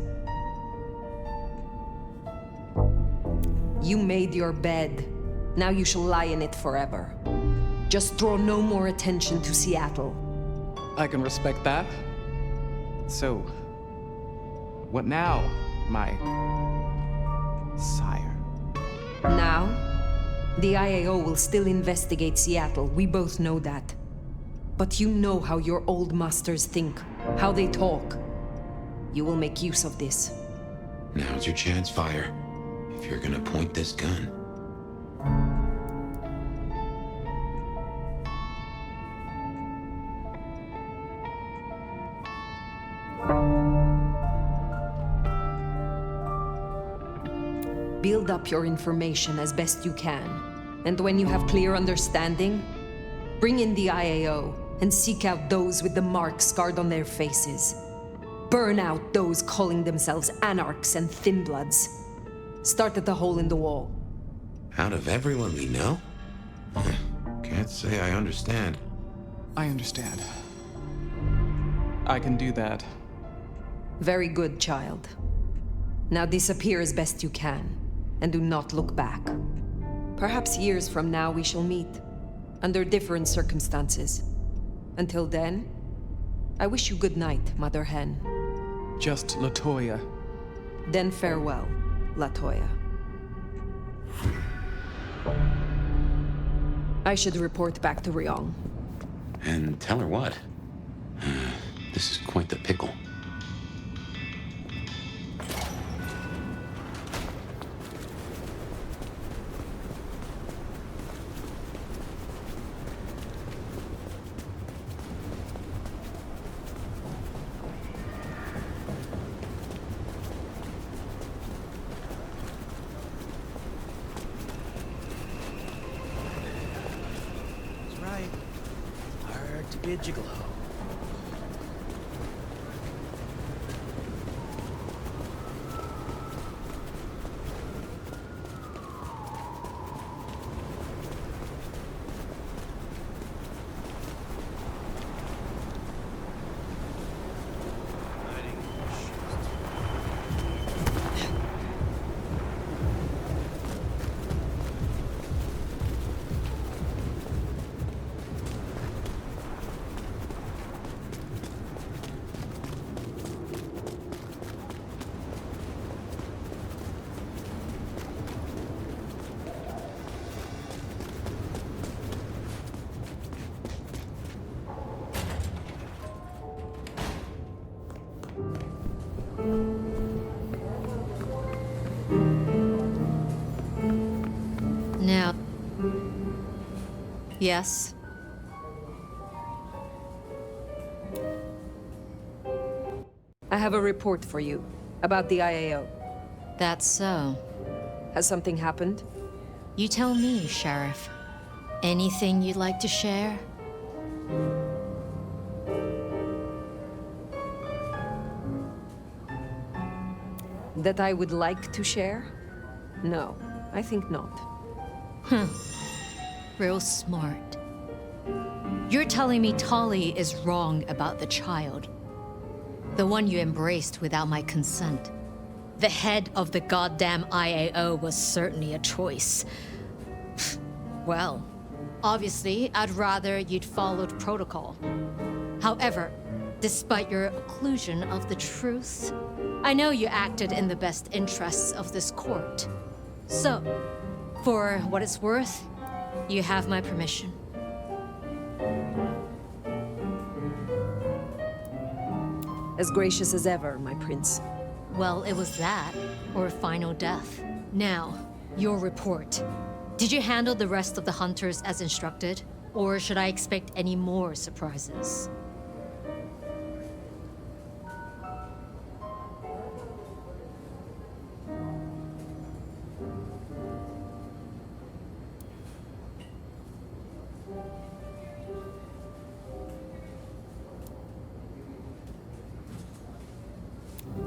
You made your bed. Now you shall lie in it forever. Just draw no more attention to Sиэтле. I can respect that. So, what now, my sire? Now, the IAO will still investigate Sиэтле. We both know that. But you know how your old masters think, how they talk. You will make use of this. Now's your chance, Fire. If you're gonna point this gun. Build up your information as best you can. And when you have clear understanding, bring in the IAO and seek out those with the marks scarred on their faces. Burn out those calling themselves anarchs and thin bloods. Start at the hole in the wall. Out of everyone we know? Can't say I understand. I understand. I can do that. Very good, child. Now disappear as best you can, and do not look back. Perhaps years from now we shall meet, under different circumstances. Until then, I wish you good night, Mother Hen. Just Latoya. Then farewell, Latoya. I should report back to Ryong. And tell her what? This is quite the pickle. Be a gigolo. Now... Yes? I have a report for you about the IAO. That's so. Has something happened? You tell me, Sheriff. Anything you'd like to share? That I would like to share? No, I think not. Real smart. You're telling me Tali is wrong about the child. The one you embraced without my consent. The head of the goddamn IAO was certainly a choice. Well, obviously, I'd rather you'd followed protocol. However, despite your occlusion of the truth, I know you acted in the best interests of this court. So, for what it's worth, you have my permission. As gracious as ever, my prince. Well, it was that, or final death. Now, your report. Did you handle the rest of the hunters as instructed? Or should I expect any more surprises?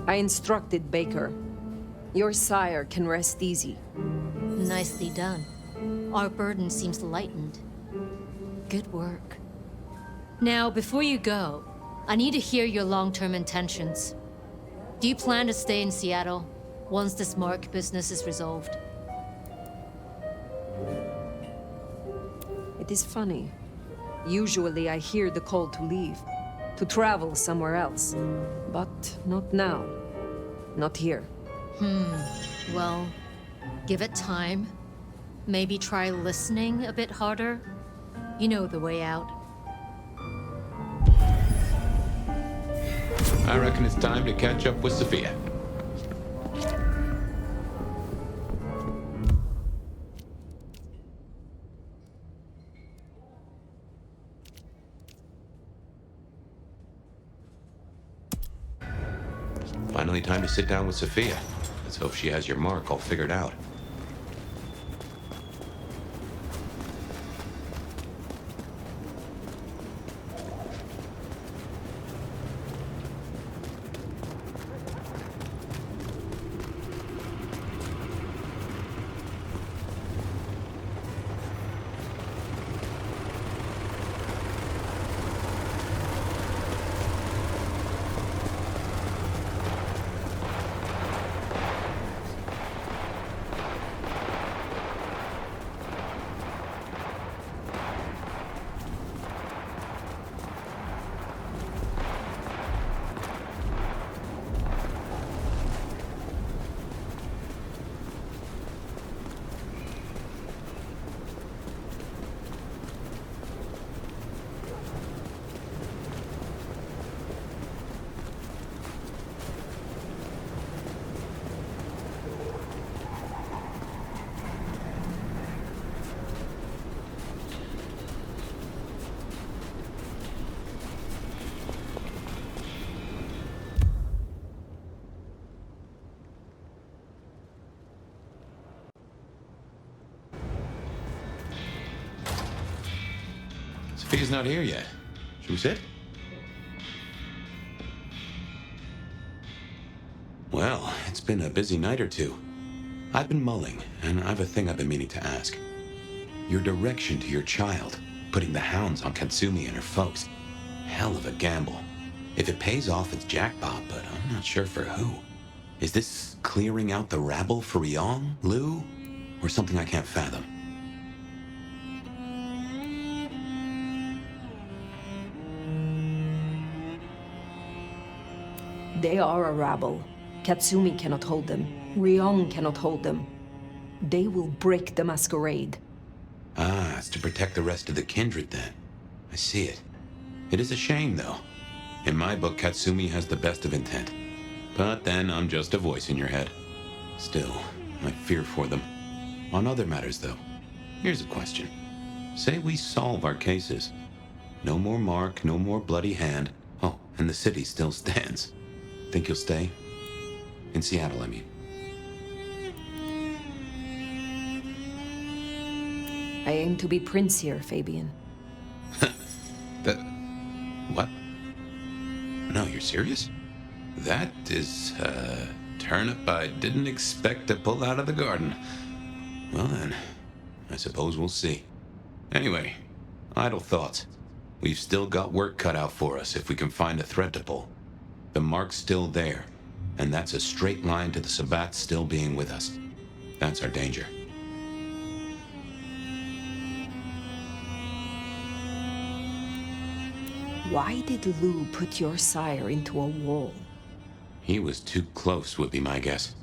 I instructed Baker. Your sire can rest easy. Nicely done. Our burden seems lightened. Good work. Now, before you go, I need to hear your long-term intentions. Do you plan to stay in Seattle once this Mark business is resolved? It is funny. Usually I hear the call to leave, to travel somewhere else. But not now. Not here. Well, give it time. Maybe try listening a bit harder. You know the way out. I reckon it's time to catch up with Sophia. Finally time to sit down with Sophia. Let's hope she has your mark all figured out. Sophia's not here yet. Should we sit? Well, it's been a busy night or two. I've been mulling, and I've a thing I've been meaning to ask. Your direction to your child, putting the hounds on Katsumi and her folks. Hell of a gamble. If it pays off, it's jackpot, but I'm not sure for who. Is this clearing out the rabble for Ryong, Lu, or something I can't fathom? They are a rabble. Katsumi cannot hold them. Ryong cannot hold them. They will break the Masquerade. Ah, it's to protect the rest of the kindred then. I see it. It is a shame, though. In my book, Katsumi has the best of intent. But then I'm just a voice in your head. Still, I fear for them. On other matters, though, here's a question. Say we solve our cases. No more mark, no more bloody hand. Oh, and the city still stands. Think you'll stay? In Seattle, I mean. I aim to be prince here, Fabian. What? No, you're serious? That is a turnip I didn't expect to pull out of the garden. Well then, I suppose we'll see. Anyway, idle thoughts. We've still got work cut out for us if we can find a thread to pull. The mark's still there, and that's a straight line to the Sabbat still being with us. That's our danger. Why did Lu put your sire into a wall? He was too close, would be my guess.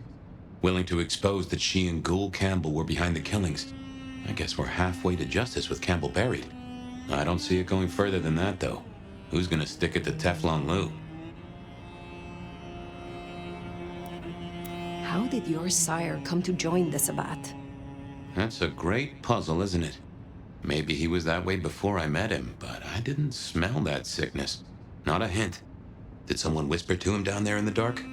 Willing to expose that she and Ghoul Campbell were behind the killings. I guess we're halfway to justice with Campbell buried. I don't see it going further than that, though. Who's gonna stick it to Teflon Lu? How did your sire come to join the Sabbat? That's a great puzzle, isn't it? Maybe he was that way before I met him, but I didn't smell that sickness. Not a hint. Did someone whisper to him down there in the dark?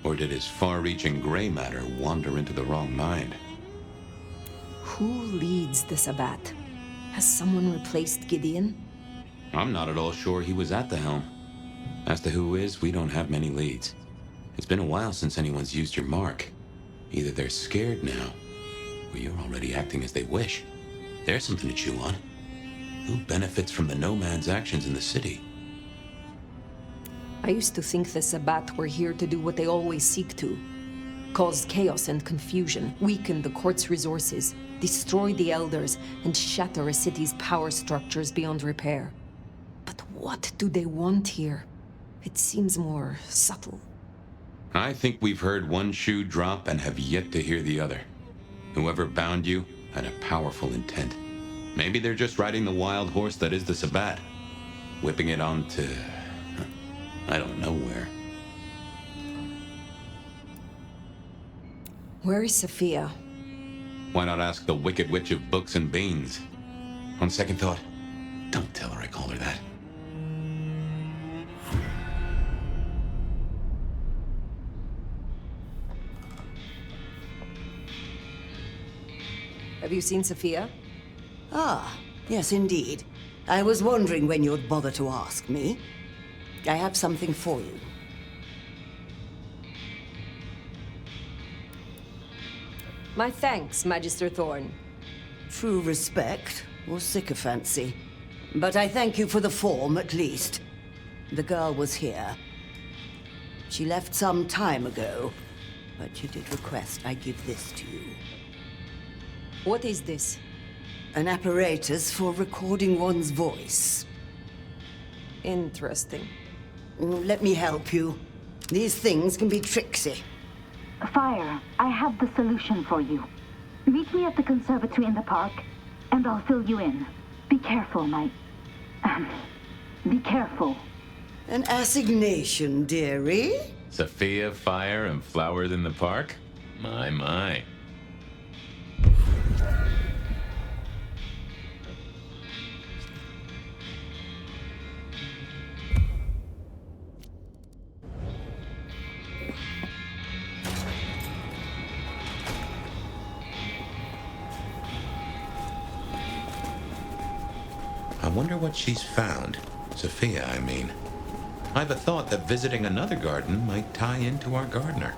Or did his far-reaching gray matter wander into the wrong mind? Who leads the Sabbat? Has someone replaced Gideon? I'm not at all sure he was at the helm. As to who is, we don't have many leads. It's been a while since anyone's used your mark. Either they're scared now, or you're already acting as they wish. There's something to chew on. Who benefits from the nomad's actions in the city? I used to think the Sabbat were here to do what they always seek to. Cause chaos and confusion, weaken the court's resources, destroy the elders, and shatter a city's power structures beyond repair. But what do they want here? It seems more subtle. I think we've heard one shoe drop and have yet to hear the other. Whoever bound you had a powerful intent. Maybe they're just riding the wild horse that is the Sabbat, whipping it on to... I don't know where. Where is Sophia? Why not ask the Wicked Witch of Books and Beans? On second thought, don't tell her I called her that. Have you seen Sophia? Ah, yes indeed. I was wondering when you'd bother to ask me. I have something for you. My thanks, Magister Thorn. True respect or sycophancy. But I thank you for the form, at least. The girl was here. She left some time ago, but you did request I give this to you. What is this? An apparatus for recording one's voice. Interesting. Let me help you. These things can be tricksy. Fire, I have the solution for you. Meet me at the conservatory in the park, and I'll fill you in. Be careful, be careful. An assignation, dearie? Sophia, fire, and flowers in the park? My. wonder what she's found. Sophia, I mean. I've a thought that visiting another garden might tie into our gardener.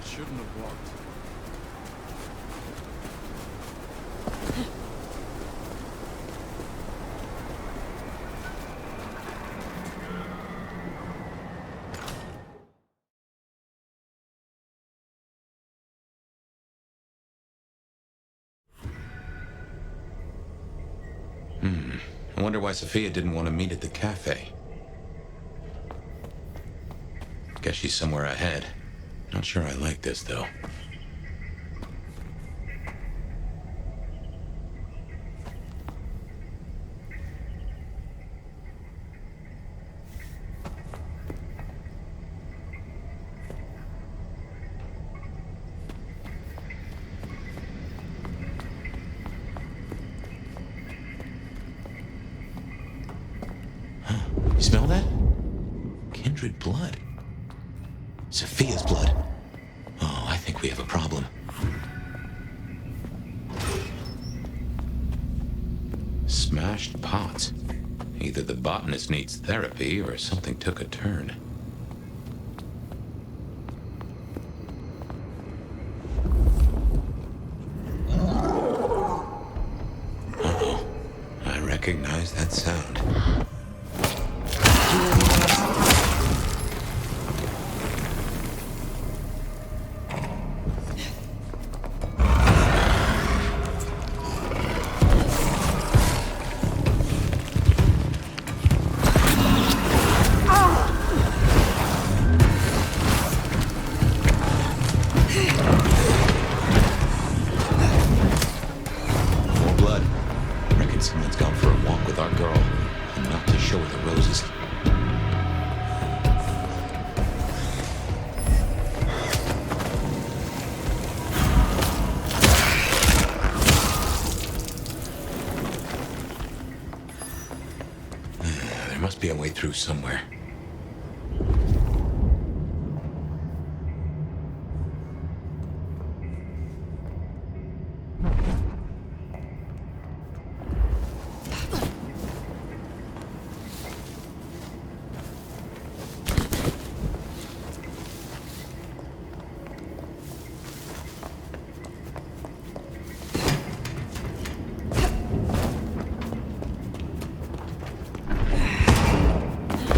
Shouldn't have walked. I wonder why Sophia didn't want to meet at the cafe. Guess she's somewhere ahead. Not sure I like this, though. You smell that? Kindred blood. Sophia's blood. Oh, I think we have a problem. Smashed pots. Either the botanist needs therapy or something took a turn. Uh-oh. I recognize that sound. There must be a way through somewhere.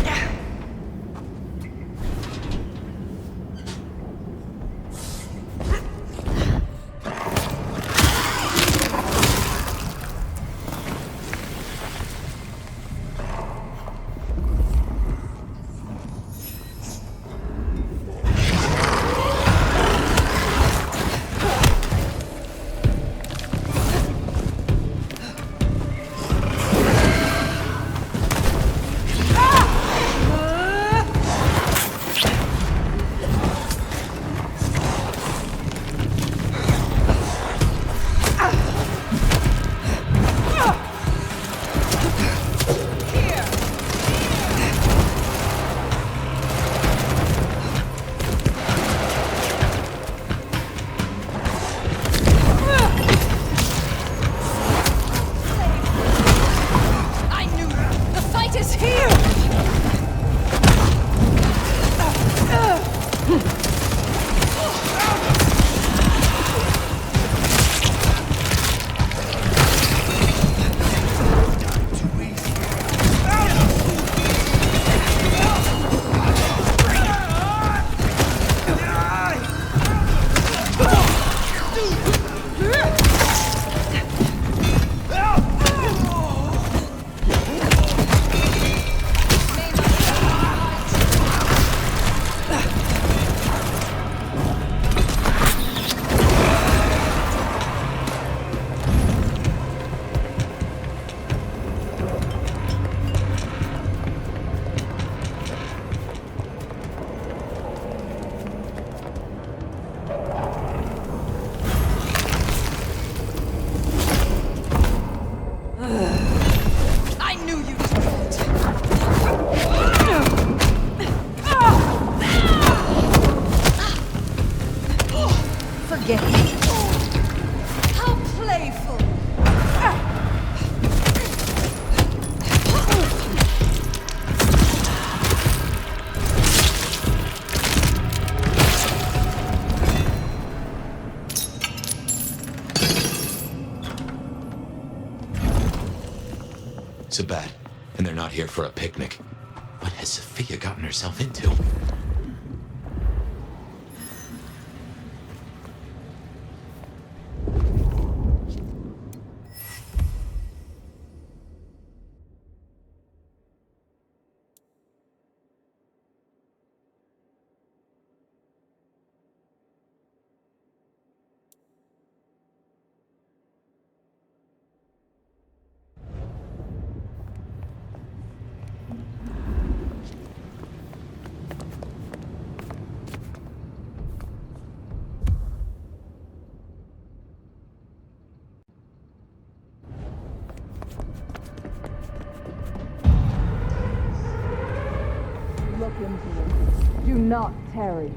Yeah. to bed, and they're not here for a picnic. What has Sophia gotten herself into? Look into it. Do not tarry.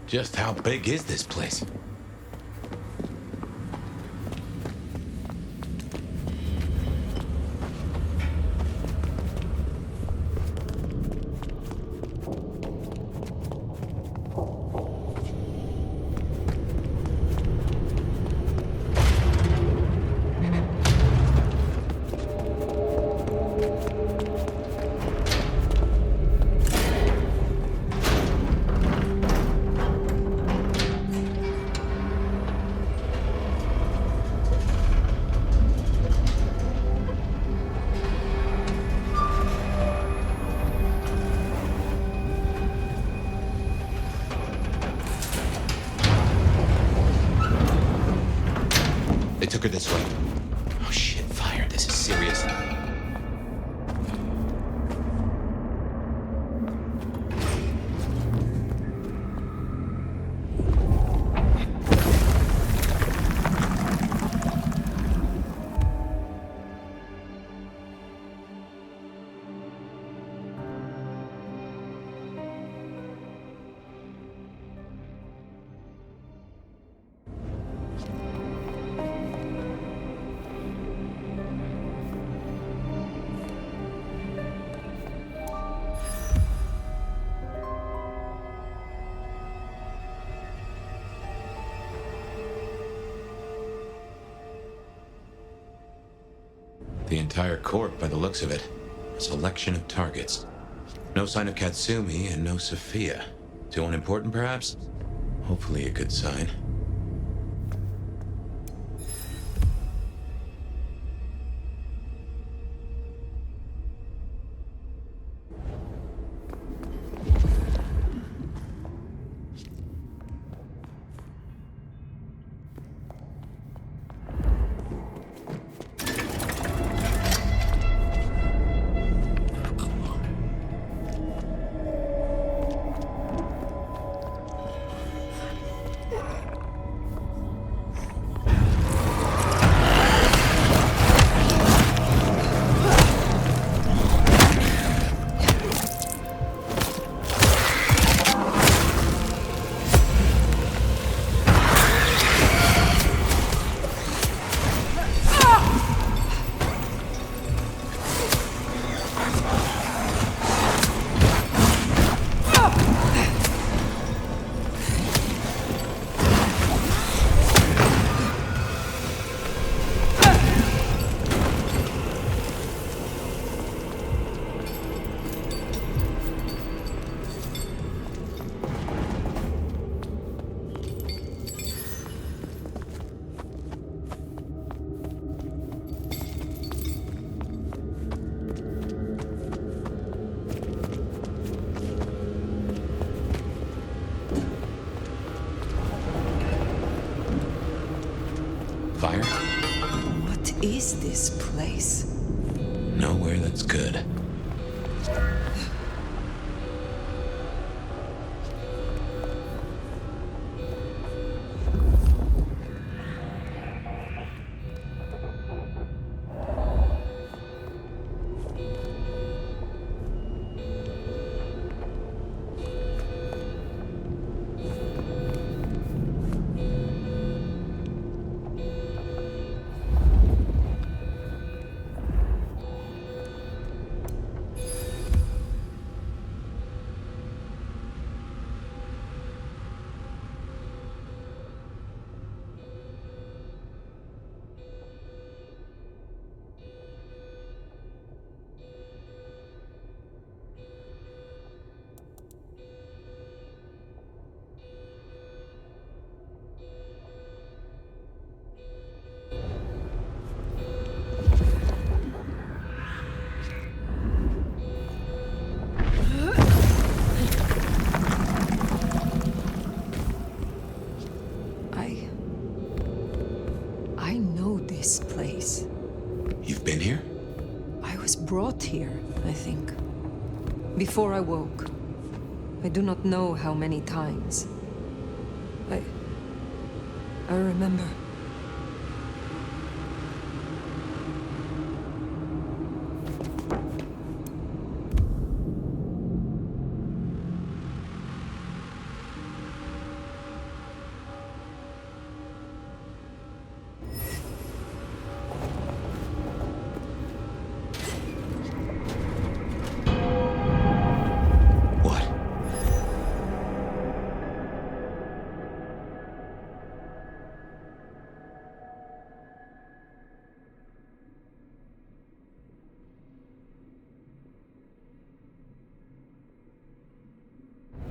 Just how big is this place? Took her this way. Oh shit, fire. This is serious. The entire court by the looks of it. A selection of targets. No sign of Katsumi and no Sophia. Too unimportant, perhaps? Hopefully a good sign. Fire? What is this place? Nowhere that's good. Brought here, I think. Before I woke. I do not know how many times. I remember.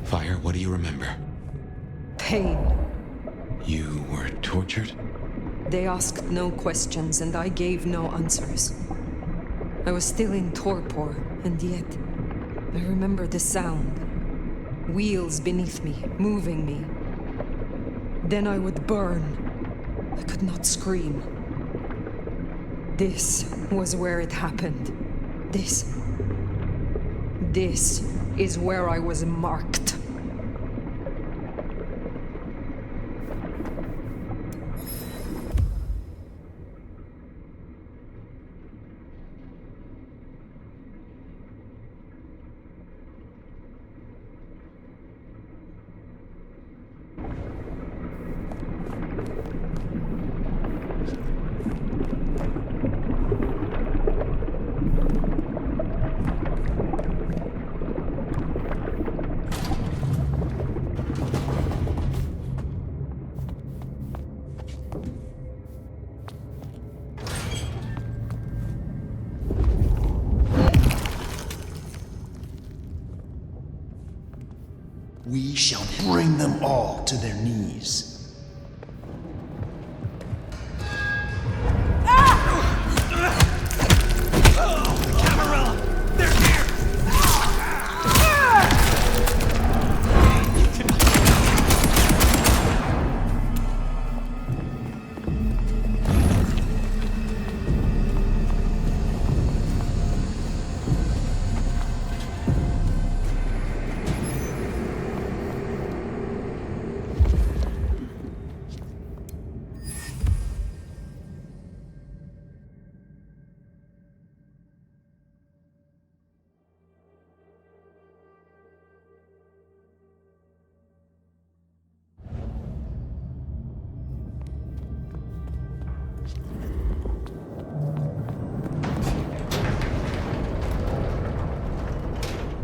Fire, what do you remember? Pain. You were tortured? They asked no questions, and I gave no answers. I was still in torpor, and yet I remember the sound. Wheels beneath me, moving me. Then I would burn. I could not scream. This was where it happened. This is where I was marked. We shall bring them all to their knees.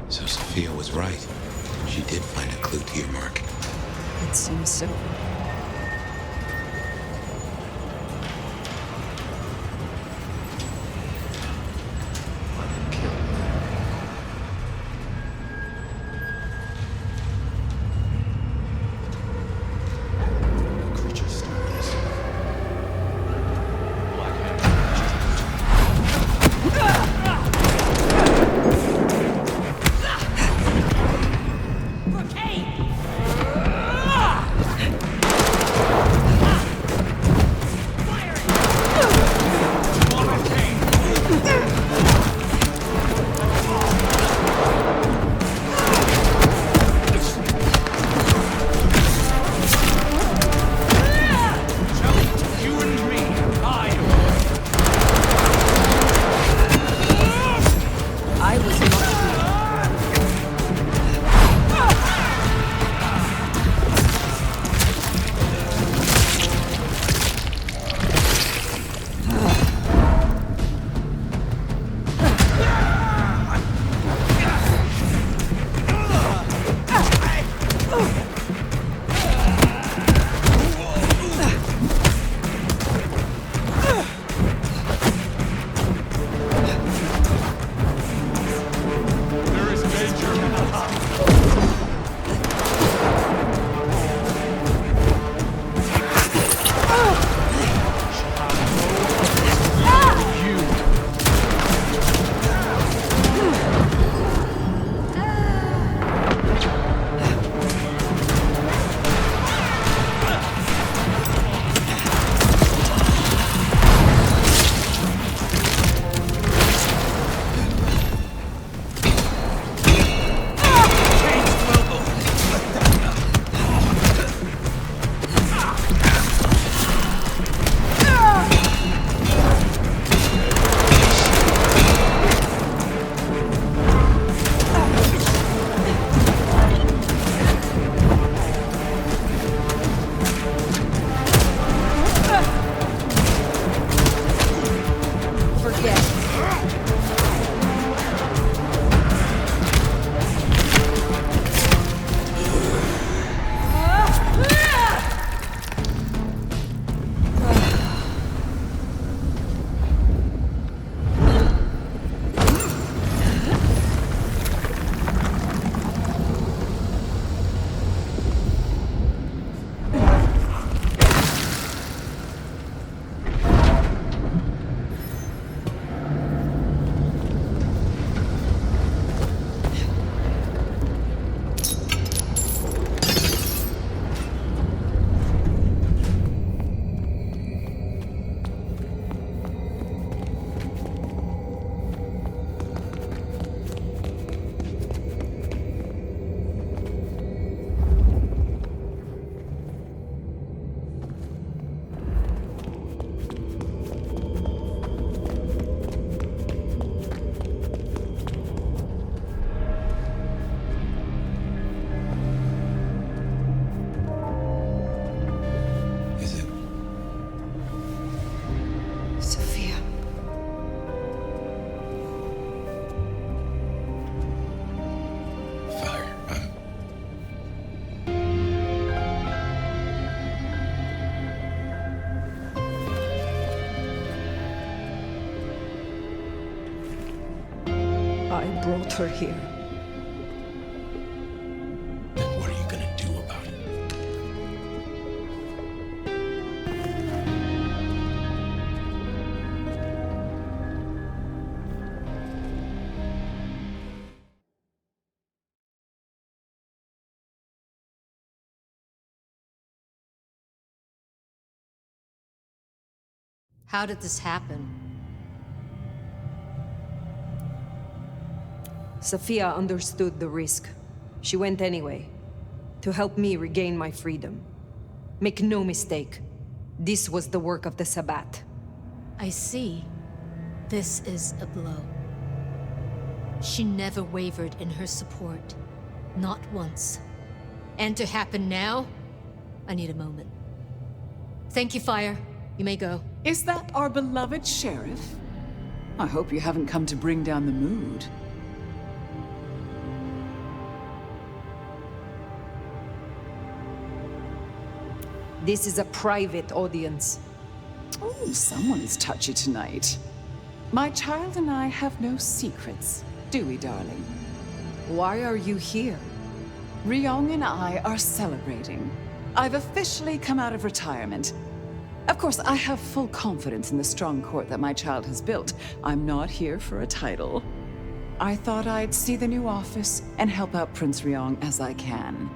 So Sophia was right. She did find a clue to your mark. It seems so. I brought her here. Then what are you How did this happen? Sophia understood the risk. She went anyway, to help me regain my freedom. Make no mistake, this was the work of the Sabbat. I see. This is a blow. She never wavered in her support. Not once. And to happen now? I need a moment. Thank you, Fire. You may go. Is that our beloved sheriff? I hope you haven't come to bring down the mood. This is a private audience. Oh, someone's touchy tonight. My child and I have no secrets, do we, darling? Why are you here? Ryong and I are celebrating. I've officially come out of retirement. Of course, I have full confidence in the strong court that my child has built. I'm not here for a title. I thought I'd see the new office and help out Prince Ryong as I can.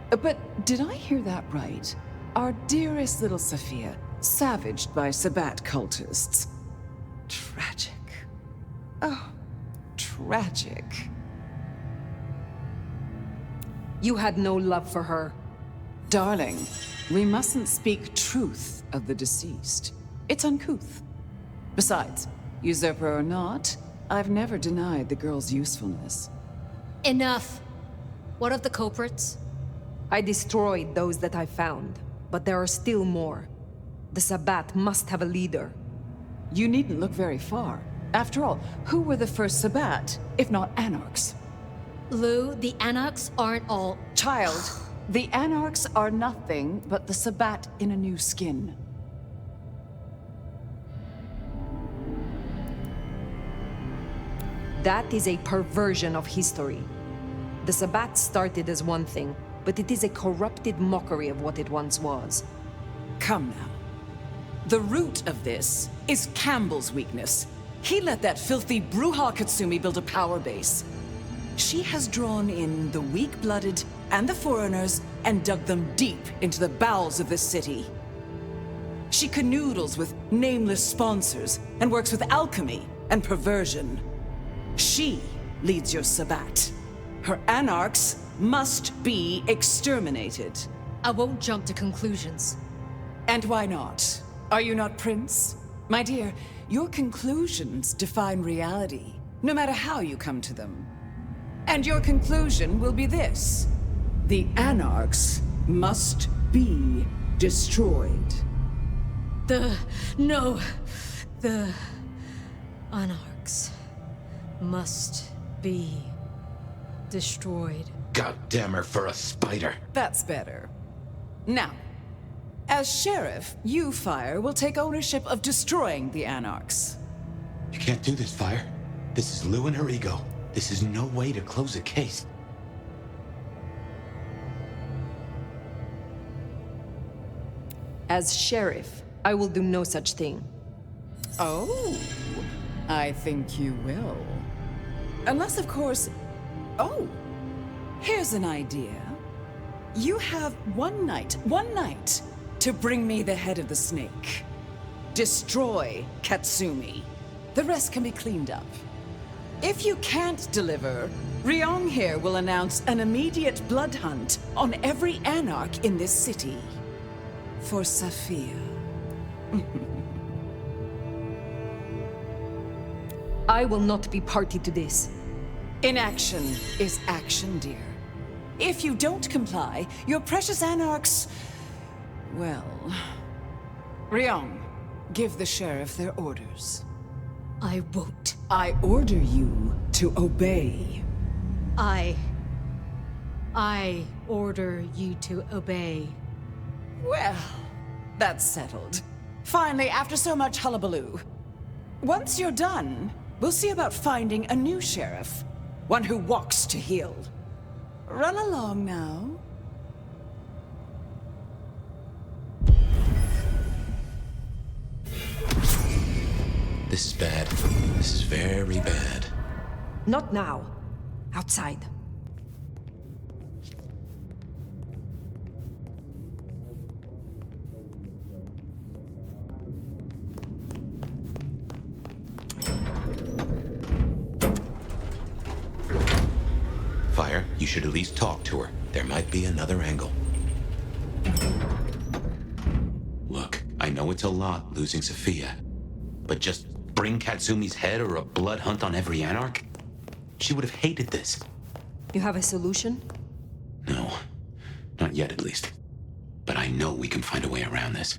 But did I hear that right? Our dearest little Sophia, savaged by Sabbat cultists. Tragic. Oh, tragic. You had no love for her. Darling, we mustn't speak truth of the deceased. It's uncouth. Besides, usurper or not, I've never denied the girl's usefulness. Enough! What of the culprits? I destroyed those that I found, but there are still more. The Sabbat must have a leader. You needn't look very far. After all, who were the first Sabbat, if not anarchs? Lou, the anarchs aren't all... Child, the anarchs are nothing but the Sabbat in a new skin. That is a perversion of history. The Sabbat started as one thing, but it is a corrupted mockery of what it once was. Come now. The root of this is Campbell's weakness. He let that filthy Bruja Katsumi build a power base. She has drawn in the weak-blooded and the foreigners and dug them deep into the bowels of this city. She canoodles with nameless sponsors and works with alchemy and perversion. She leads your Sabbat. Her anarchs must be exterminated. I won't jump to conclusions. And why not? Are you not Prince? My dear, your conclusions define reality, no matter how you come to them. And your conclusion will be this. The anarchs must be destroyed. No. The anarchs must be destroyed. God damn her for a spider. That's better. Now, as sheriff, you, Fire, will take ownership of destroying the anarchs. You can't do this, Fire. This is Lou and her ego. This is no way to close a case. As sheriff, I will do no such thing. Oh, I think you will. Unless, of course... Oh, here's an idea. You have one night, to bring me the head of the snake. Destroy Katsumi. The rest can be cleaned up. If you can't deliver, Ryong here will announce an immediate blood hunt on every anarch in this city. For Sophia. I will not be party to this. Inaction is action, dear. If you don't comply, your precious anarchs... Well... Ryong, give the sheriff their orders. I won't. I order you to obey. I order you to obey. Well, that's settled. Finally, after so much hullabaloo. Once you're done, we'll see about finding a new sheriff. One who walks to heal. Run along now. This is bad. This is very bad. Not now. Outside. Fire, you should at least talk to her. There might be another angle. Look, I know it's a lot losing Sophia, but just bring Katsumi's head or a blood hunt on every Anarch? She would have hated this. You have a solution? No, not yet at least. But I know we can find a way around this.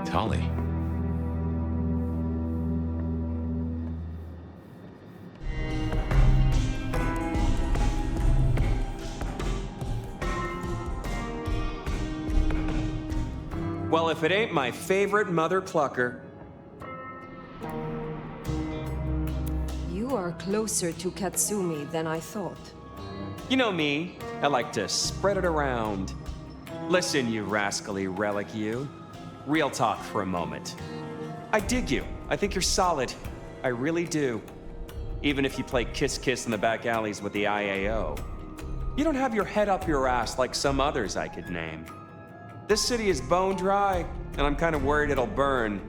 Tali. Well, if it ain't my favorite mother clucker. You are closer to Katsumi than I thought. You know me, I like to spread it around. Listen, you rascally relic, you. Real talk for a moment. I dig you. I think you're solid. I really do. Even if you play kiss-kiss in the back alleys with the IAO. You don't have your head up your ass like some others I could name. This city is bone dry, and I'm kind of worried it'll burn.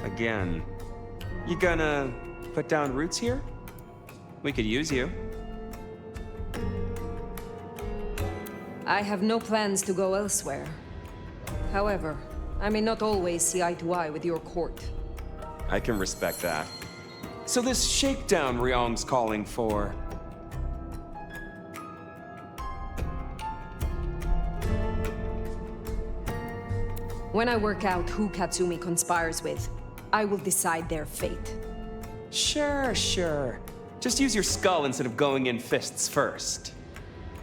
Again. You gonna put down roots here? We could use you. I have no plans to go elsewhere. However, I may not always see eye to eye with your court. I can respect that. So this shakedown Ryong's calling for... When I work out who Katsumi conspires with, I will decide their fate. Sure, sure. Just use your skull instead of going in fists first.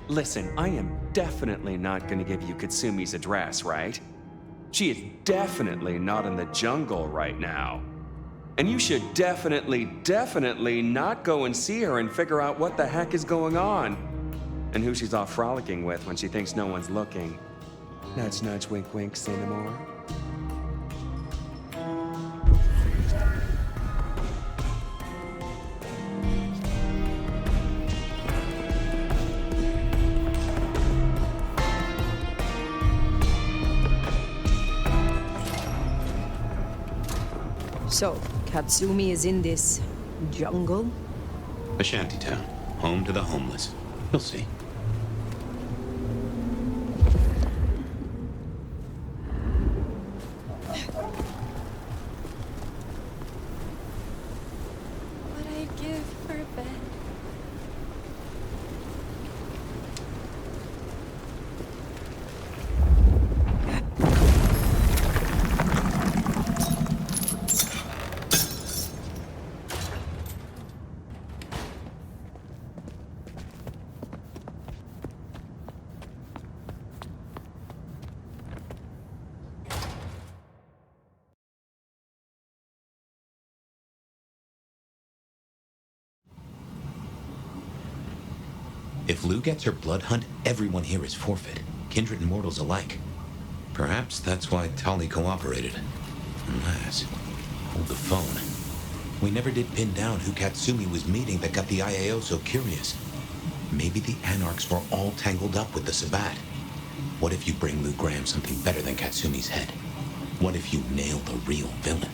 Listen, I am definitely not gonna give you Katsumi's address, right? She is definitely not in the jungle right now. And you should definitely not go and see her and figure out what the heck is going on. And who she's off frolicking with when she thinks no one's looking. Nudge, nudge, wink, wink, say no more. So, Katsumi is in this jungle? A shantytown, home to the homeless. You'll see. What I'd give for a bed. If Lou gets her blood hunt, everyone here is forfeit, kindred and mortals alike. Perhaps that's why Tali cooperated. Unless... hold the phone. We never did pin down who Katsumi was meeting that got the IAO so curious. Maybe the Anarchs were all tangled up with the Sabbat. What if you bring Lou Graham something better than Katsumi's head? What if you nail the real villain?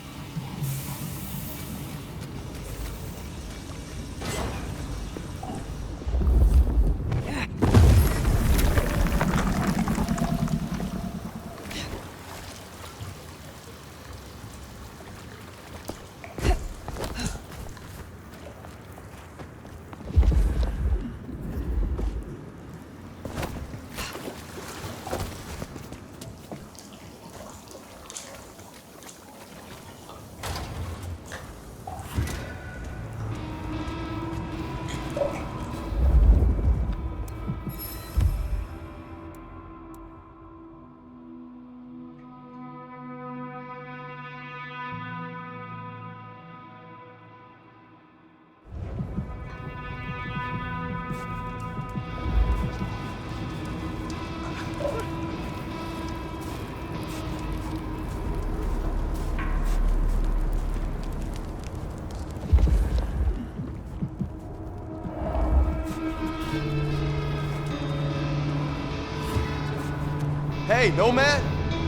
Hey, Nomad?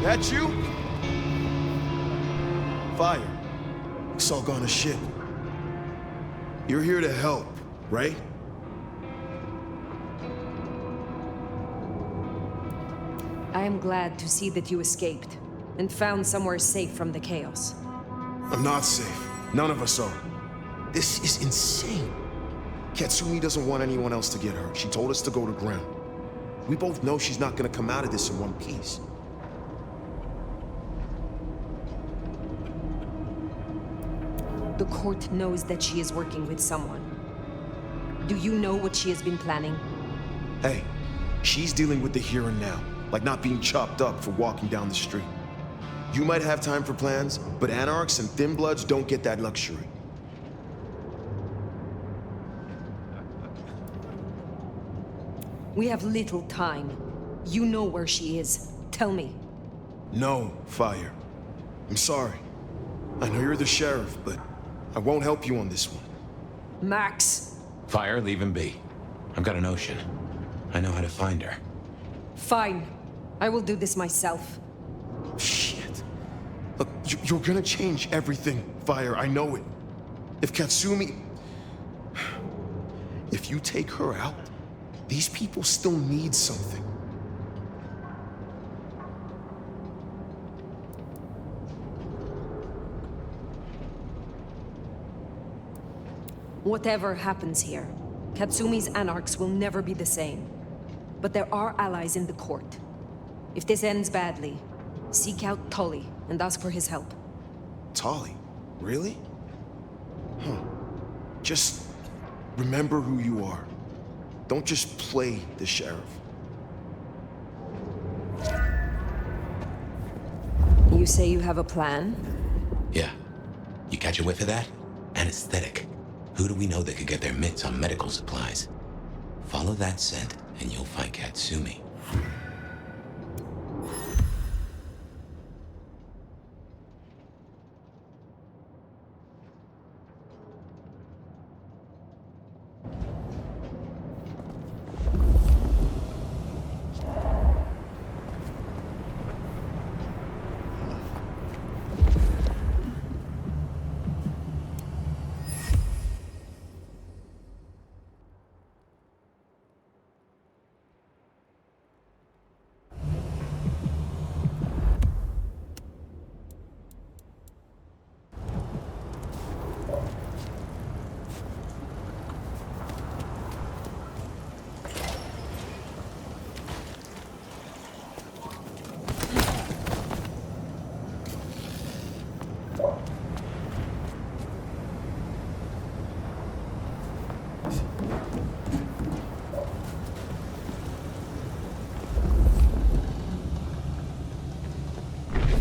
That you? Fire. It's all gone to shit. You're here to help, right? I am glad to see that you escaped and found somewhere safe from the chaos. I'm not safe. None of us are. This is insane. Katsumi doesn't want anyone else to get hurt. She told us to go to ground. We both know she's not gonna come out of this in one piece. The court knows that she is working with someone. Do you know what she has been planning? Hey, she's dealing with the here and now, like not being chopped up for walking down the street. You might have time for plans, but Anarchs and Thin Bloods don't get that luxury. We have little time. You know where she is. Tell me. No, Fire. I'm sorry. I know you're the sheriff, but I won't help you on this one. Max! Fire, leave him be. I've got a notion. I know how to find her. Fine. I will do this myself. Shit. Look, you're gonna change everything, Fire. I know it. If Katsumi... If you take her out, these people still need something. Whatever happens here, Katsumi's Anarchs will never be the same. But there are allies in the court. If this ends badly, seek out Tully and ask for his help. Tully? Really? Huh. Just remember who you are. Don't just play the sheriff. You say you have a plan? Yeah. You catch a whiff of that? Anesthetic. Who do we know that could get their mitts on medical supplies? Follow that scent, and you'll find Katsumi.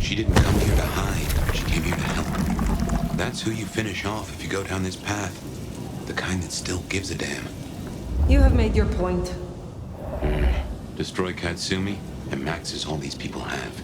She didn't come here to hide. She came here to help. That's who you finish off if you go down this path. The kind that still gives a damn. You have made your point. Destroy Katsumi, and Max is all these people have.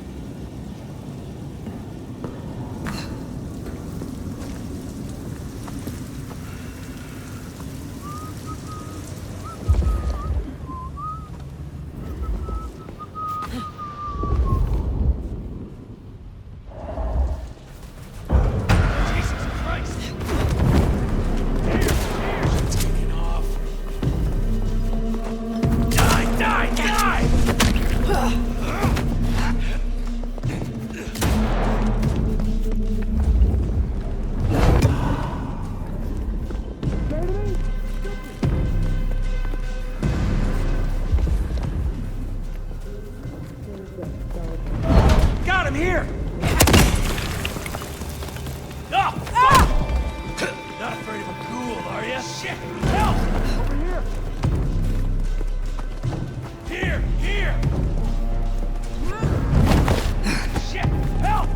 Got him here! Oh, not afraid of a ghoul, are you? Shit! Help! Over here! Here! Shit! Help!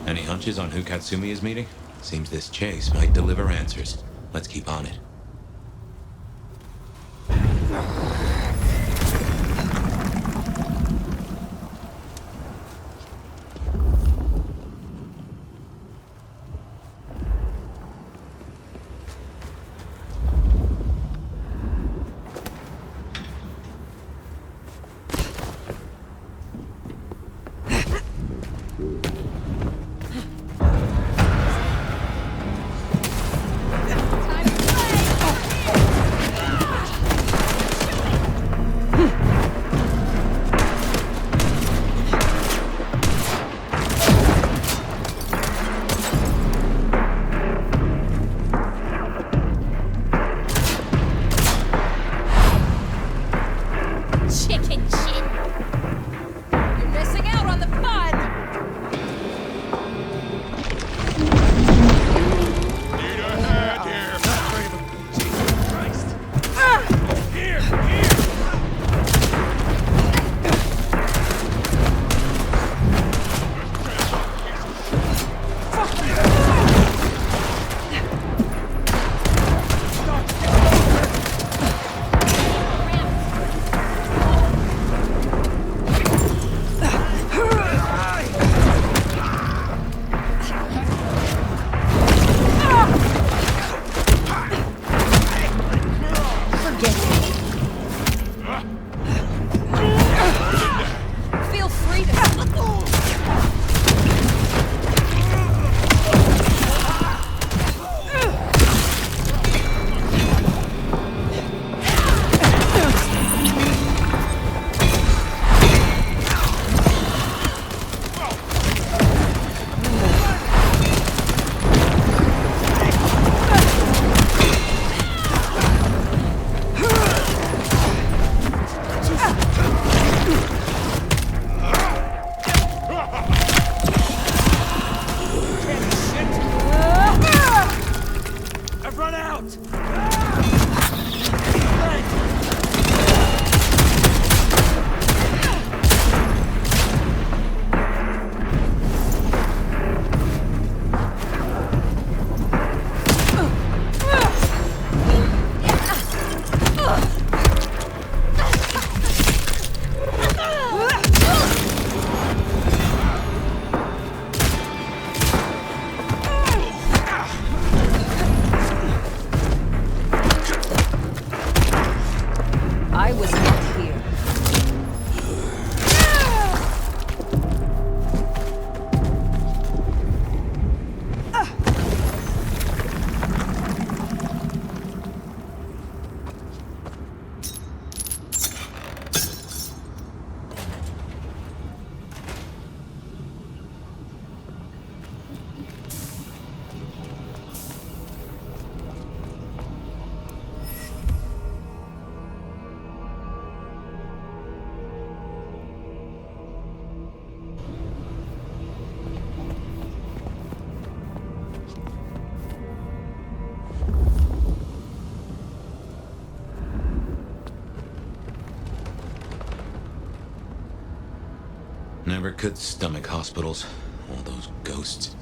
Any hunches on who Katsumi is meeting? Seems this chase might deliver answers. Let's keep on it. Time to play! Never could stomach hospitals. All those ghosts.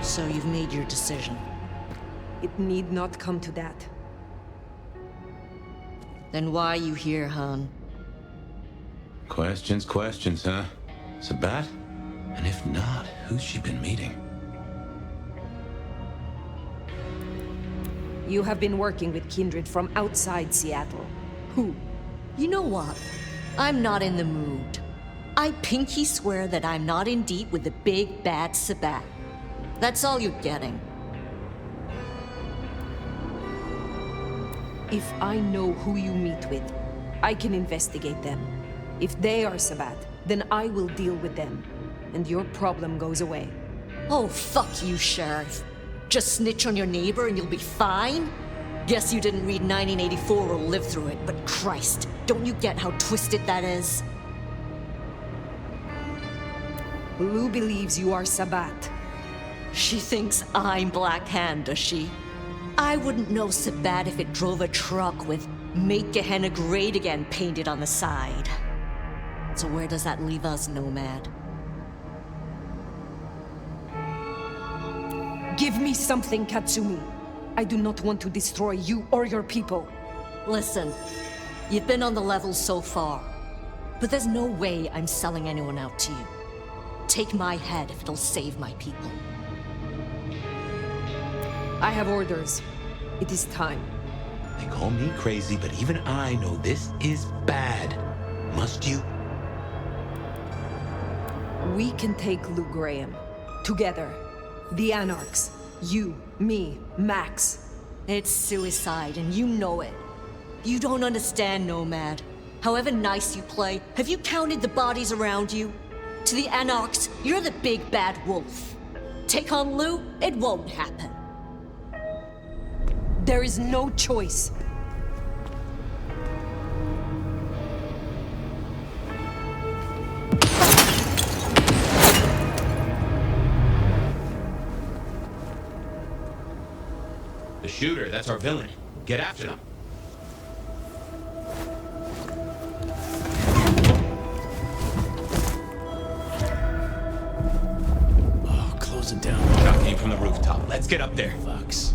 So you've made your decision. It need not come to that. Then why are you here, Han? Questions, huh? Sabat? And if not, who's she been meeting? You have been working with kindred from outside Seattle. Who? You know what? I'm not in the mood. I pinky swear that I'm not in deep with the big bad Sabat. That's all you're getting. If I know who you meet with, I can investigate them. If they are Sabat, then I will deal with them, and your problem goes away. Oh, fuck you, Sheriff. Just snitch on your neighbor and you'll be fine? Guess you didn't read 1984 or live through it, but Christ, don't you get how twisted that is? Lou believes you are Sabat. She thinks I'm Black Hand, does she? I wouldn't know Sabat if it drove a truck with "Make Gehenna Great Again" painted on the side. So where does that leave us, Nomad? Give me something, Katsumi. I do not want to destroy you or your people. Listen, you've been on the level so far, but there's no way I'm selling anyone out to you. Take my head if it'll save my people. I have orders. It is time. They call me crazy, but even I know this is bad. Must you? We can take Lou Graham. Together. The Anarchs. You, me, Max. It's suicide, and you know it. You don't understand, Nomad. However nice you play, have you counted the bodies around you? To the Anarchs, you're the big bad wolf. Take on Lou, it won't happen. There is no choice. The shooter, that's our villain. Get after them. Oh, closing down. Shot came from the rooftop. Let's get up there. Fucks.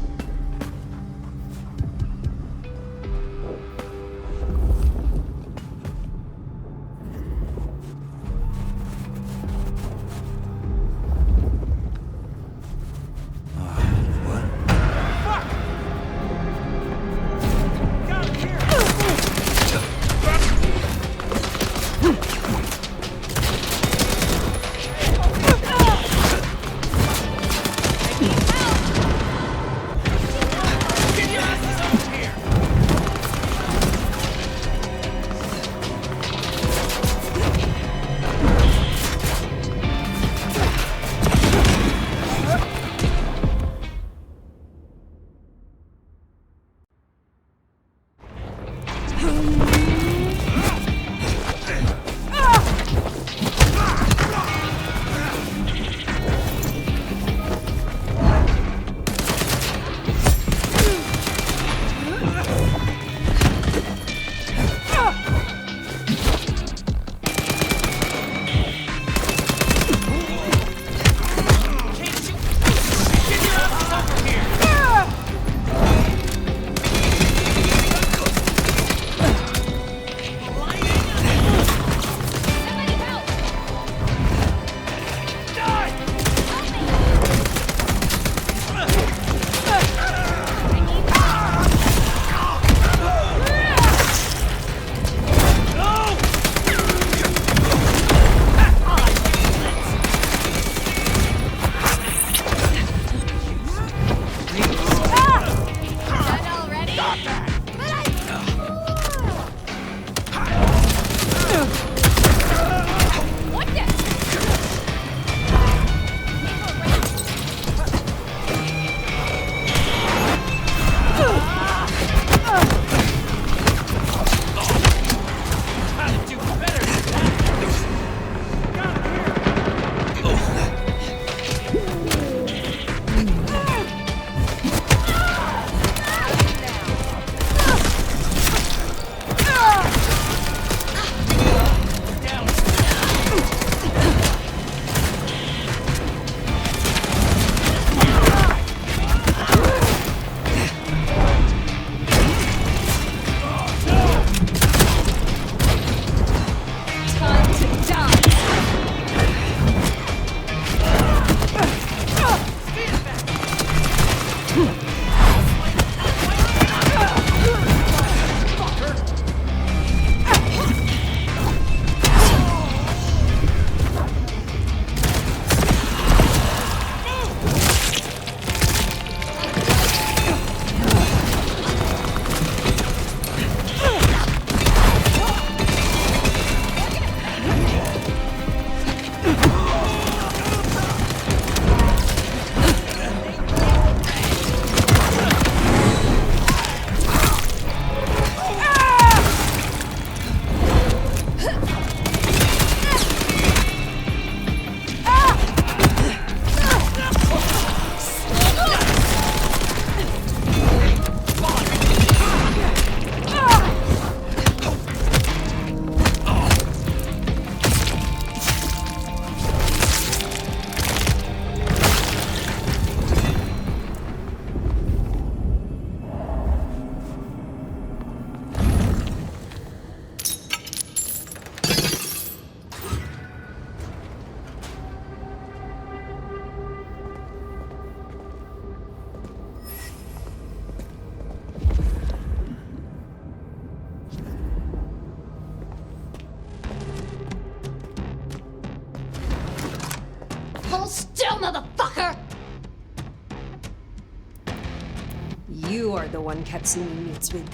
You are the one Katsumi meets with.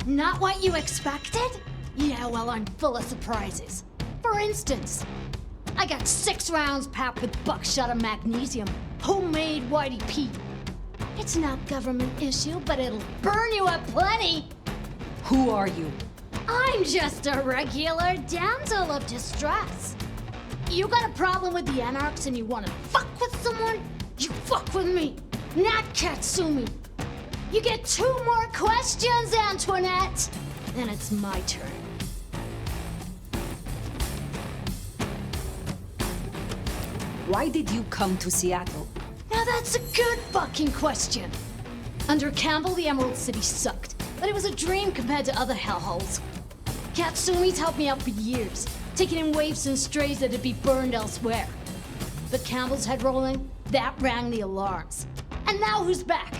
Not what you expected? Yeah, well, I'm full of surprises. For instance, I got 6 rounds packed with buckshot and magnesium. Homemade Whitey Pete. It's not government issue, but it'll burn you up plenty. Who are you? I'm just a regular damsel of distress. You got a problem with the Anarchs and you want to fuck with someone? You fuck with me, not Katsumi. You get 2 more questions, Antoinette. Then it's my turn. Why did you come to Seattle? Now that's a good fucking question. Under Campbell, the Emerald City sucked, but it was a dream compared to other hellholes. Katsumi's helped me out for years, taking in waifs and strays that'd be burned elsewhere. But Campbell's head rolling, that rang the alarms. And now who's back?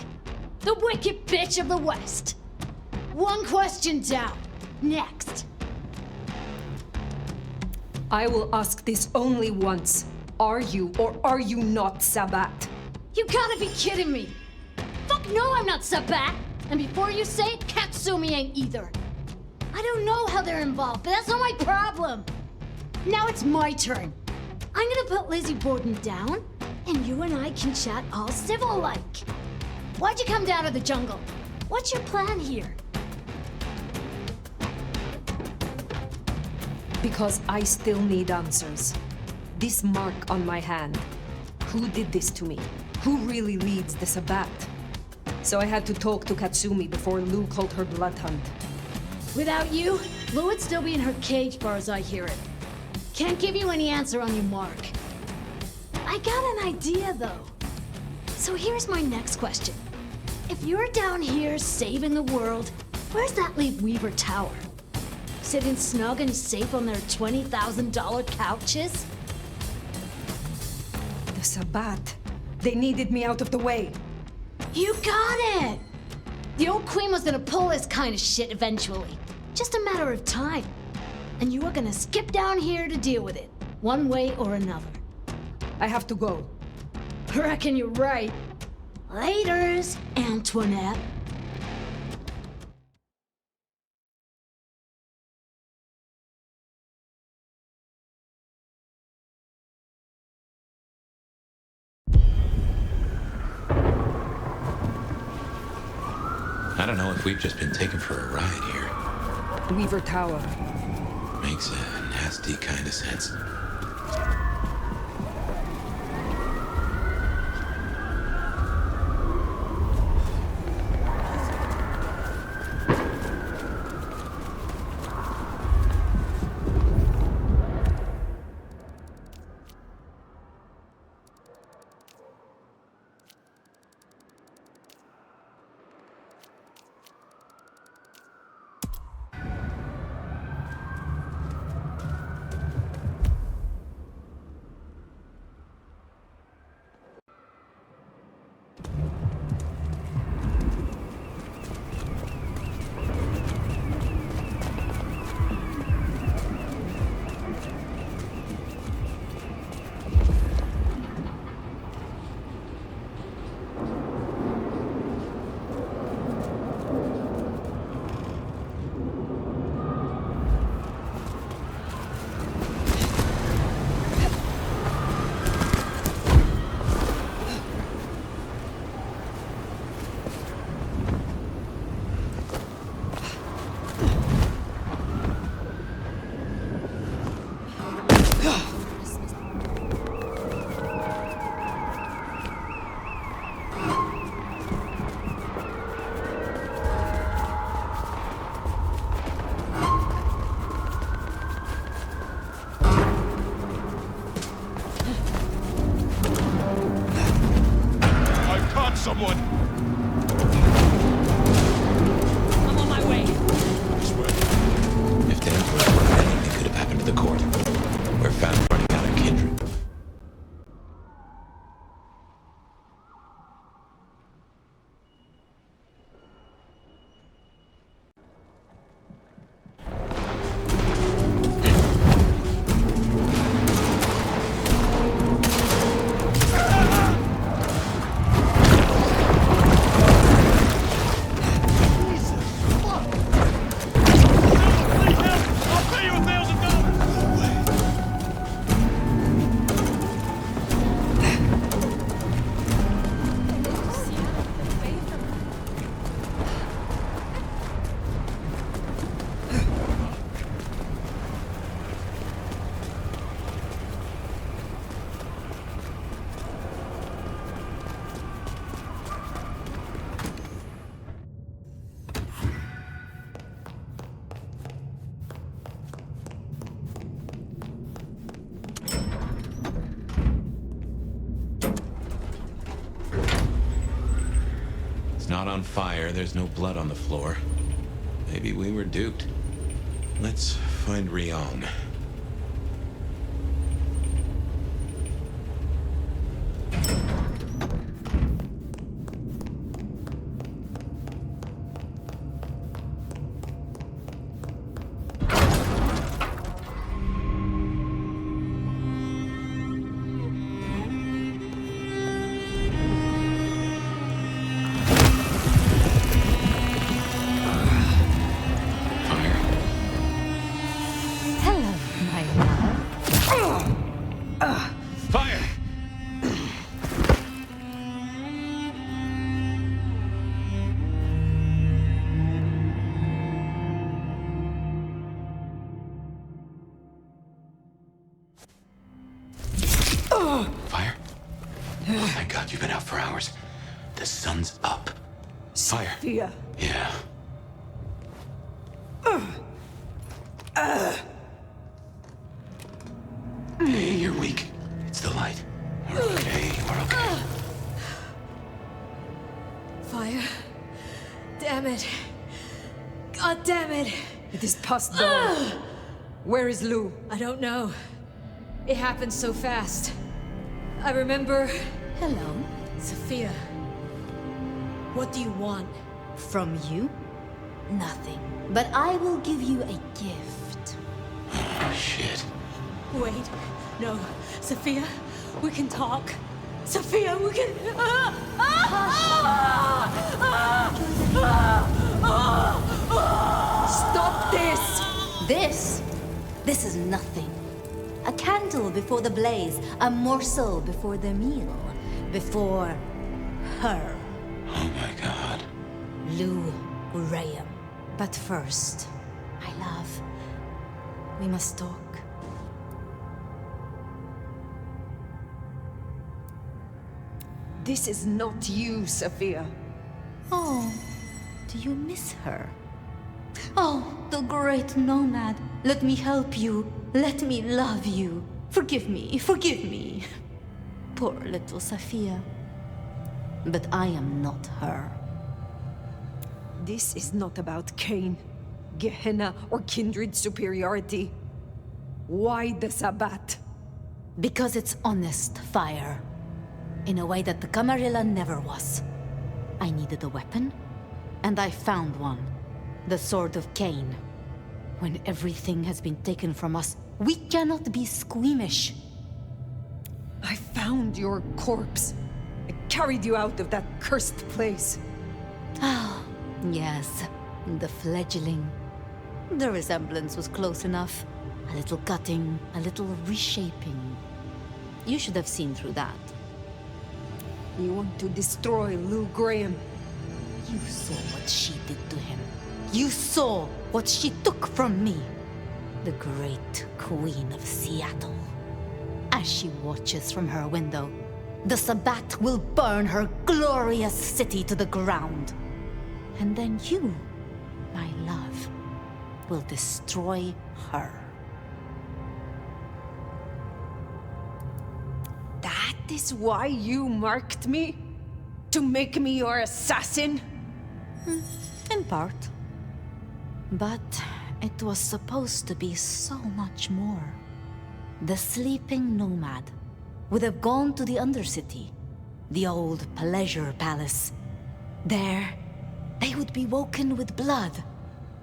The wicked bitch of the West. 1 question down. Next. I will ask this only once. Are you or are you not Sabat? You gotta be kidding me! Fuck no, I'm not Sabat! And before you say it, Katsumi ain't either. I don't know how they're involved, but that's not my problem. Now it's my turn. I'm gonna put Lizzie Borden down, and you and I can chat all civil-like. Why'd you come down to the jungle? What's your plan here? Because I still need answers. This mark on my hand. Who did this to me? Who really leads the Sabat? So I had to talk to Katsumi before Lou called her blood hunt. Without you, Lou would still be in her cage far as I hear it. Can't give you any answer on your mark. I got an idea though. So here's my next question. If you're down here saving the world, where's that leave Weaver Tower? Sitting snug and safe on their $20,000 couches? The Sabat. They needed me out of the way. You got it! The old queen was gonna pull this kind of shit eventually. Just a matter of time. And you were gonna skip down here to deal with it, one way or another. I have to go. Reckon you're right. Laters, Antoinette. I don't know if we've just been taken for a ride here. Weaver Tower. Makes a nasty kind of sense. Someone! I'm on my way. This way. If the Emperor were anything could have happened to the court, we're found running out of kindred. It's not on fire, there's no blood on the floor. Maybe we were duped. Let's find Ryong. Fire? Oh, thank God you've been out for hours. The sun's up. Fire. Sophia. Yeah. Hey, you're weak. It's the light. We're okay. We're okay. Fire. Damn it. God damn it. It is past dawn. Where is Lou? I don't know. It happened so fast. I remember... Hello. Sophia. What do you want? From you? Nothing. But I will give you a gift. Oh, shit. Wait. No. Sophia, we can talk. Sophia, we can... Stop this! This is nothing. A candle before the blaze, a morsel before the meal, before her. Oh my God. Lou Graham. But first, my love, we must talk. This is not you, Sophia. Oh, do you miss her? Oh, the great nomad. Let me help you. Let me love you. Forgive me, forgive me. Poor little Sophia. But I am not her. This is not about Cain, Gehenna, or kindred superiority. Why the Sabbat? Because it's honest fire. In a way that the Camarilla never was. I needed a weapon, and I found one. The Sword of Cain. When everything has been taken from us, we cannot be squeamish. I found your corpse. I carried you out of that cursed place. Ah, yes. The fledgling. The resemblance was close enough. A little cutting, a little reshaping. You should have seen through that. You want to destroy Lou Graham. You saw what she did to him. You saw what she took from me. The great Queen of Seattle. As she watches from her window, the Sabbat will burn her glorious city to the ground. And then you, my love, will destroy her. That is why you marked me? To make me your assassin? In part. But it was supposed to be so much more. The sleeping nomad would have gone to the Undercity, the old pleasure palace. There, they would be woken with blood.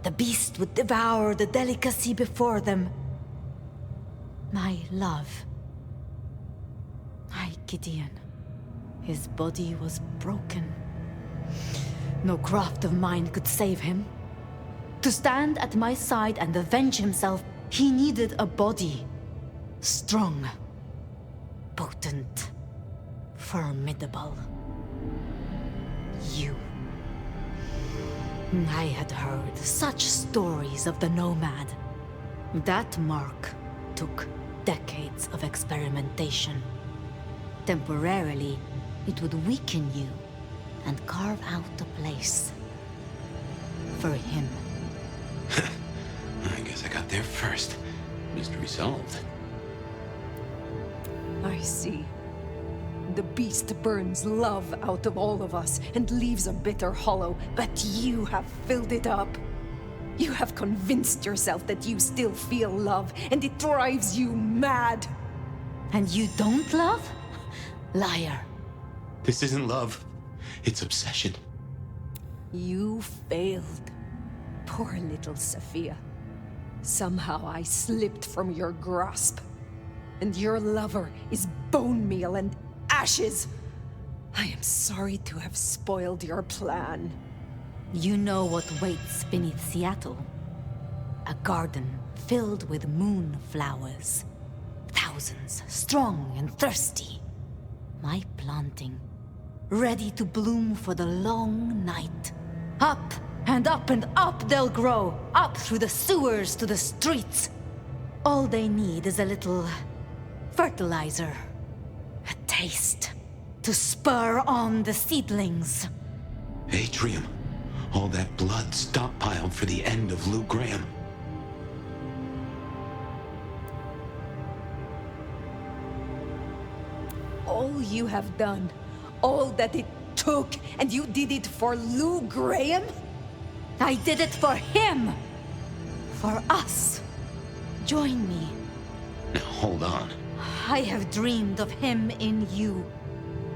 The beast would devour the delicacy before them. My love. My Gideon. His body was broken. No craft of mine could save him. To stand at my side and avenge himself, he needed a body. Strong. Potent. Formidable. You. I had heard such stories of the nomad. That mark took decades of experimentation. Temporarily, it would weaken you and carve out a place for him. I guess I got there first. Mystery solved. I see. The beast burns love out of all of us and leaves a bitter hollow, but you have filled it up. You have convinced yourself that you still feel love, and it drives you mad. And you don't love? Liar. This isn't love. It's obsession. You failed. Poor little Sophia. Somehow I slipped from your grasp. And your lover is bone meal and ashes. I am sorry to have spoiled your plan. You know what waits beneath Seattle? A garden filled with moonflowers. Thousands, strong and thirsty. My planting, ready to bloom for the long night. Up and up and up they'll grow, up through the sewers to the streets. All they need is a little fertilizer, a taste, to spur on the seedlings. Atrium. All that blood stockpiled for the end of Lou Graham. All you have done, all that it took, and you did it for Lou Graham? I did it for him! For us. Join me. Now hold on. I have dreamed of him in you.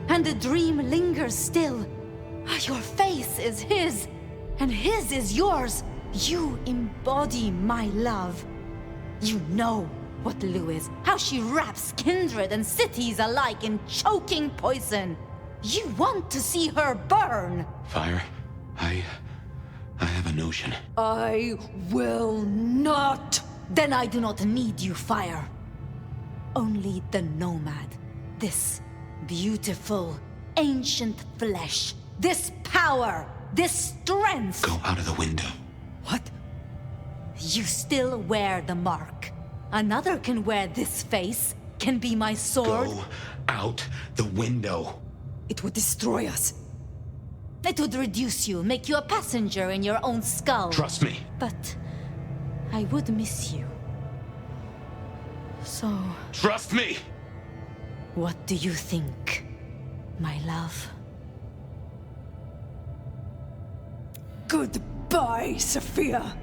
And the dream lingers still. Your face is his, and his is yours. You embody my love. You know what Lou is, how she wraps kindred and cities alike in choking poison. You want to see her burn. Fire, I have a notion. I will not. Then I do not need you, Fire. Only the nomad. This beautiful, ancient flesh. This power. This strength. Go out of the window. What? You still wear the mark. Another can wear this face. Can be my sword. Go out the window. It would destroy us. It would reduce you, make you a passenger in your own skull. Trust me. But I would miss you. So... Trust me! What do you think, my love? Goodbye, Sophia.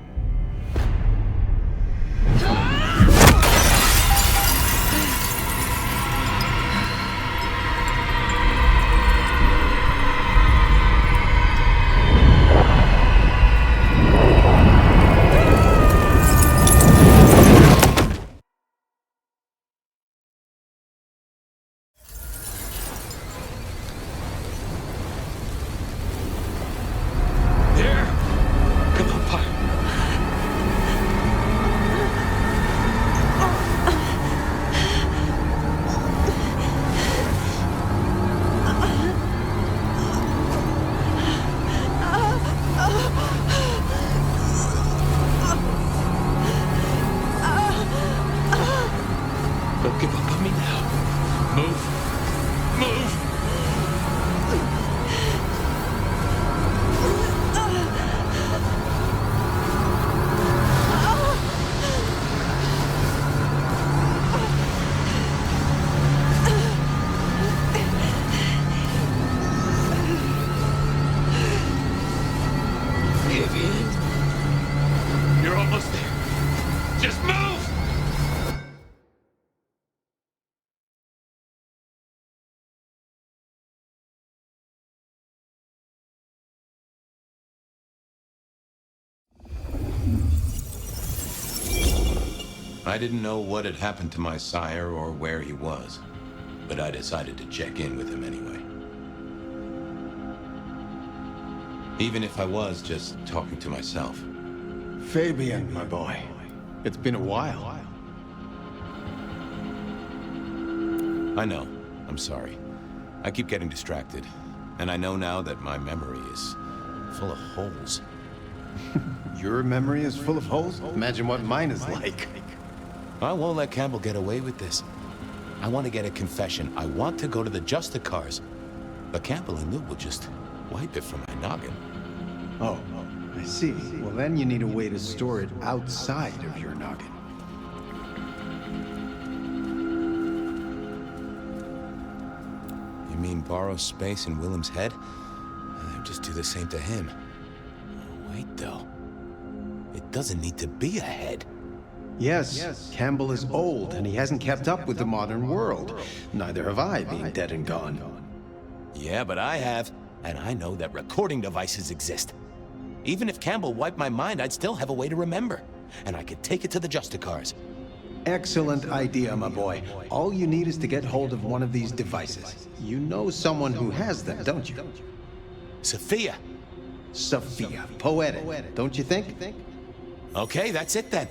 Don't give up on me now. Move. Move! Idiot. You're almost there. Just move! I didn't know what had happened to my sire or where he was, but I decided to check in with him anyway. Even if I was just talking to myself. Fabian, my boy. It's been a while. I know. I'm sorry. I keep getting distracted. And I know now that my memory is full of holes. Your memory is full of holes? Imagine what mine is like. I won't let Campbell get away with this. I want to get a confession. I want to go to the Justicars. But Campbell and Lou will just wipe it from my noggin. Oh, I see. Well, then you need a way to store it outside of your noggin. mean borrow space in Willem's head? They'll just do the same to him. Wait, though. It doesn't need to be a head. Yes, Campbell is old, and he hasn't kept up with the modern world. Neither have I, being dead and gone. Yeah, but I have, and I know that recording devices exist. Even if Campbell wiped my mind, I'd still have a way to remember. And I could take it to the Justicars. Excellent idea, my boy. All you need is to get hold of one of these devices. You know someone who has them, don't you? Sophia. Sophia. Poetic, don't you think? Okay, that's it then.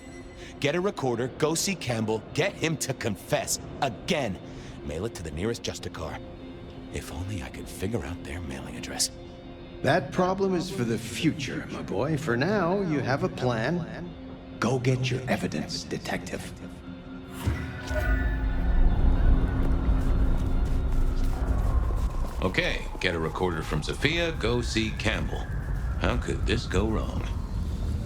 Get a recorder, go see Campbell, get him to confess. Again. Mail it to the nearest Justicar. If only I could figure out their mailing address. That problem is for the future, my boy. For now, you have a plan. Go get your evidence, detective. Okay, get a recorder from Sophia, go see Campbell. How could this go wrong?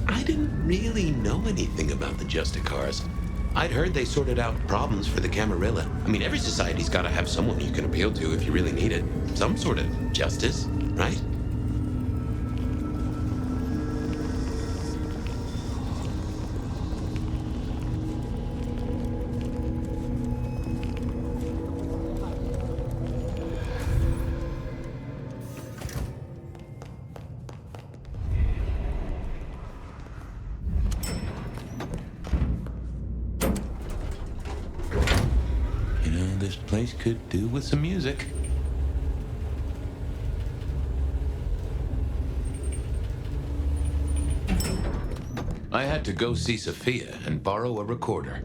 I didn't really know anything about the Justicars. I'd heard they sorted out problems for the Camarilla. I mean, every society's got to have someone you can appeal to if you really need it. Some sort of justice, right? This place could do with some music. I had to go see Sophia and borrow a recorder.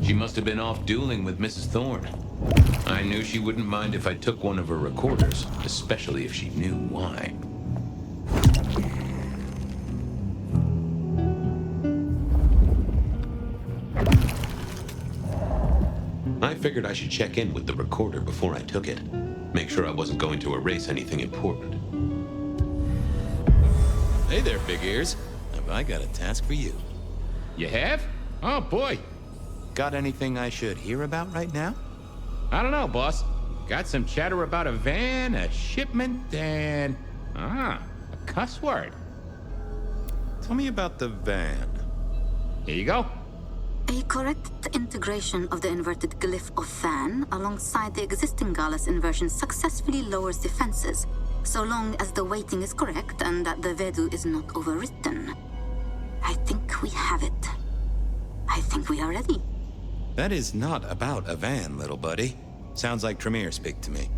She must have been off dueling with Mrs. Thorne. I knew she wouldn't mind if I took one of her recorders, especially if she knew why. I figured I should check in with the recorder before I took it. Make sure I wasn't going to erase anything important. Hey there, big ears. Have I got a task for you? You have? Oh, boy. Got anything I should hear about right now? I don't know, boss. Got some chatter about a van, a shipment, and... a cuss word. Tell me about the van. Here you go. A correct integration of the inverted glyph of van alongside the existing Gallus inversion successfully lowers defenses, so long as the weighting is correct and that the Vedu is not overwritten. I think we have it. I think we are ready. That is not about a van, little buddy. Sounds like Tremere speak to me.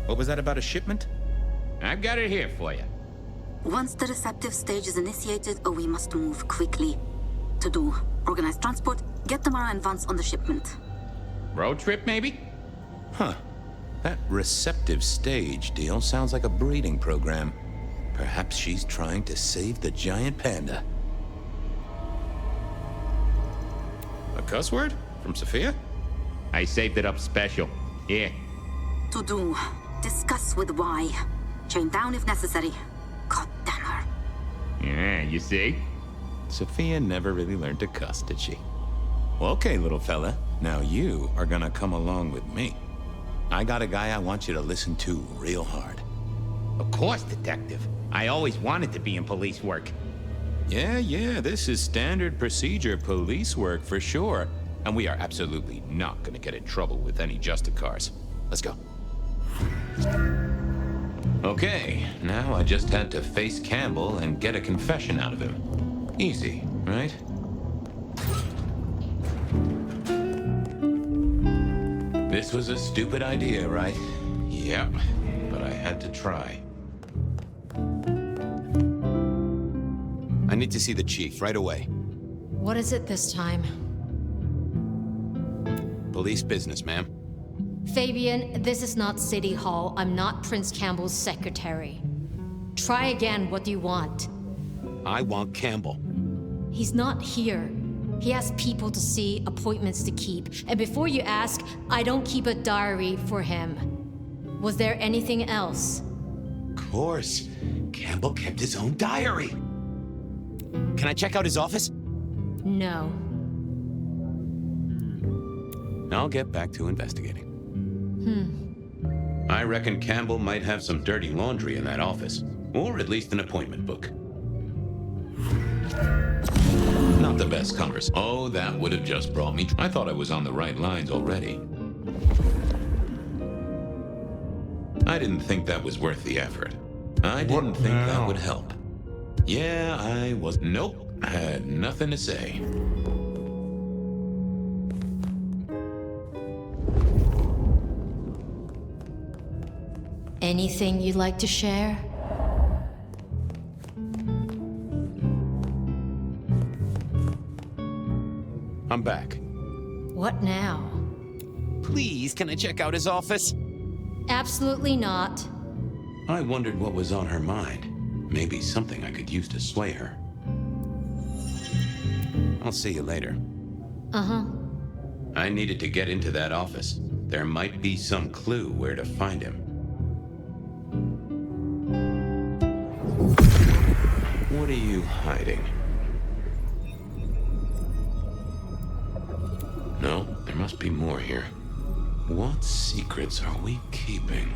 What was that about a shipment? I've got it here for you. Once the receptive stage is initiated, we must move quickly. To do, organize transport, get Tamara and Vance on the shipment. Road trip, maybe? Huh. That receptive stage deal sounds like a breeding program. Perhaps she's trying to save the giant panda. A cuss word? From Sophia? I saved it up special. Here. To do, discuss with Y. Chain down if necessary. God damn her. Yeah, you see? Sophia never really learned to cuss, did she? Well, okay, little fella. Now you are gonna come along with me. I got a guy I want you to listen to real hard. Of course, detective. I always wanted to be in police work. Yeah, this is standard procedure police work for sure. And we are absolutely not gonna get in trouble with any Justicars. Let's go. Okay, now I just had to face Campbell and get a confession out of him. Easy, right? This was a stupid idea, right? Yep, but I had to try. I need to see the chief right away. What is it this time? Police business, ma'am. Fabian, this is not City Hall. I'm not Prince Campbell's secretary. Try again. What do you want? I want Campbell. He's not here. He has people to see, appointments to keep. And before you ask, I don't keep a diary for him. Was there anything else? Of course. Campbell kept his own diary. Can I check out his office? No. I'll get back to investigating. I reckon Campbell might have some dirty laundry in that office, or at least an appointment book. Not the best conversation. Oh, that would have just brought me. I thought I was on the right lines already. I didn't think that was worth the effort. I didn't think that would help. Yeah, I was. Nope, I had nothing to say. Anything you'd like to share? I'm back. What now? Please, can I check out his office? Absolutely not. I wondered what was on her mind. Maybe something I could use to sway her. I'll see you later. Uh-huh. I needed to get into that office. There might be some clue where to find him. What are you hiding? No, there must be more here. What secrets are we keeping,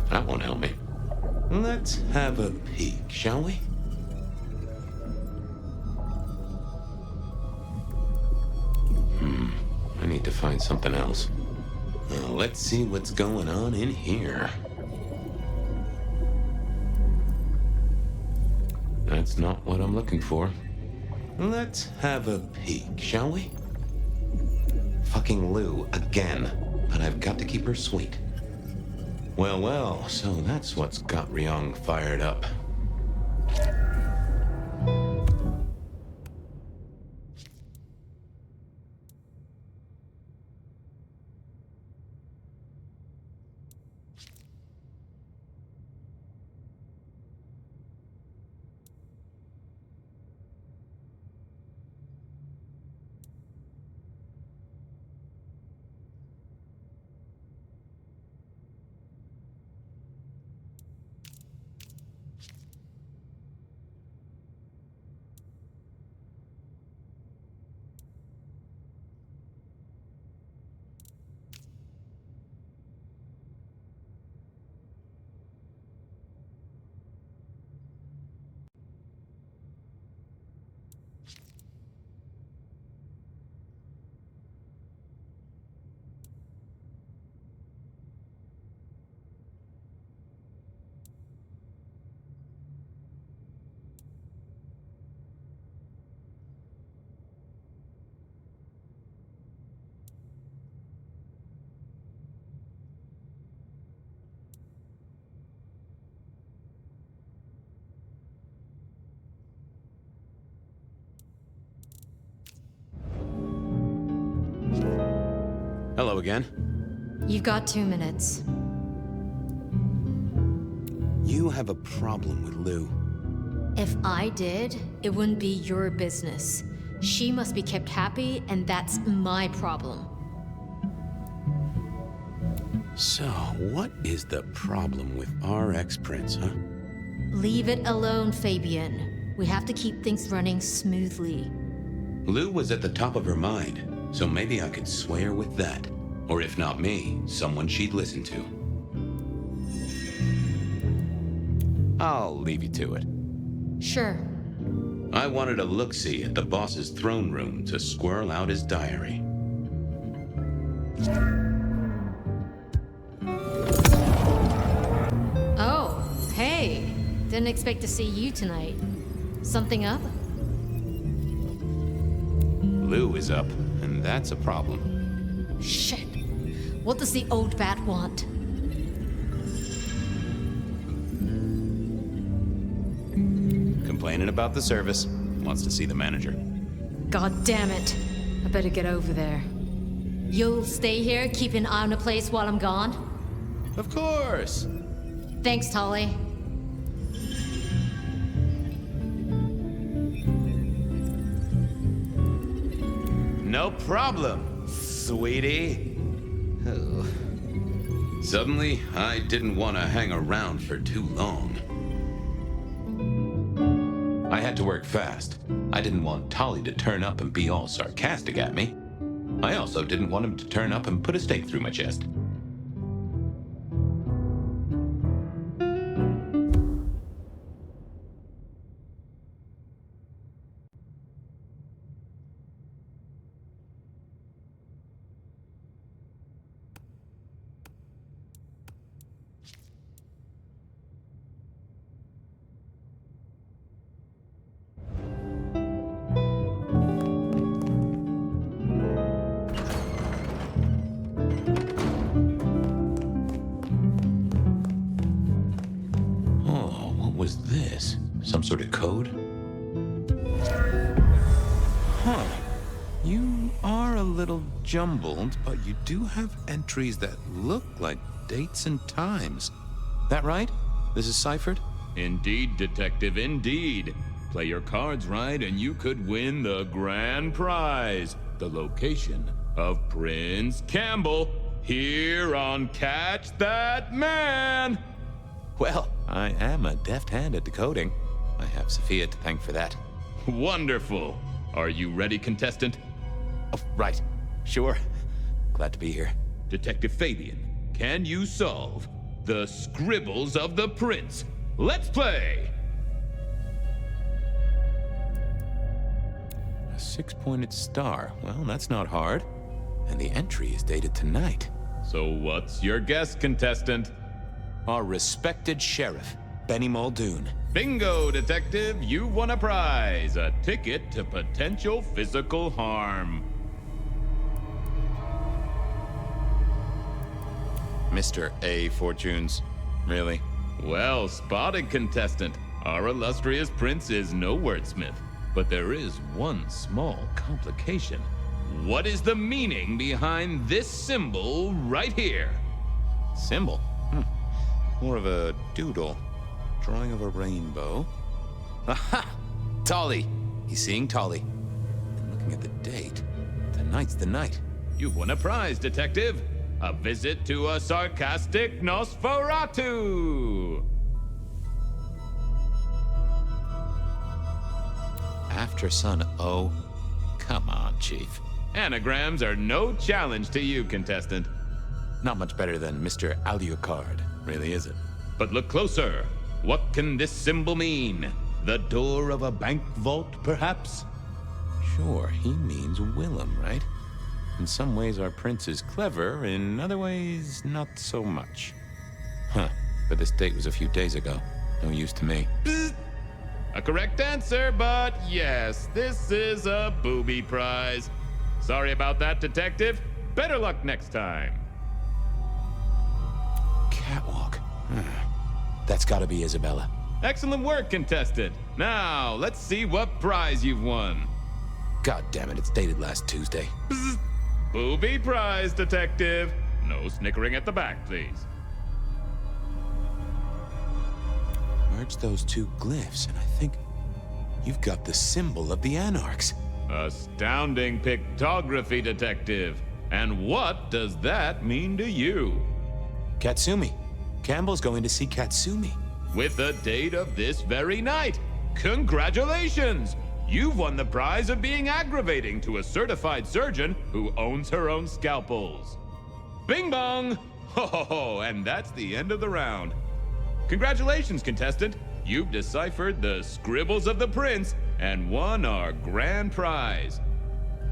That won't help me. Let's have a peek, shall we? I need to find something else. Let's see what's going on in here. That's not what I'm looking for. Let's have a peek, shall we? Fucking Lou again, but I've got to keep her sweet. Well, so that's what's got Ryong fired up. Hello again. You've got 2 minutes. You have a problem with Lou. If I did, it wouldn't be your business. She must be kept happy, and that's my problem. So, what is the problem with our ex-prince, huh? Leave it alone, Fabian. We have to keep things running smoothly. Lou was at the top of her mind, so maybe I could sway her with that. Or if not me, someone she'd listen to. I'll leave you to it. Sure. I wanted a look-see at the boss's throne room to squirrel out his diary. Oh, hey. Didn't expect to see you tonight. Something up? Lou is up, and that's a problem. Shit. What does the old bat want? Complaining about the service. Wants to see the manager. God damn it. I better get over there. You'll stay here, keep an eye on the place while I'm gone? Of course. Thanks, Tolly. No problem, sweetie. Oh. Suddenly, I didn't want to hang around for too long. I had to work fast. I didn't want Tolly to turn up and be all sarcastic at me. I also didn't want him to turn up and put a stake through my chest. Was this? Some sort of code? Huh. You are a little jumbled, but you do have entries that look like dates and times. That right? This is ciphered? Indeed, Detective, indeed. Play your cards right and you could win the grand prize. The location of Prince Campbell here on Catch That Man. Well, I am a deft hand at decoding. I have Sophia to thank for that. Wonderful. Are you ready, contestant? Oh, right. Sure. Glad to be here. Detective Fabian, can you solve the scribbles of the prince? Let's play! A 6-pointed star. Well, that's not hard. And the entry is dated tonight. So what's your guess, contestant? Our respected sheriff, Benny Muldoon. Bingo, Detective! You won a prize! A ticket to potential physical harm. Mr. A. Fortunes. Really? Well spotted, contestant. Our illustrious prince is no wordsmith. But there is one small complication. What is the meaning behind this symbol right here? Symbol? More of a doodle. Drawing of a rainbow. Aha! Tolly! He's seeing Tolly. And looking at the date, tonight's the night. You've won a prize, Detective. A visit to a sarcastic Nosferatu! After Sun O. Come on, Chief. Anagrams are no challenge to you, contestant. Not much better than Mr. Alucard, really, is it? But look closer. What can this symbol mean? The door of a bank vault, perhaps? Sure, he means Willem, right? In some ways, our prince is clever. In other ways, not so much. Huh. But this date was a few days ago. No use to me. Psst. A correct answer, but yes, this is a booby prize. Sorry about that, Detective. Better luck next time. Catwalk. That's gotta be Isabella. Excellent work, contestant. Now, let's see what prize you've won. God damn it, it's dated last Tuesday. Bzz. Booby prize, Detective. No snickering at the back, please. Merge those two glyphs, and I think you've got the symbol of the Anarchs. Astounding pictography, Detective. And what does that mean to you? Katsumi. Campbell's going to see Katsumi. With the date of this very night. Congratulations! You've won the prize of being aggravating to a certified surgeon who owns her own scalpels. Bing bong! Ho ho ho, and that's the end of the round. Congratulations, contestant. You've deciphered the scribbles of the prince and won our grand prize.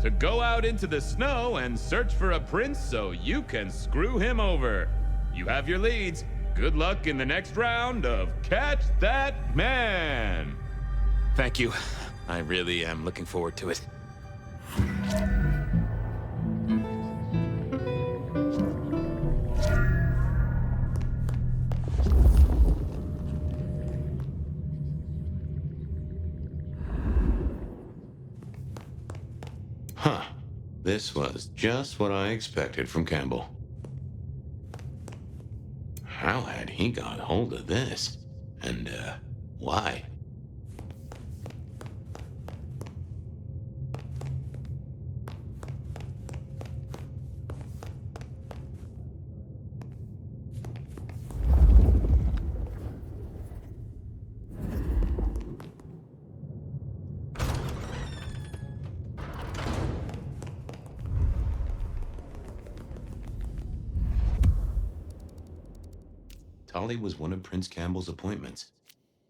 To go out into the snow and search for a prince so you can screw him over. You have your leads. Good luck in the next round of Catch That Man. Thank you. I really am looking forward to it. Huh. This was just what I expected from Campbell. How had he got hold of this? And, why? Tali was one of Prince Campbell's appointments.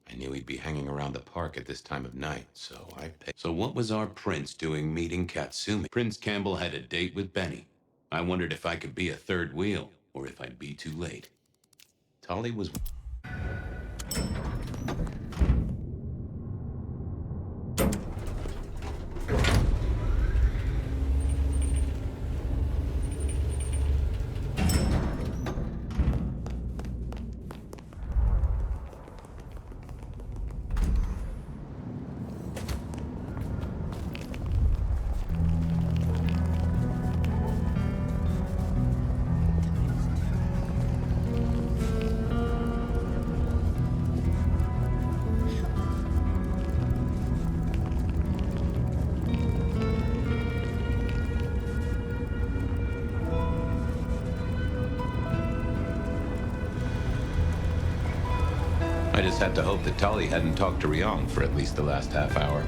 I knew he'd be hanging around the park at this time of night, so I paid. So what was our prince doing meeting Katsumi? Prince Campbell had a date with Benny. I wondered if I could be a third wheel, or if I'd be too late. Tali was... I just had to hope that Tali hadn't talked to Ryong for at least the last half hour.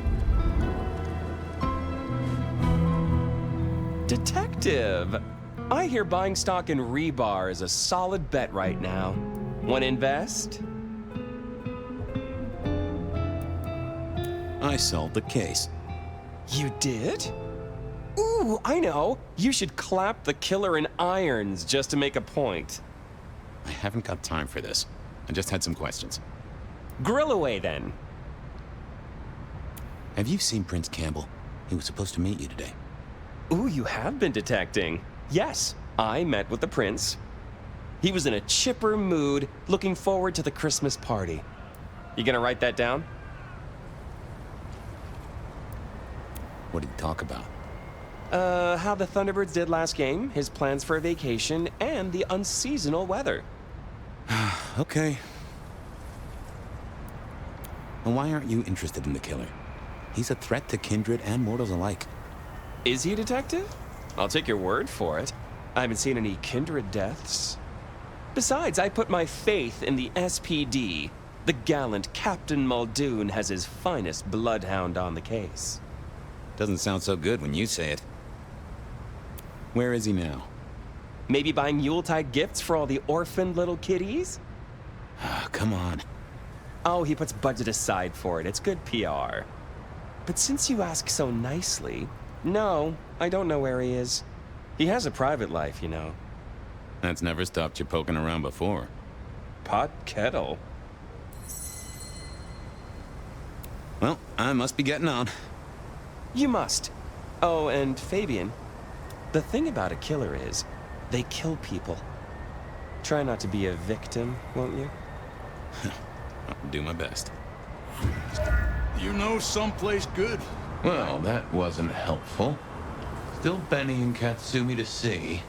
Detective! I hear buying stock in Rebar is a solid bet right now. Want to invest? I solved the case. You did? Ooh, I know. You should clap the killer in irons just to make a point. I haven't got time for this. I just had some questions. Grill away, then. Have you seen Prince Campbell? He was supposed to meet you today. Ooh, you have been detecting. Yes, I met with the prince. He was in a chipper mood, looking forward to the Christmas party. You gonna write that down? What did he talk about? How the Thunderbirds did last game, his plans for a vacation, and the unseasonal weather. Okay. And why aren't you interested in the killer? He's a threat to kindred and mortals alike. Is he a detective? I'll take your word for it. I haven't seen any kindred deaths. Besides, I put my faith in the SPD. The gallant Captain Muldoon has his finest bloodhound on the case. Doesn't sound so good when you say it. Where is he now? Maybe buying Yuletide gifts for all the orphaned little kiddies? Ah, come on. Oh, he puts budget aside for it. It's good PR. But since you ask so nicely, no, I don't know where he is. He has a private life, you know. That's never stopped you poking around before. Pot kettle. Well, I must be getting on. You must. Oh, and Fabian, the thing about a killer is, they kill people. Try not to be a victim, won't you? I'll do my best. You know someplace good? Well, that wasn't helpful. Still Benny and Katsumi to see.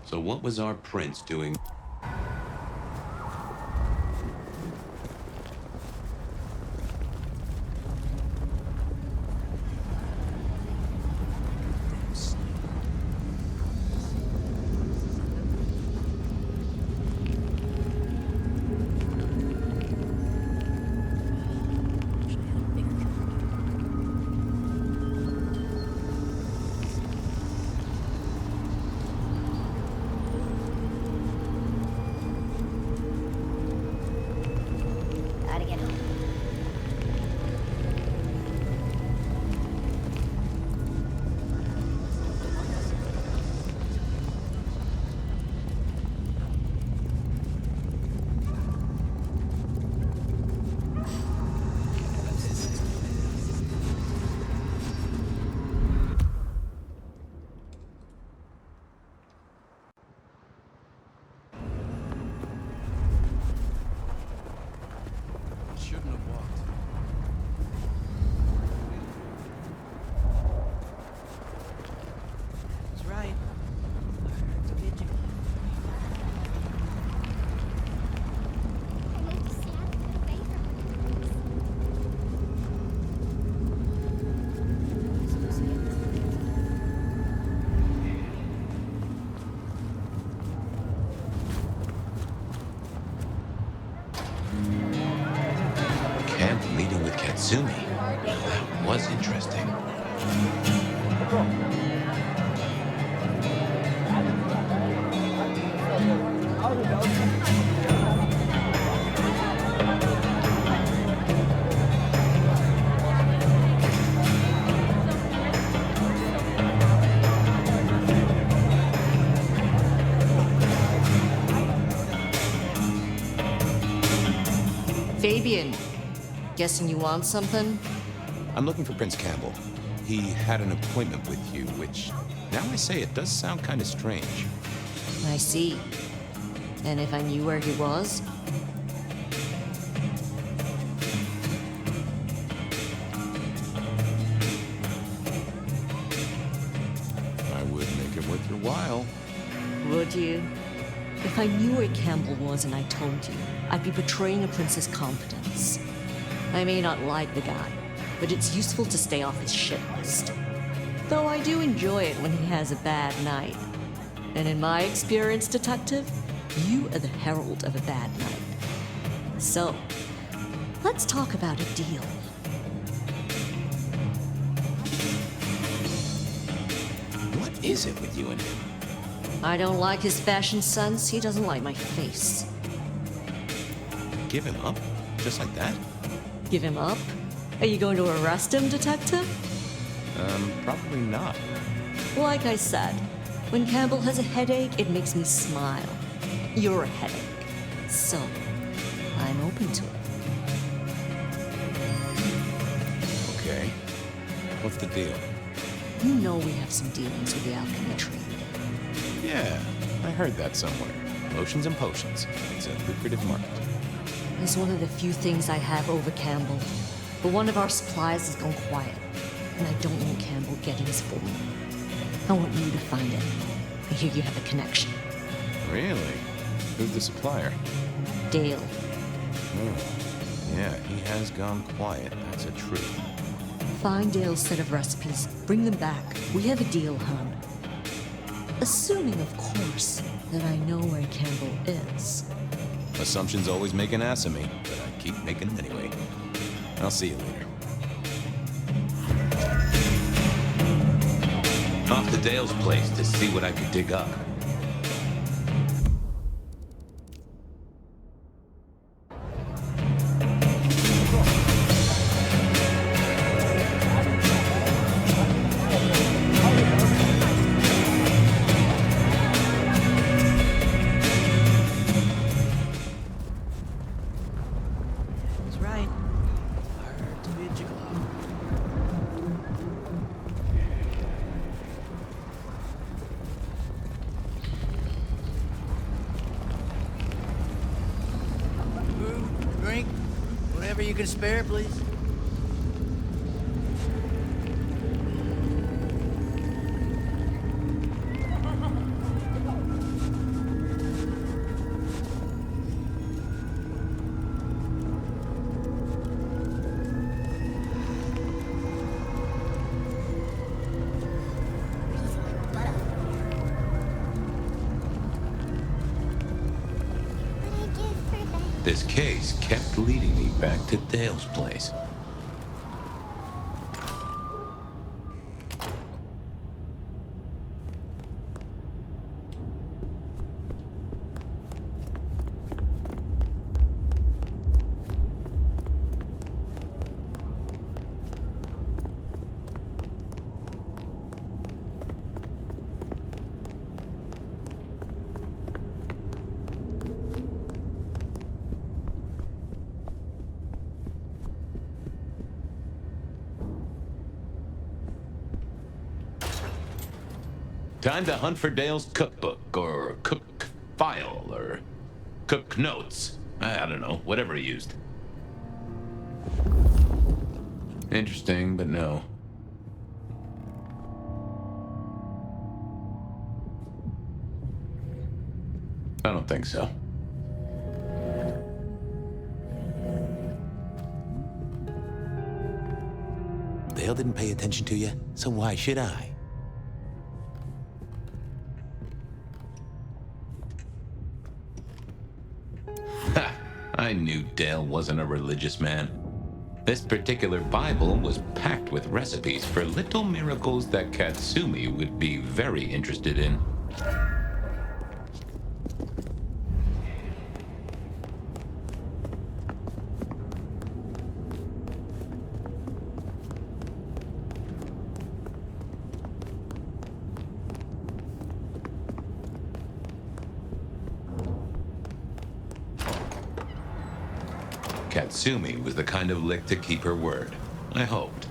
So what was our prince doing? Katsumi. That was interesting. Fabian, guessing you want something? I'm looking for Prince Campbell. He had an appointment with you, which, now I say it, does sound kind of strange. I see. And if I knew where he was? I would make it worth your while. Would you? If I knew where Campbell was and I told you, I'd be betraying a prince's confidence. I may not like the guy, but it's useful to stay off his shit list. Though I do enjoy it when he has a bad night. And in my experience, detective, you are the herald of a bad night. So, let's talk about a deal. What is it with you and him? I don't like his fashion sense. He doesn't like my face. Give him up? Just like that? Give him up? Are you going to arrest him, detective? Probably not. Like I said, when Campbell has a headache, it makes me smile. You're a headache. So, I'm open to it. Okay. What's the deal? You know we have some dealings with the alchemy trade. Yeah, I heard that somewhere. Lotions and potions. It's a lucrative market. It's one of the few things I have over Campbell. But one of our supplies has gone quiet. And I don't want Campbell getting his full. I want you to find it. I hear you have a connection. Really? Who's the supplier? Dale. Oh, yeah, he has gone quiet. That's a truth. Find Dale's set of recipes. Bring them back. We have a deal, hon. Assuming, of course, that I know where Campbell is. Assumptions always make an ass of me, but I keep making them anyway. I'll see you later. Off to Dale's place to see what I could dig up. You can spare, please. This case kept leading me back to Dale's place. Time to hunt for Dale's cookbook, or cook file, or cook notes. I don't know, whatever he used. Interesting, but no. I don't think so. Dale didn't pay attention to you, so why should I? I knew Dale wasn't a religious man. This particular Bible was packed with recipes for little miracles that Katsumi would be very interested in. Katsumi was the kind of lick to keep her word. I hoped.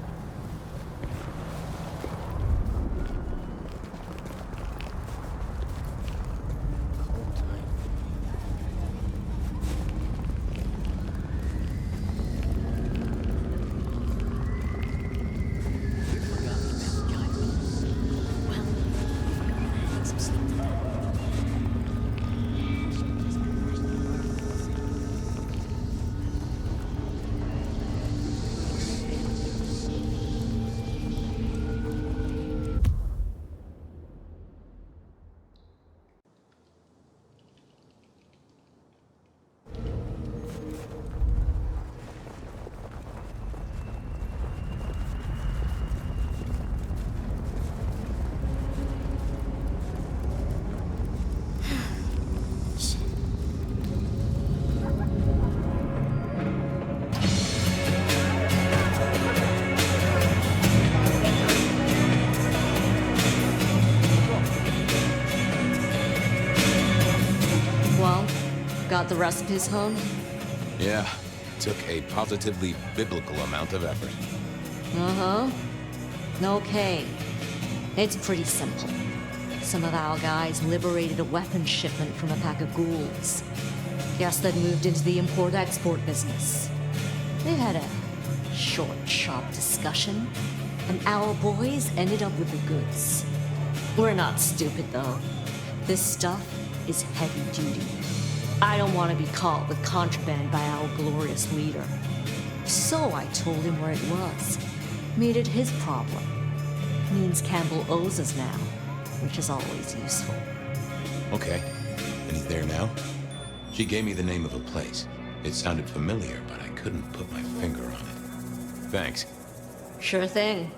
Got the recipes hung? Yeah, took a positively biblical amount of effort. Uh-huh. Okay. It's pretty simple. Some of our guys liberated a weapons shipment from a pack of ghouls. Guess they'd moved into the import-export business. They had a short, sharp discussion, and our boys ended up with the goods. We're not stupid, though. This stuff is heavy duty. I don't want to be caught with contraband by our glorious leader. So I told him where it was. Made it his problem. Means Campbell owes us now, which is always useful. Okay. And he's there now? She gave me the name of a place. It sounded familiar, but I couldn't put my finger on it. Thanks. Sure thing.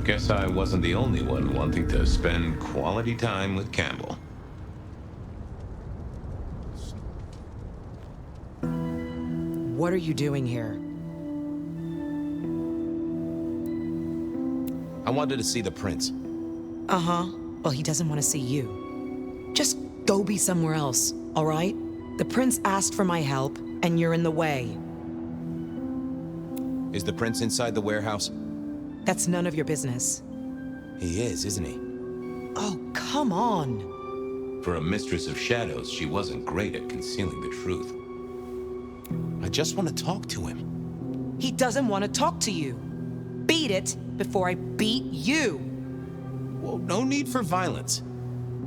Guess I wasn't the only one wanting to spend quality time with Campbell. What are you doing here? I wanted to see the prince. Uh-huh. Well, he doesn't want to see you. Just go be somewhere else, all right? The prince asked for my help, and you're in the way. Is the prince inside the warehouse? That's none of your business. He is, isn't he? Oh, come on. For a mistress of shadows, she wasn't great at concealing the truth. I just want to talk to him. He doesn't want to talk to you. Beat it before I beat you. Well, no need for violence.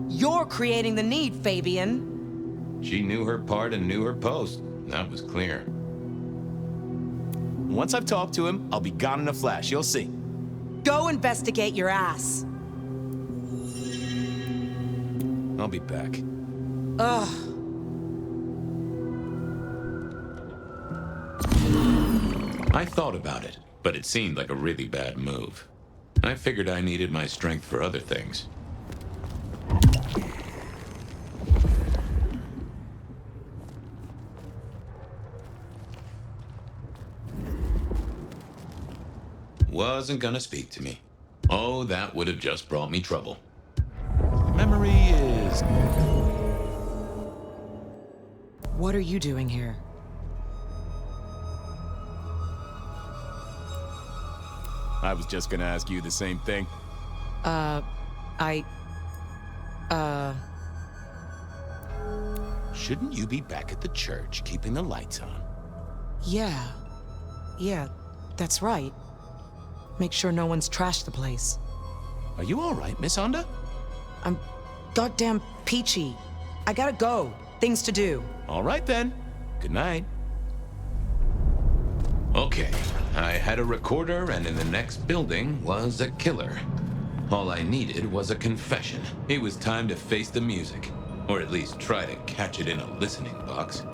You're creating the need, Fabian. She knew her part and knew her post. That was clear. Once I've talked to him, I'll be gone in a flash. You'll see. Go investigate your ass. I'll be back. Ugh. I thought about it, but it seemed like a really bad move. I figured I needed my strength for other things. Wasn't gonna speak to me. Oh, that would have just brought me trouble. Memory is... What are you doing here? I was just gonna ask you the same thing. Shouldn't you be back at the church, keeping the lights on? Yeah, that's right. Make sure no one's trashed the place. Are you all right, Miss Honda? I'm goddamn peachy. I gotta go. Things to do. All right then. Good night. Okay, I had a recorder, and in the next building was a killer. All I needed was a confession. It was time to face the music, or at least try to catch it in a listening box.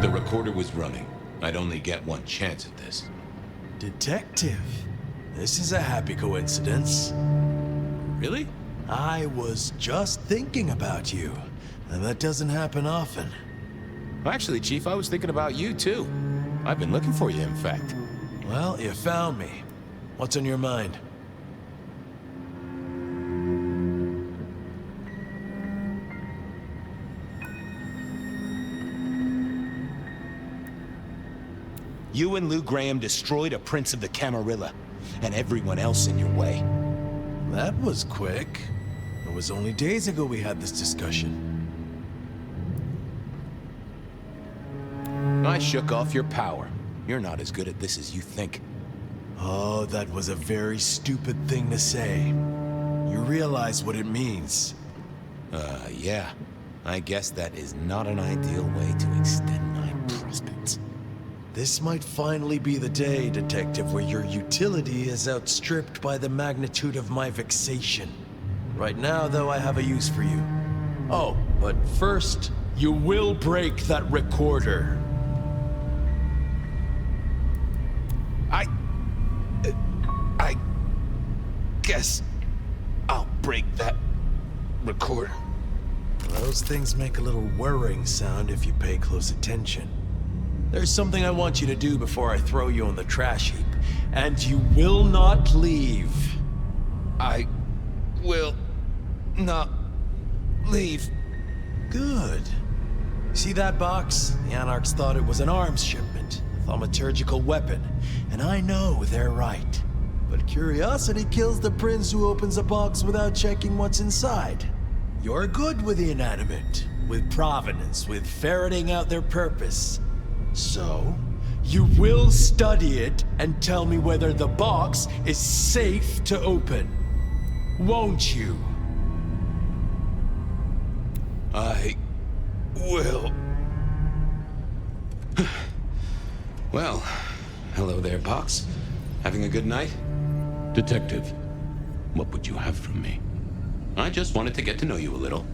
The recorder was running. I'd only get one chance at this. Detective, this is a happy coincidence. Really? I was just thinking about you, and that doesn't happen often. Actually, Chief, I was thinking about you, too. I've been looking for you, in fact. Well, you found me. What's on your mind? You and Lou Graham destroyed a prince of the Camarilla, and everyone else in your way. That was quick. It was only days ago we had this discussion. I shook off your power. You're not as good at this as you think. Oh, that was a very stupid thing to say. You realize what it means. Yeah. I guess that is not an ideal way to extend my prospects. This might finally be the day, Detective, where your utility is outstripped by the magnitude of my vexation. Right now, though, I have a use for you. Oh, but first, you will break that recorder. I guess I'll break that recorder. Those things make a little whirring sound if you pay close attention. There's something I want you to do before I throw you on the trash heap, and you will not leave. I will not leave. Good. See that box? The Anarchs thought it was an arms shipment, a thaumaturgical weapon, and I know they're right. But curiosity kills the prince who opens a box without checking what's inside. You're good with the inanimate, with provenance, with ferreting out their purpose. So, you will study it and tell me whether the box is safe to open. Won't you? I will. Well, hello there, Pox. Having a good night? Detective, what would you have from me? I just wanted to get to know you a little.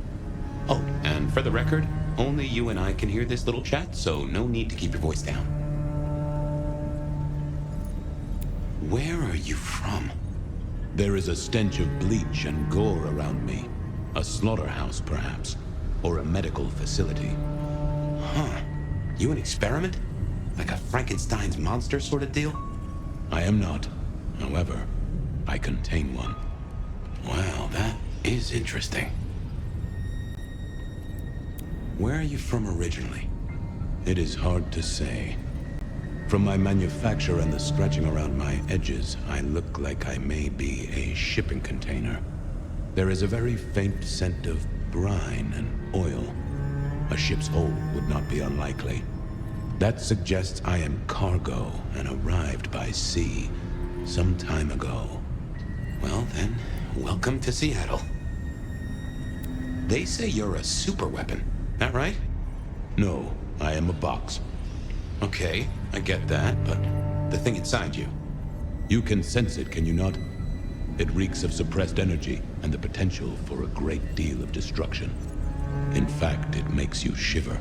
Oh, and for the record, only you and I can hear this little chat, so no need to keep your voice down. Where are you from? There is a stench of bleach and gore around me. A slaughterhouse, perhaps. Or a medical facility. Huh. You an experiment? Like a Frankenstein's monster sort of deal? I am not. However, I contain one. Well, that is interesting. Where are you from originally? It is hard to say. From my manufacture and the stretching around my edges, I look like I may be a shipping container. There is a very faint scent of brine and oil. A ship's hold would not be unlikely. That suggests I am cargo and arrived by sea some time ago. Well then, welcome to Seattle. They say you're a superweapon. That right? No, I am a box. Okay, I get that, but the thing inside you. You can sense it, can you not? It reeks of suppressed energy and the potential for a great deal of destruction. In fact, it makes you shiver.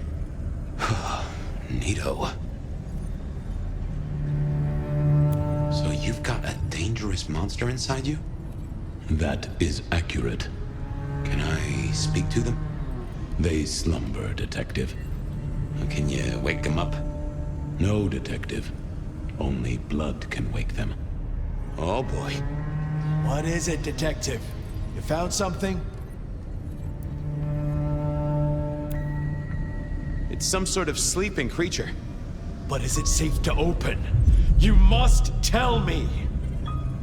Neato. So you've got a dangerous monster inside you? That is accurate. Can I speak to them? They slumber, Detective. Can you wake them up? No, Detective. Only blood can wake them. Oh, boy. What is it, Detective? You found something? It's some sort of sleeping creature. But is it safe to open? You must tell me!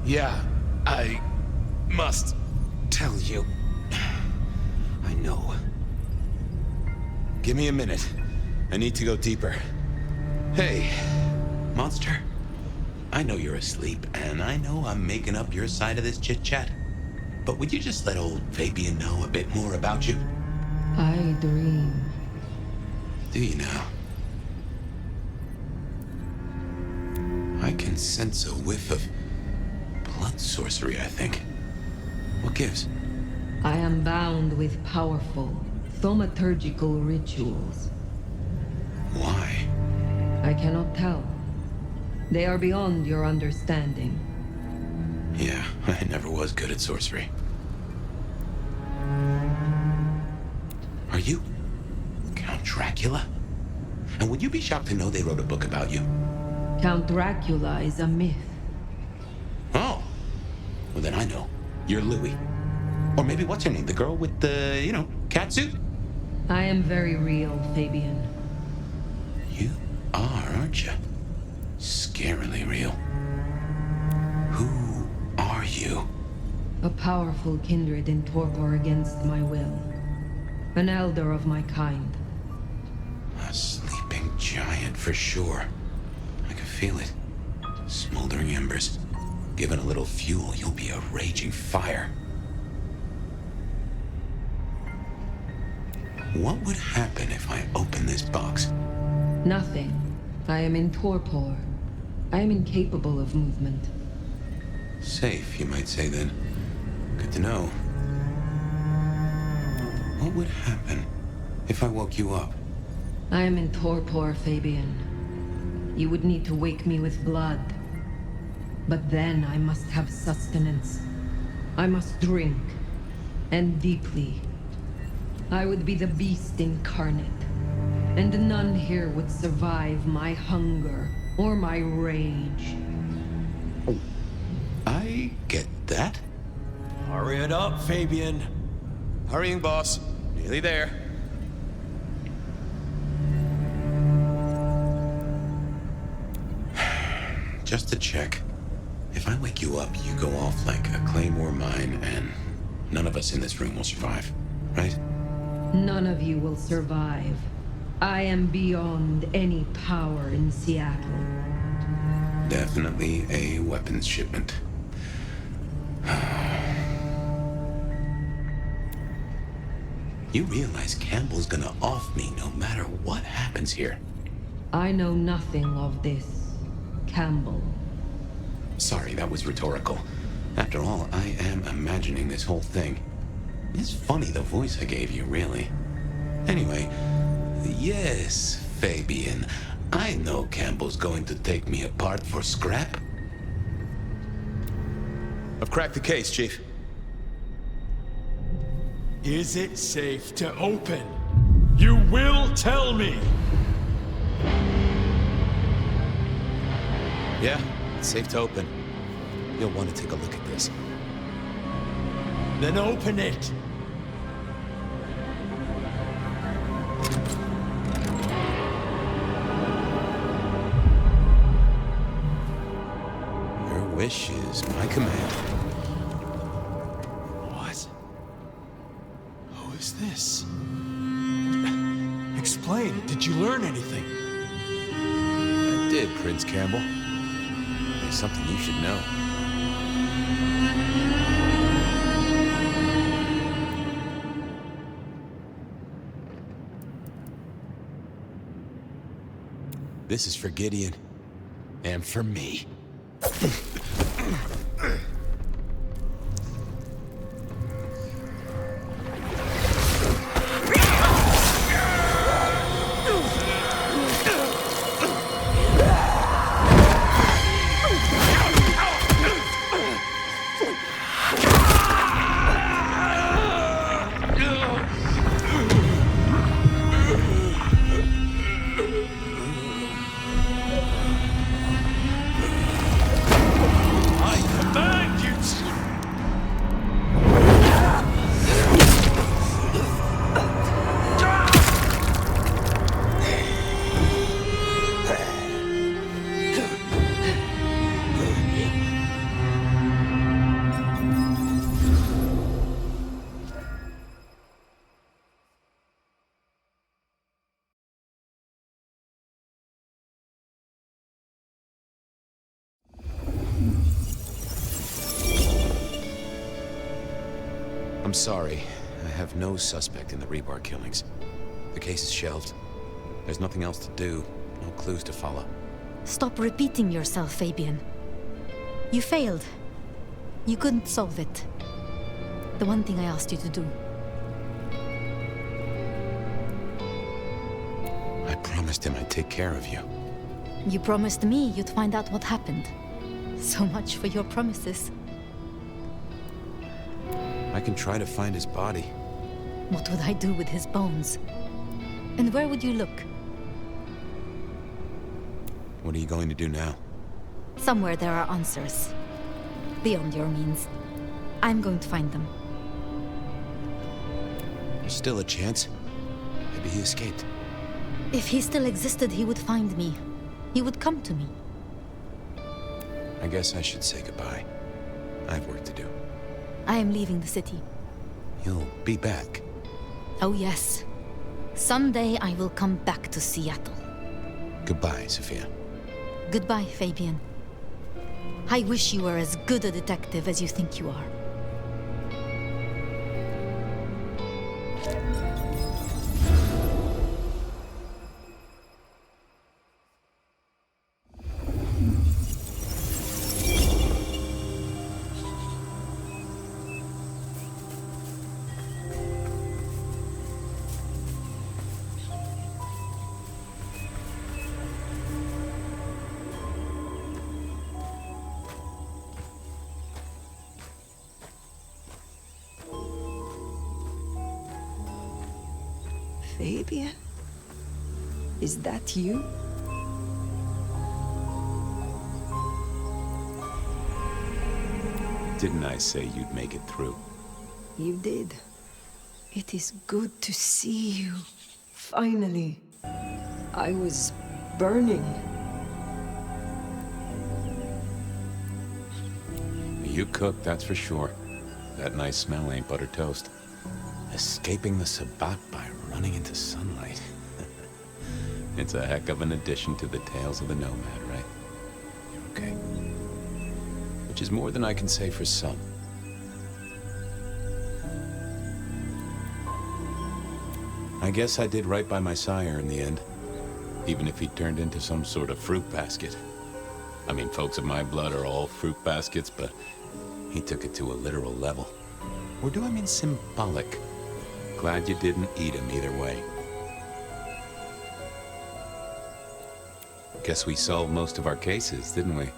Yeah, I must tell you. I know. Give me a minute. I need to go deeper. Hey, monster. I know you're asleep, and I know I'm making up your side of this chit-chat. But would you just let old Fabian know a bit more about you? I dream. Do you now? I can sense a whiff of blood sorcery, I think. What gives? I am bound with powerful, thaumaturgical rituals. Why? I cannot tell. They are beyond your understanding. Yeah, I never was good at sorcery. Are you Count Dracula? And would you be shocked to know they wrote a book about you? Count Dracula is a myth. Oh. Well, then I know. You're Louis. Or maybe what's her name? The girl with the, cat suit? I am very real, Fabian. You are, aren't you? Scarily real. Who are you? A powerful kindred in torpor against my will. An elder of my kind. A sleeping giant for sure. I can feel it. Smoldering embers. Given a little fuel, you'll be a raging fire. What would happen if I open this box? Nothing. I am in torpor. I am incapable of movement. Safe, you might say then. Good to know. What would happen if I woke you up? I am in torpor, Fabian. You would need to wake me with blood. But then I must have sustenance. I must drink. And deeply. I would be the beast incarnate. And none here would survive my hunger or my rage. I get that. Hurry it up, Fabian. Hurrying, boss. Nearly there. Just to check. If I wake you up, you go off like a claymore mine, and none of us in this room will survive, right? None of you will survive. I am beyond any power in Seattle. Definitely a weapons shipment. You realize Campbell's gonna off me no matter what happens here. I know nothing of this, Campbell. Sorry, that was rhetorical. After all, I am imagining this whole thing. It's funny the voice I gave you, really. Anyway, yes, Fabian. I know Campbell's going to take me apart for scrap. I've cracked the case, Chief. Is it safe to open? You will tell me! Yeah, it's safe to open. You'll want to take a look at this. Then open it! Your wish is my command. What? Who is this? Explain, did you learn anything? I did, Prince Campbell. There's something you should know. This is for Gideon. And for me. I command I'm sorry. I have no suspect in the rebar killings. The case is shelved. There's nothing else to do. No clues to follow. Stop repeating yourself, Fabian. You failed. You couldn't solve it. The one thing I asked you to do. I promised him I'd take care of you. You promised me you'd find out what happened. So much for your promises. I can try to find his body. What would I do with his bones? And where would you look? What are you going to do now? Somewhere there are answers. Beyond your means. I'm going to find them. There's still a chance. Maybe he escaped. If he still existed, he would find me. He would come to me. I guess I should say goodbye. I have work to do. I am leaving the city. You'll be back. Oh yes. Someday I will come back to Seattle. Goodbye, Sophia. Goodbye, Fabian. I wish you were as good a detective as you think you are. Fabian? Is that you? Didn't I say you'd make it through? You did. It is good to see you. Finally. I was burning. You cooked, that's for sure. That nice smell ain't buttered toast. Escaping the Sabbat by running into sunlight. It's a heck of an addition to the tales of the nomad, right? You're okay. Which is more than I can say for some. I guess I did right by my sire in the end. Even if he turned into some sort of fruit basket. I mean, folks of my blood are all fruit baskets, but he took it to a literal level. Or do I mean symbolic? Glad you didn't eat him either way. Guess we solved most of our cases, didn't we?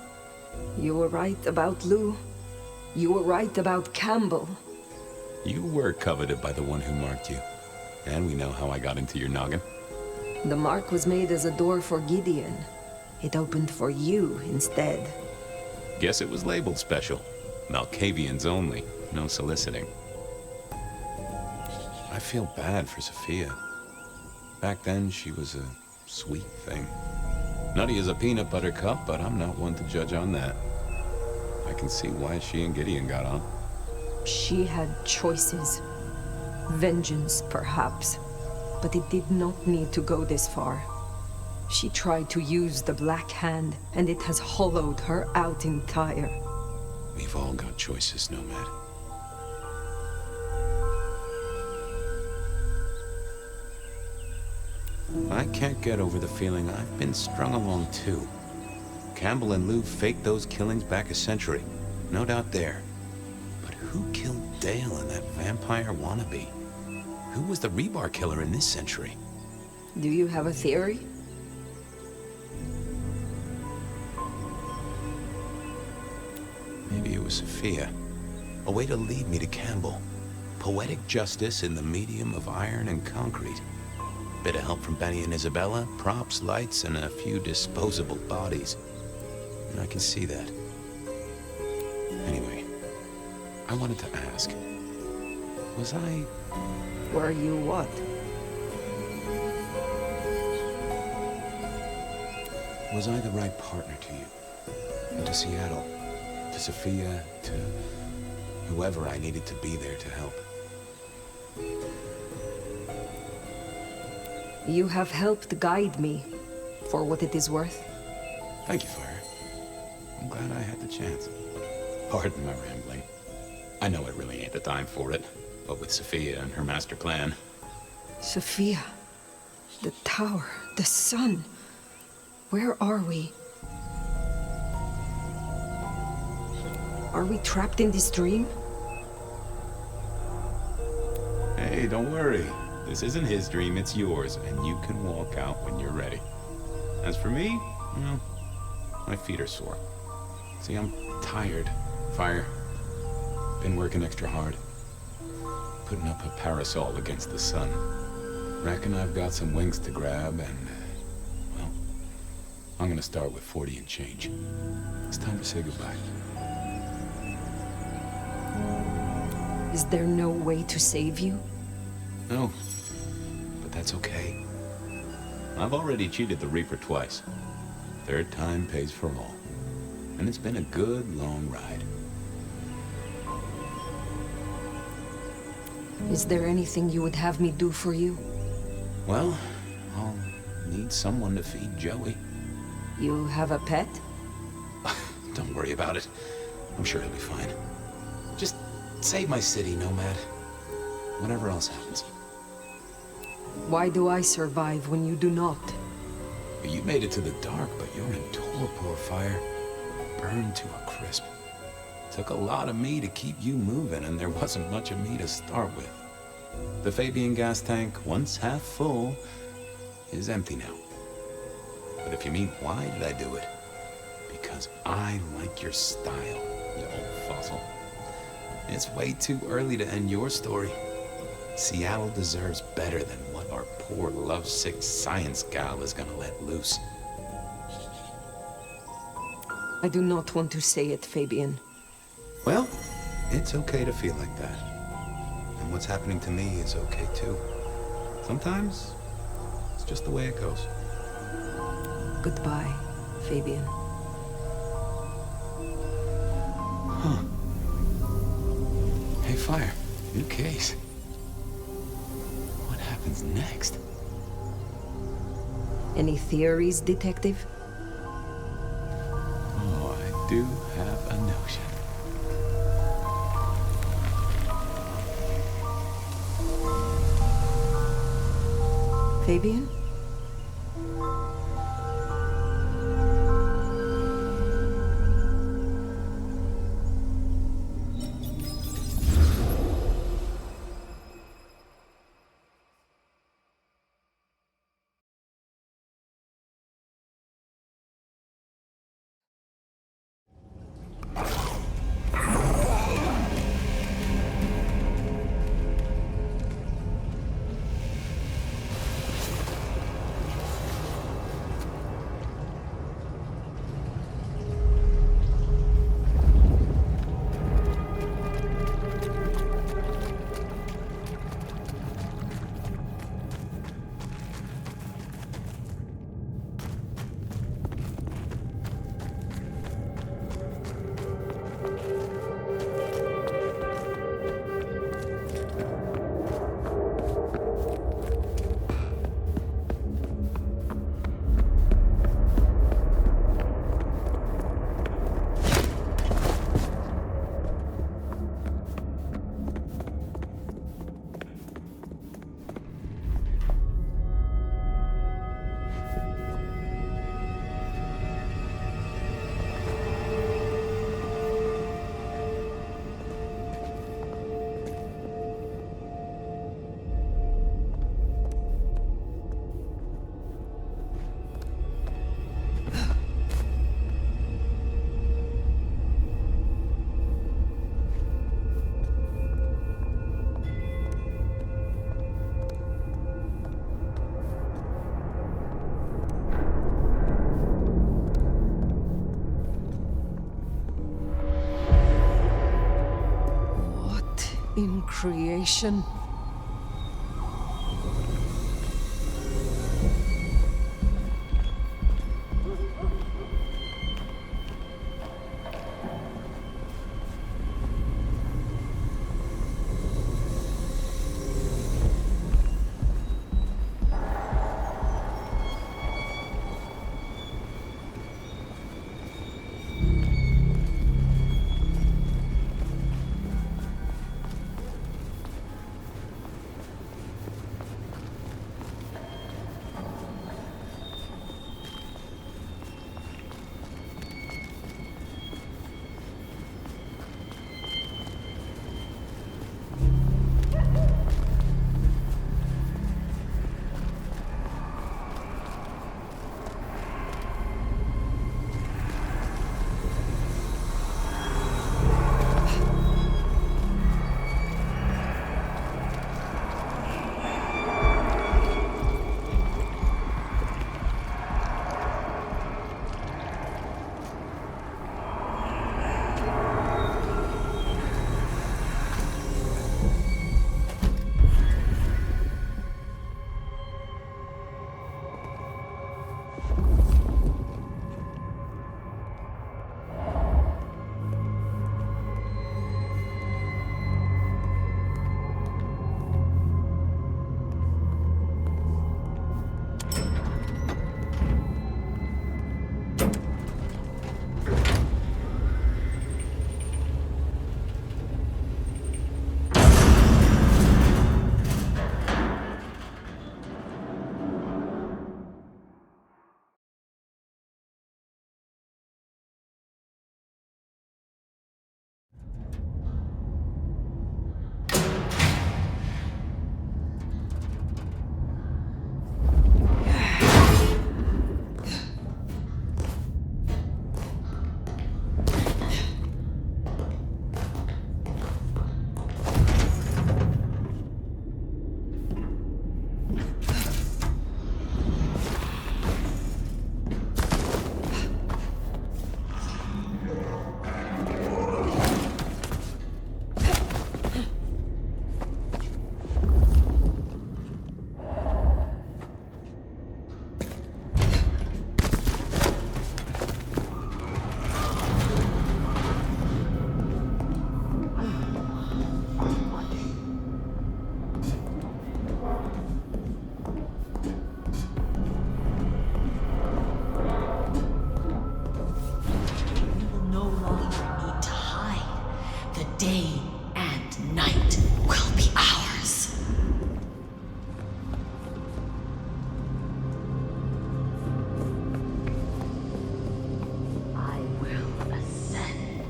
You were right about Lou. You were right about Campbell. You were coveted by the one who marked you. And we know how I got into your noggin. The mark was made as a door for Gideon. It opened for you instead. Guess it was labeled special. Malkavians only. No soliciting. I feel bad for Sophia. Back then, she was a sweet thing. Nutty as a peanut butter cup, but I'm not one to judge on that. I can see why she and Gideon got on. She had choices. Vengeance, perhaps. But it did not need to go this far. She tried to use the Black Hand, and it has hollowed her out entire. We've all got choices, Nomad. I can't get over the feeling I've been strung along too. Campbell and Lou faked those killings back a century. No doubt there. But who killed Dale and that vampire wannabe? Who was the rebar killer in this century? Do you have a theory? Maybe it was Sophia. A way to lead me to Campbell. Poetic justice in the medium of iron and concrete. Bit of help from Benny and Isabella, props, lights, and a few disposable bodies. And I can see that. Anyway, I wanted to ask, was I... Were you what? Was I the right partner to you? And to Seattle? To Sophia? To whoever I needed to be there to help? You have helped guide me, for what it is worth. Thank you, Fire. I'm glad I had the chance. Pardon my rambling. I know it really ain't the time for it. But with Sophia and her master clan. Sophia. The tower. The sun. Where are we? Are we trapped in this dream? Hey, don't worry. This isn't his dream, it's yours, and you can walk out when you're ready. As for me, well, my feet are sore. See, I'm tired. Fire. Been working extra hard. Putting up a parasol against the sun. Reckon I've got some wings to grab and, well, I'm gonna start with 40 and change. It's time to say goodbye. Is there no way to save you? No, but that's okay. I've already cheated the Reaper twice. Third time pays for all. And it's been a good, long ride. Is there anything you would have me do for you? Well, I'll need someone to feed Joey. You have a pet? Don't worry about it. I'm sure he'll be fine. Just save my city, Nomad. Whatever else happens. Why do I survive when you do not? You made it to the dark, but you're in torpor, Fire. Burned to a crisp. Took a lot of me to keep you moving, and there wasn't much of me to start with. The Fabian gas tank, once half full, is empty now. But if you mean why did I do it? Because I like your style, you old fossil. It's way too early to end your story. Seattle deserves better than what our poor lovesick science gal is gonna let loose. I do not want to say it, Fabian. Well, it's okay to feel like that. And what's happening to me is okay too. Sometimes, it's just the way it goes. Goodbye, Fabian. Huh. Hey, Fire. New case. What happens next? Any theories, Detective? Oh, I do have a notion. Fabian? In creation. day and night will be ours. I will ascend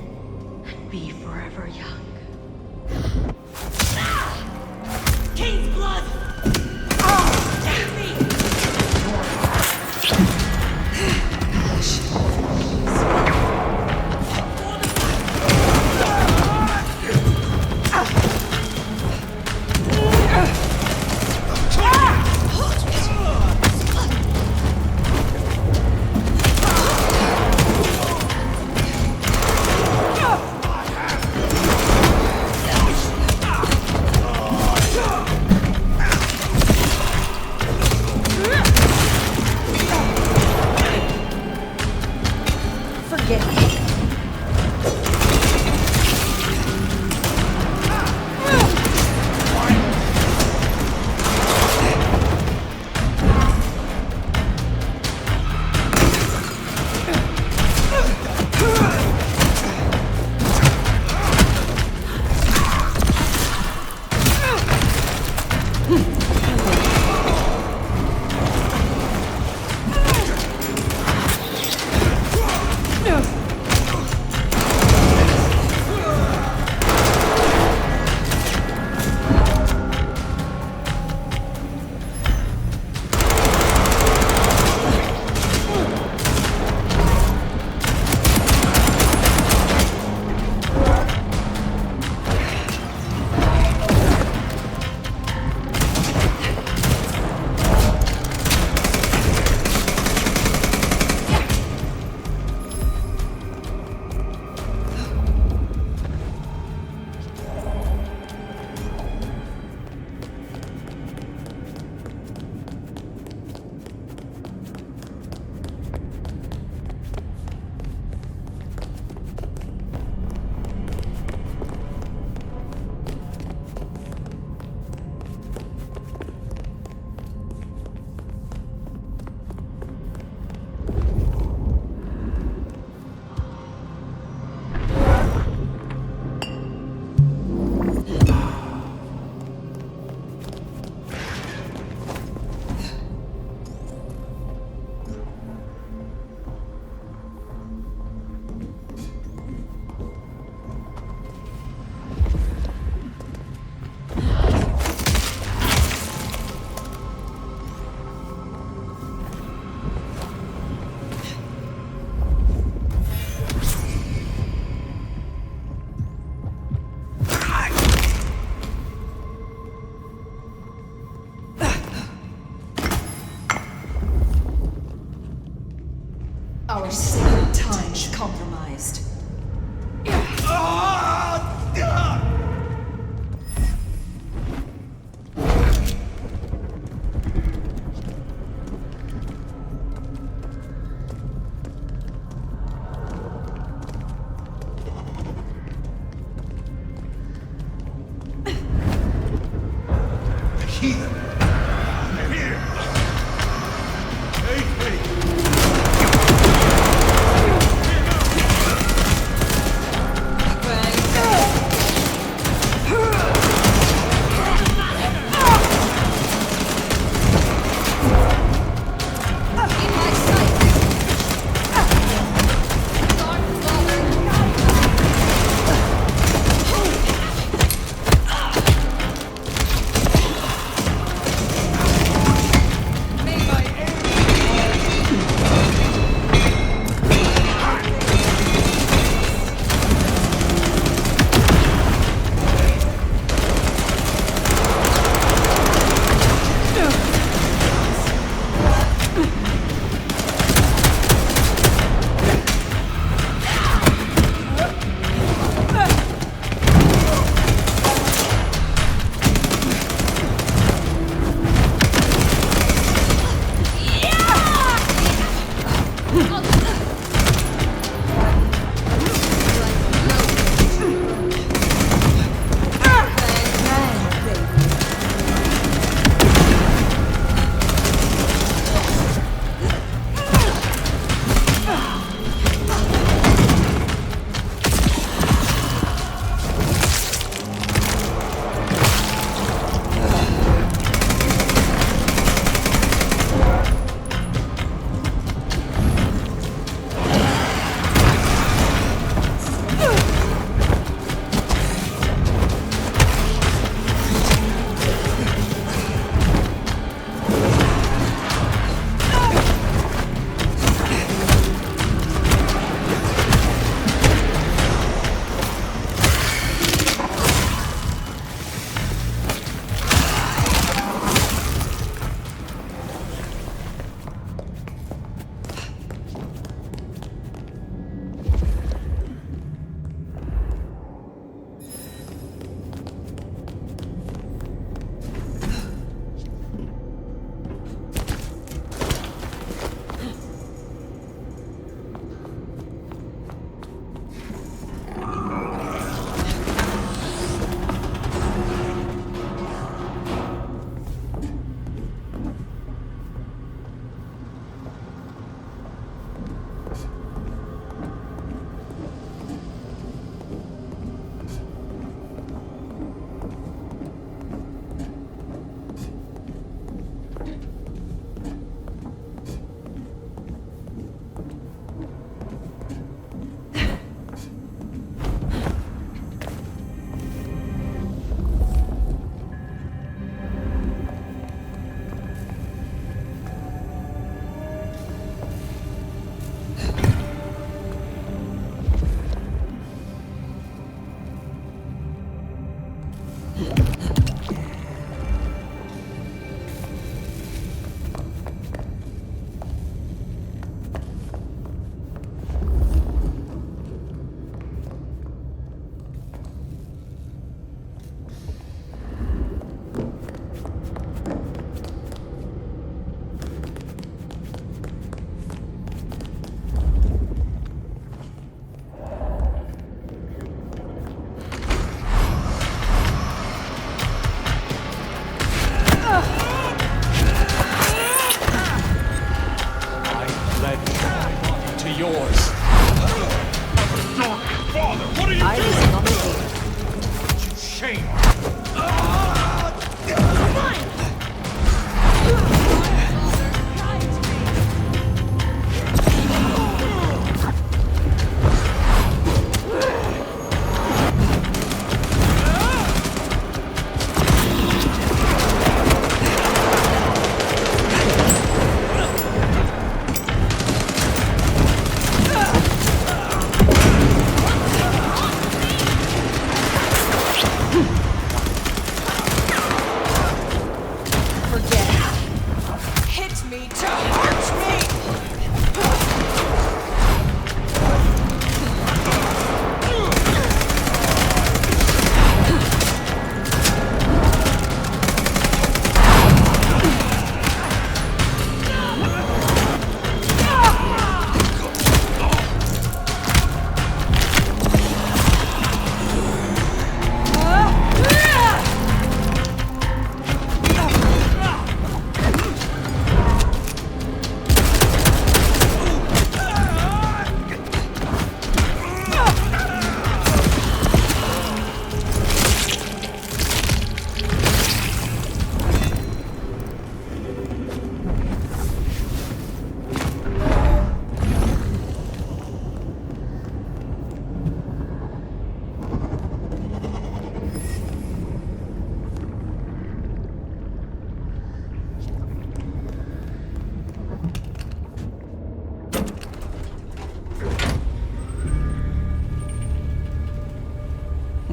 and be forever young. King's blood! Oh, damn me!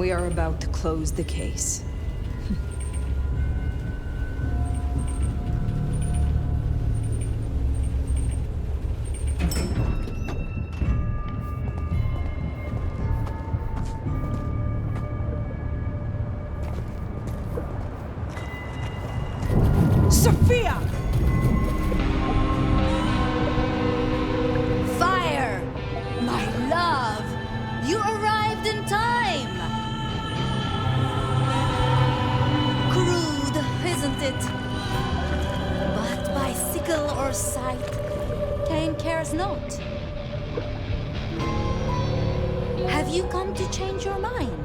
We are about to close the case. Sophia! Fire! My love! You arrived in time! Crude, isn't it? But by sickle or sight, Cain cares not. Have you come to change your mind?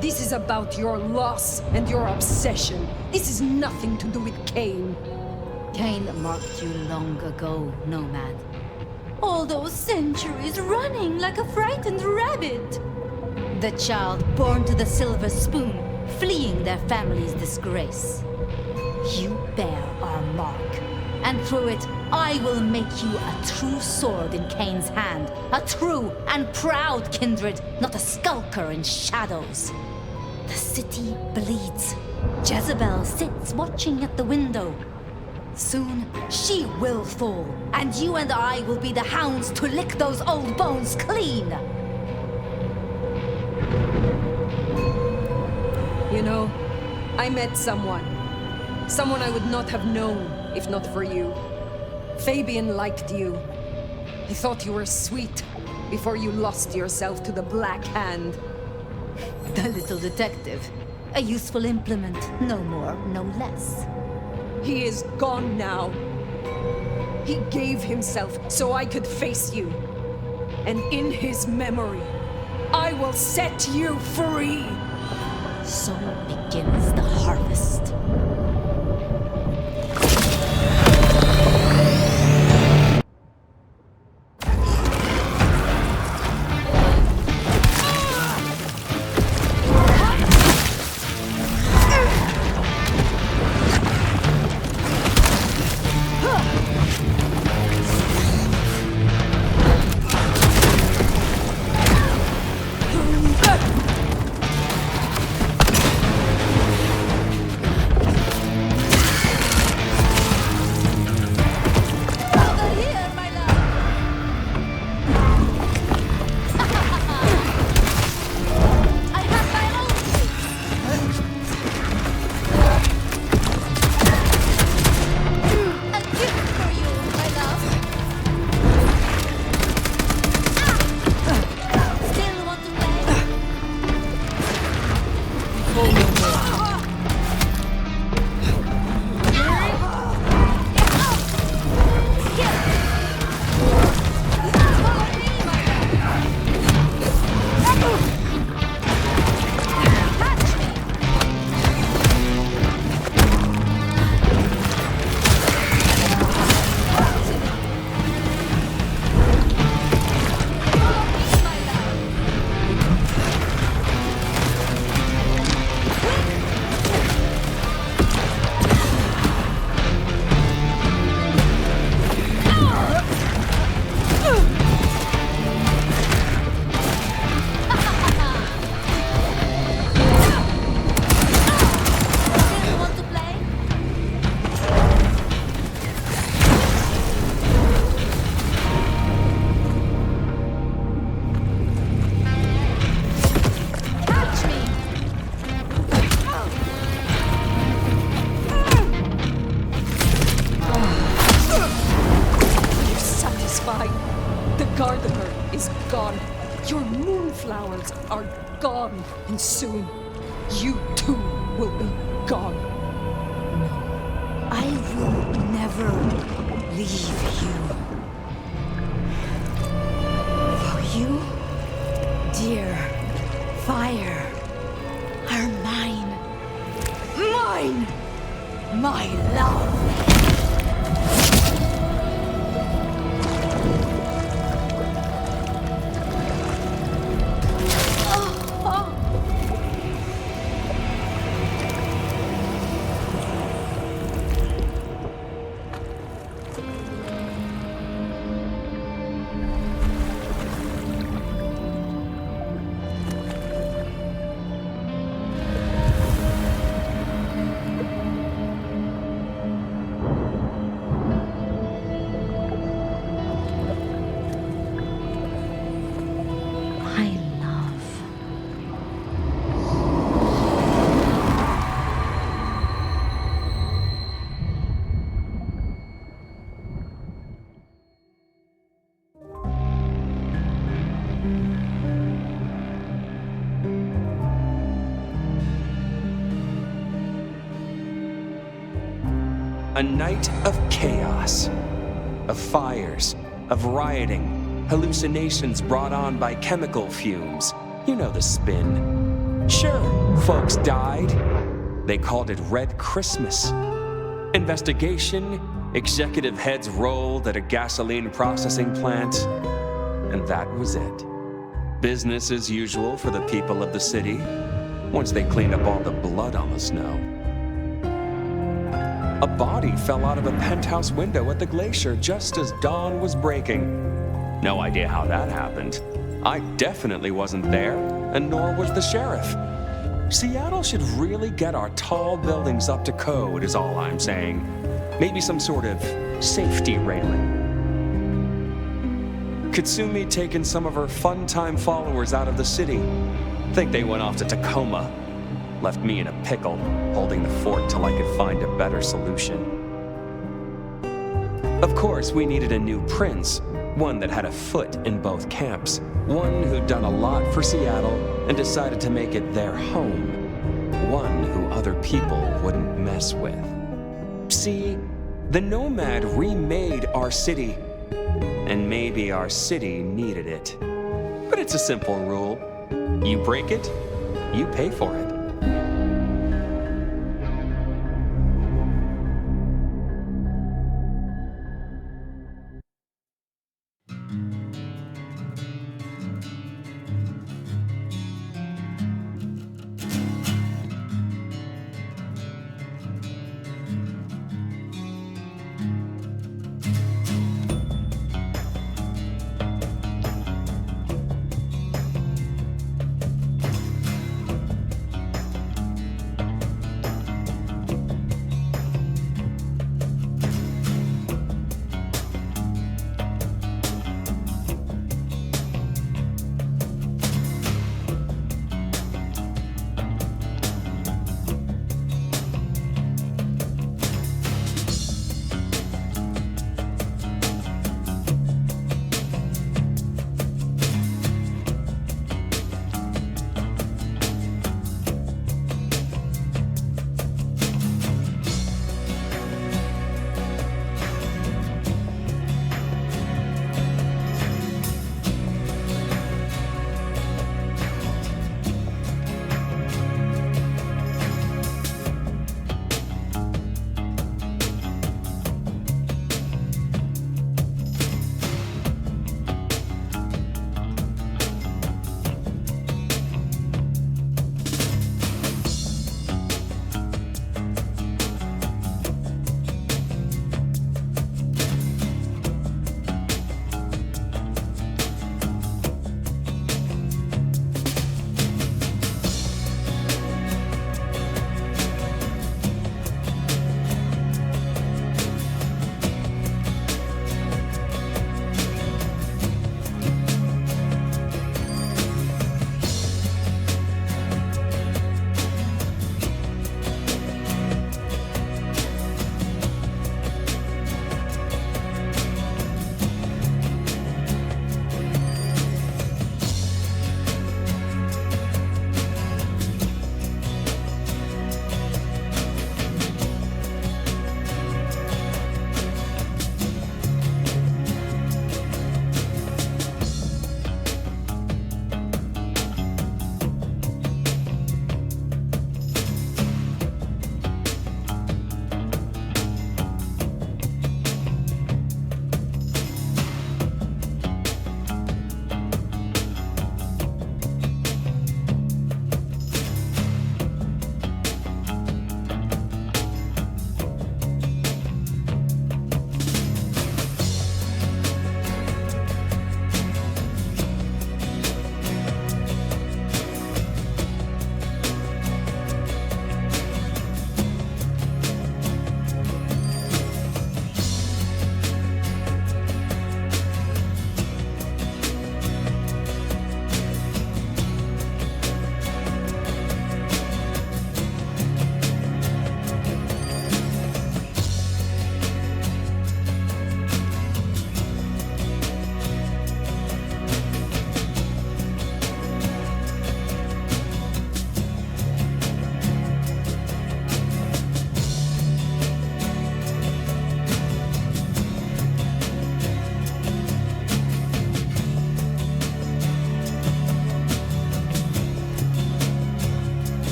This is about your loss and your obsession. This is nothing to do with Cain. Cain marked you long ago, Nomad. All those centuries running like a frightened rabbit. The child born to the silver spoon, fleeing their family's disgrace. You bear our mark, and through it, I will make you a true sword in Cain's hand. A true and proud kindred, not a skulker in shadows. The city bleeds. Jezebel sits watching at the window. Soon, she will fall, and you and I will be the hounds to lick those old bones clean. You know, I met someone. Someone I would not have known if not for you. Fabian liked you. He thought you were sweet before you lost yourself to the Black Hand. The little detective. A useful implement, no more, no less. He is gone now. He gave himself so I could face you. And in his memory, I will set you free. So begins the harvest. Gone, and soon, you too will be gone. No, I will never leave you. My love. A night of chaos, of fires, of rioting, hallucinations brought on by chemical fumes. You know the spin. Sure, folks died. They called it Red Christmas. Investigation, executive heads rolled at a gasoline processing plant, and that was it. Business as usual for the people of the city, once they cleaned up all the blood on the snow. A body fell out of a penthouse window at the glacier just as dawn was breaking. No idea how that happened. I definitely wasn't there, and nor was the sheriff. Seattle should really get our tall buildings up to code, is all I'm saying. Maybe some sort of safety railing. Katsumi taking some of her fun-time followers out of the city. Think they went off to Tacoma. Left me in a pickle, holding the fort till I could find a better solution. Of course, we needed a new prince, one that had a foot in both camps, one who'd done a lot for Seattle and decided to make it their home, one who other people wouldn't mess with. See, the Nomad remade our city, and maybe our city needed it. But it's a simple rule. You break it, you pay for it.